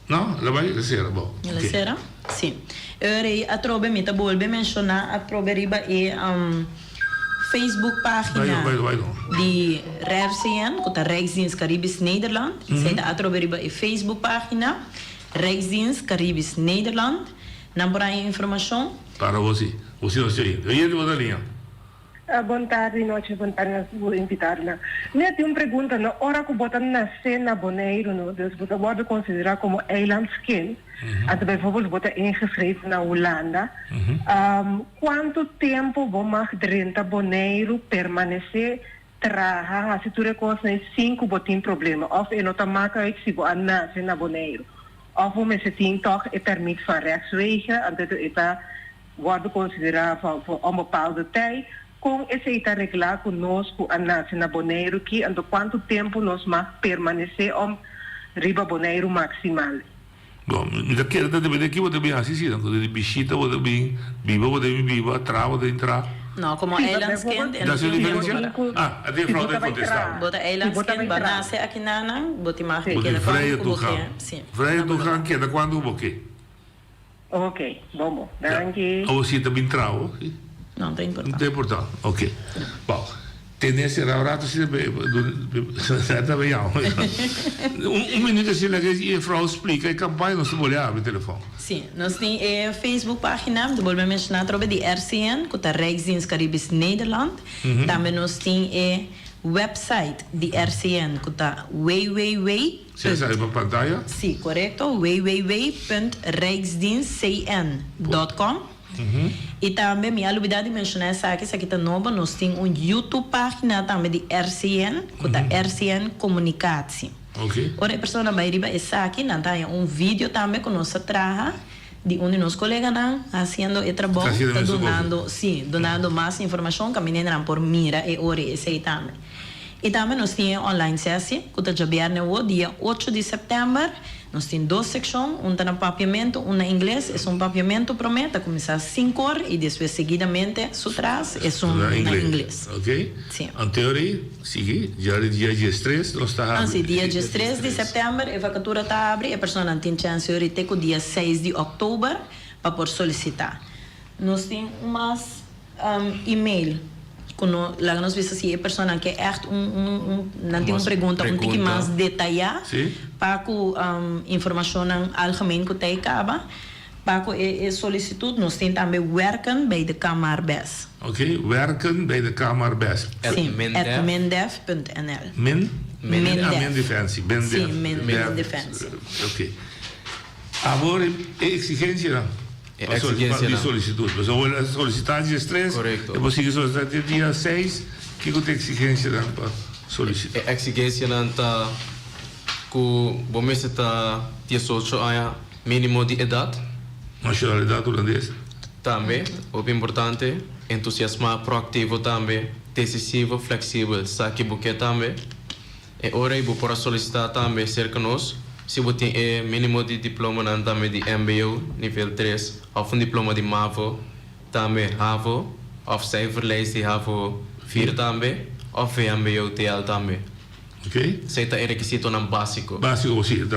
R: Não, ela vai ser bom.
S: Ela será? Sim. Eu a trobe me tá volve mencionar a trobe riba e Facebook pagina de RCN, que é Rijksdienst Caribisch Nederland. Zij de atroberiba e Facebook pagina Rijksdienst Caribisch Nederland. Dan por aí informação.
R: Para você não sei. Eu ia dar linha.
F: Boa tarde, noite, boa tarde, vou invitar-na. Eu tenho uma pergunta, na hora que botam nascer na Bonaire, dus você pode considerar como eilandskind. Até bijvoorbeeld wordt ingeschreven naar Holanda. Quanto tempo vamos dentro Bonaire permanecer trabalhar? Se tu reconhece 5 botin problema, of é nota marca que se vou nascer na Bonaire, of vamos se tem toch é permit van rechtswegen, até eta wordt considerado voor bepaalde tijd. Com esse está regular conosco a nascer na Bonaire, que ando quanto tempo nós mais permanecer riba Bonaire maximal.
R: Bom, me quero dar também aqui, vou também assistir, quando de bichita, vou também viva, entrar, vou entrar.
S: Não, como eilandskind.
R: Dat is een diferentie? Het heeft vrouw contestar.
S: Bota eilandskind, banase aqui nana, bota mais pequena.
R: Vrije toegang. Vrije toegang, que da quando boque.
F: Ok, bom, danke.
R: Ou se também trau?
S: Não, tem importância.
R: Não tem importância, ok. Bom, tendência a rato se também há. Minuto assim, a frau explica, a campanha não se pode abrir o telefone.
S: Sim, nós temos a Facebook página, de volver mencionar através de RCN, que é Rijksdienst Caribisch Nederland. Também nós temos a website de RCN, que é www.
R: Você sabe para a pantalla?
S: Sim, correto. www.rijksdienstcn.com. E também, minha novidade de mencionar essa aqui está nova, nós temos uma YouTube página também de RCN, que é RCN Comunicatie.
R: Ok.
S: Ora, a pessoa vai riba essa aqui, não tem vídeo também que nós trabalhamos de um de nossos colegas fazendo o trabalho, donando mais informação que a menina por mira e ora esse aí também. E também nós temos online session, que está no dia 8 de setembro. Nós temos 2 secções, uma no papiamento, uma em inglês. É papiamento promete começar às 5 horas e depois seguidamente, atrás, é em inglês.
R: Ok?
S: Sim.
R: Em teoria, sigue, já é dia de estresse, nós estamos
S: sim, dia de 3 de setembro, a vacatura está abre, a pessoa não tem chance de ter o dia 6 de outubro para por solicitar. Nós temos mais e-mail. Quando lá nós vemos assim a pessoa que é não tem uma pergunta um pouco mais detalhada para a informação algemeen que tem acaba para a solicitude nós temos também werken bij de Kamerbes.
R: Ok, werken bij de Kamerbes.
S: Sim, @mendef.nl.
R: Mendefensie.
S: Mendefensie.
R: Ok. Agora exigência não. De solicitude. Mas a solicitar de estresse, é possível solicitar até dia 6, que tem exigência para solicitar?
T: A exigência está que o mês está 18 anos mínimo de idade.
R: Nacionalidade holandesa?
T: Também, o importante, entusiasmo proativo também, decisivo, flexível, sabe que também. E ora, eu vou solicitar também cerca de nós. Se você tem mínimo de diploma também de MBO, nível 3, ou diploma de MAVO, também HAVO, ou cijferlijst de HAVO 4 também, ou MBO TL também.
R: Ok?
T: Isso é requisito básico.
R: Básico, sim.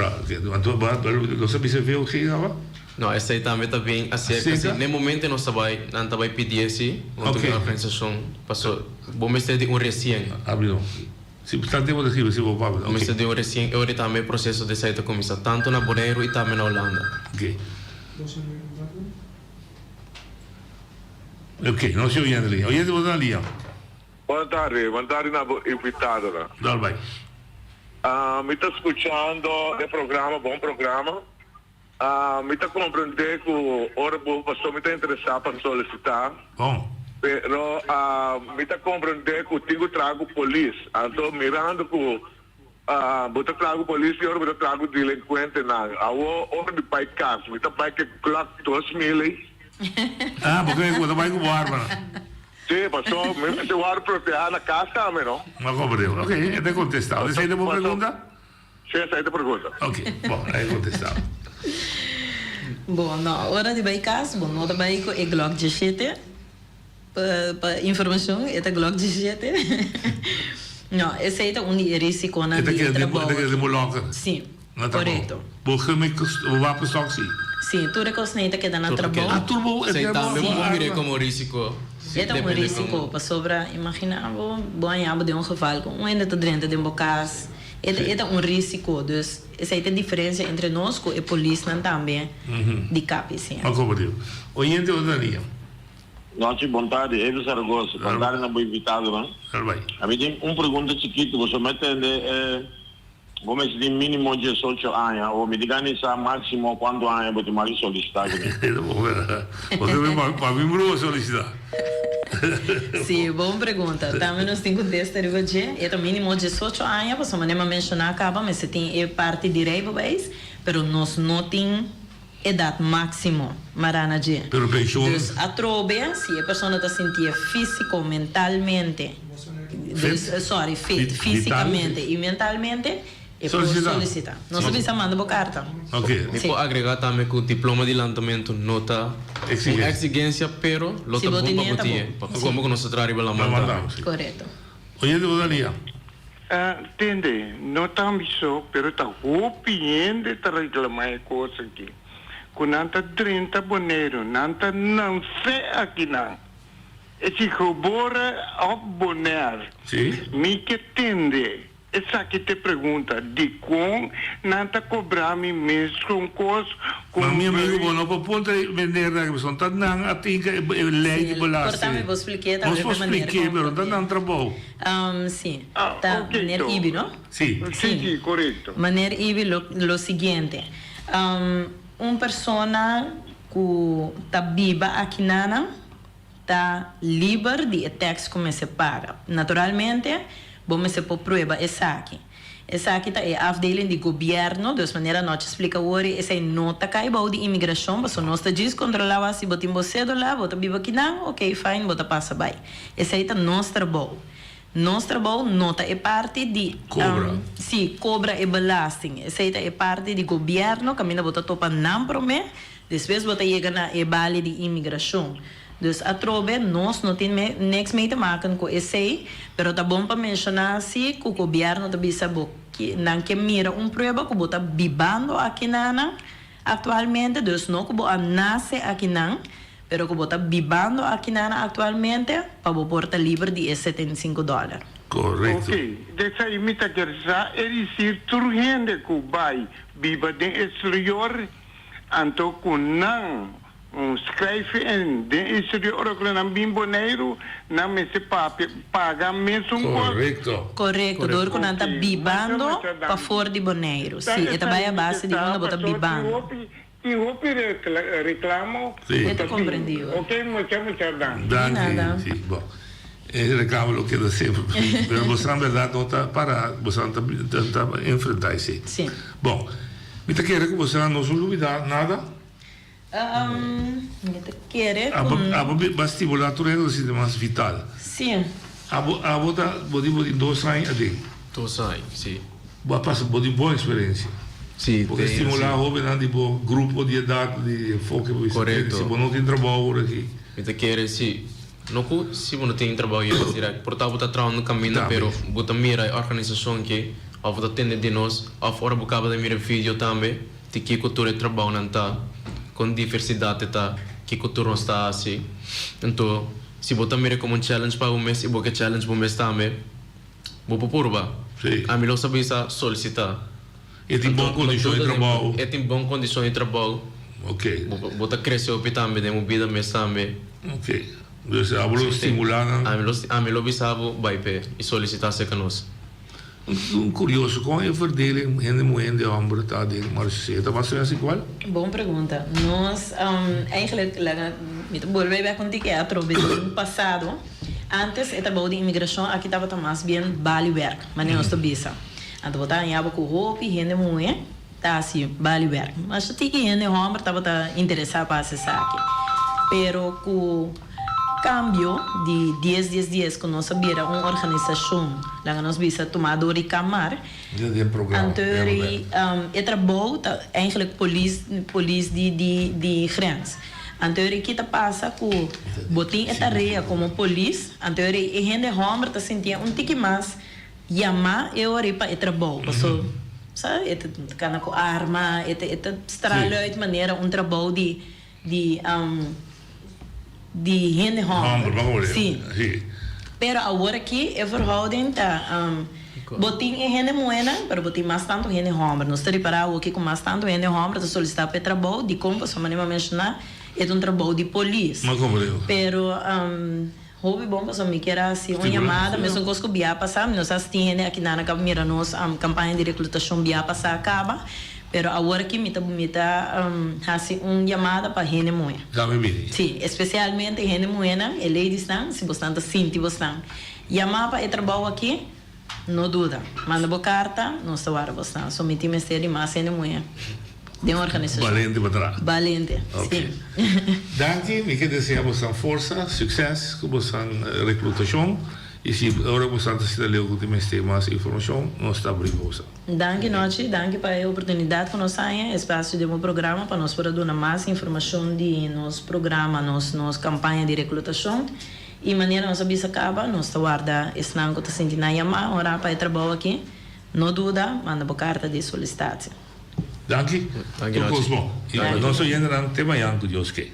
R: Não sabe se vê o que é?
T: Não, esse aí também está bem acerca. No momento não vai pedir esse, uma organização, passou, vamos ter de recém.
R: Abriu. Se portanto temos aqui, se vou para.
T: Começa de recém, eu também processo de saída começa tanto na Bonaire e também na Holanda.
R: Ok. Ok, non si oyente lì. Oyente vota lì.
G: Buona tarde na invitado.
R: Dal vai.
G: Mi sta ascoltando il programma, buon programma. Mi sta comprendendo che ora mi sta interessato per sollecitare.
R: Bom.
G: Però mi sta comprendendo che tengo trago polizia. Anto mirando che bota trago polizia, ora bota trago delinquente na. Ora mi pai caso, mi sta pai che clock 2000.
R: Ah, porque quando vai com Bárbara.
G: Sì, passò, mi se guardo proprio alla casa, no?
R: Ma come ok, è da contestato. Sei una pergunta?
G: Sì, sei da pergunta.
R: Ok, bom, è contestato.
S: Bom, no, ora de bij kaas, bom, no daarbij ko ik Glock 17. Pa informação, é Glock 17. No, esse aí tá risco na
R: de trabalho. É de moloca.
S: Sim, correto.
R: Porque o wapenstock sim.
S: Sim, tu recosneta que dá na trabalho.
R: Ah, turbo é
T: também bom mire como risco.
S: É um risco, para sobra, imaginava, bom, já de geval com ainda tá dentro de bocas. É risco, dus essa é a diferença entre nós e a polícia também, de capi, sim.
R: Ah, como digo. Oyente ou Daniel?
G: Noite, boa tarde. Edu Saragossa. Boa tarde, não vou invitado, não?
R: Vai.
G: A mim tem pergunta chiquita. Você mete vamos dizer mínimo 18 anos, ou me diga nisso máximo quanto anos você vai solicitar?
R: Você vai me solicitar.
S: Sim, boa pergunta. Também nós temos que testar de você. É o mínimo 18 anos, você não mencionar acaba, mas você tem parte de rei, mas nós não temos idade máxima, marana de.
R: Pero pensou.
S: Dus a trobe, se a pessoa está sentindo físico, mentalmente, fisicamente e mentalmente, é para solicitar. Não se precisa mandar uma carta.
T: Ok. E pode agregar também que o diploma de lançamento nota exigência, pero lota bom para botir. Como que nós trabalhamos lá mandamos.
S: Correto.
R: Oye, Daniel.
E: Entende? Não está só, pero está opiniando de reclamar coisa aqui. Com nanta 30 boneiro, nanta não sei aqui não. Esse robora ao boneiro.
R: Sim.
E: Me que entende? Essa aqui te pergunta de como nanta cobrar me mesmo com coisa.
R: Mas meu amigo, bom, não pode vender na questão, tá não atinga lei de balanço.
S: Portanto, vou explicar
R: também de maneira. Expliquei, pero tá não trabalho.
S: Sim. Tá maneira IBI, não?
R: Sim.
E: Sim, correto.
S: Maneira IBI lo seguinte. Persona que está viva aqui nana está livre de tax como se paga. Naturalmente, vamos se por prova essa aqui. Essa aqui é a afdeling de governo, de maneira não te explica hoje, essa é nota caiba de imigração, mas nós está descontrolava se botar você do lá, botar viva aqui não, ok, fine, botar passa bem. Essa aí é nosso trabalho. Nosso trabalho nota é parte de
R: cobra.
S: Sim, cobra e belasting. Essa é parte de governo, caminha botar topa não prome, depois botar chega na vale de imigração. Dus a trobe, nós não temos niks mee te maken com esse aí, pero tá bom para mencionar assim que o governo também sabe que não quer mira prova que bota bibando aqui na atualmente, dus não que bota nasce aqui não, pero que bota bibando aqui na atualmente para porta livre de $75.
R: Correto.
E: Ok, dessa aí me está querendo é dizer turgente que vai biba de exterior, então que não schrijven en de exterior que não bem boneiro, não me se paga mesmo.
R: Correto.
S: Correto, dor que não está bibando para fora de boneiro. Sim, é também a base de onde bota bibando.
E: E o reclamo.
R: Sim.
S: Eu te compreendi.
E: Ok, muchas
R: gracias. Sim, bom. El reclamo lo queda sempre, pero você na verdade não está parado, você não está enfrentar isso.
S: Sim.
R: Bom, me está querendo que você não se duvida nada?
S: Querer
R: para estimular todo o sistema vital.
S: Sim.
R: A bota pode 2 anos ali.
T: 2 anos, sim.
R: Vai passar pode boa experiência.
T: Sim.
R: Porque estimular o jovem de grupo de idade de foco.
T: Correto.
R: Se não tem trabalho aqui.
T: Então querer sim. Não que se não tem trabalho direto, portanto bota trabalho no caminho, pero bota mira a organização que ou bota atende de nós, ou fora bocava de mira vídeo também, de que cultura de trabalho não está. Com diversidade tá que cultura está assim então se botar mira como challenge para mês e boca challenge para mês também vou por ba a mim não sabia solicitar
R: tem boa condição de trabalho
T: tem boa condição de trabalho
R: Ok.
T: Bota crescer o pitambe, demo vida mes também.
R: Ok. Dus abro estimular.
T: A me lo bisabo vai pe e solicitar se canos.
R: Curioso, qual é a verdeling en de mulher de homem está dele, mas você está passando assim igual?
S: Boa pergunta. Nós, eigenlijk, me volver a contar que no passado, antes, o trabalho de imigração aqui estava mais bem baliwerk, mas não estou bisa. Então, botar em aba com roupa e gente mulher, tá assim, baliwerk. Mas tinha que gente homem estava interessado para acessar aqui. Pero com cambio de 10 dias que nós sabia uma organização lá nós bisa tomador e camar então é trabalho eigenlijk police de grens então que passa com botin é tarefa como police então e gente homem tá sentia tique mais chamar e ora para trabalho passou sabe cana com arma estralha de maneira trabalho de gente homem. Sim. Pero agora aqui é verhouding tá botin é gente moena, pero botin mais tanto gente homem. Nós estamos para aqui com mais tanto gente homem para solicitar para trabalho de como só maneira mencionar é trabalho de polícia.
R: Mas como eu.
S: Pero hobby bom para me querer assim uma chamada, mas um coisa que via passar, nós assistimos aqui na Câmara nós campanha de recrutação via passar acaba. Pero agora que me assim chamada para gente moena. Sim, especialmente gente moena, eles estão, se você está sentindo, você está. Chamar para trabalho aqui, não dúvida. Manda boa carta, não se guarda você. Somente me ser de mais gente moena. De uma organização.
R: Valente para trás.
S: Valente,
R: okay.
S: Sim.
R: Danke, me quero desejar você força, sucesso com você recrutação. E se agora você está lendo mais informação, nós está abrindo.
S: Danke noite, danke para a oportunidade que nós temos, espaço de um programa para nós poder dar mais informação de nosso programa, nossa campanha de recrutação e maneira nós abis acaba, nós guarda esse não que está sentindo na chamada, ora para trabalho aqui, não dúvida, manda uma carta de solicitação.
R: Danke. Danke. Cosmo. E nós ainda não temos mais que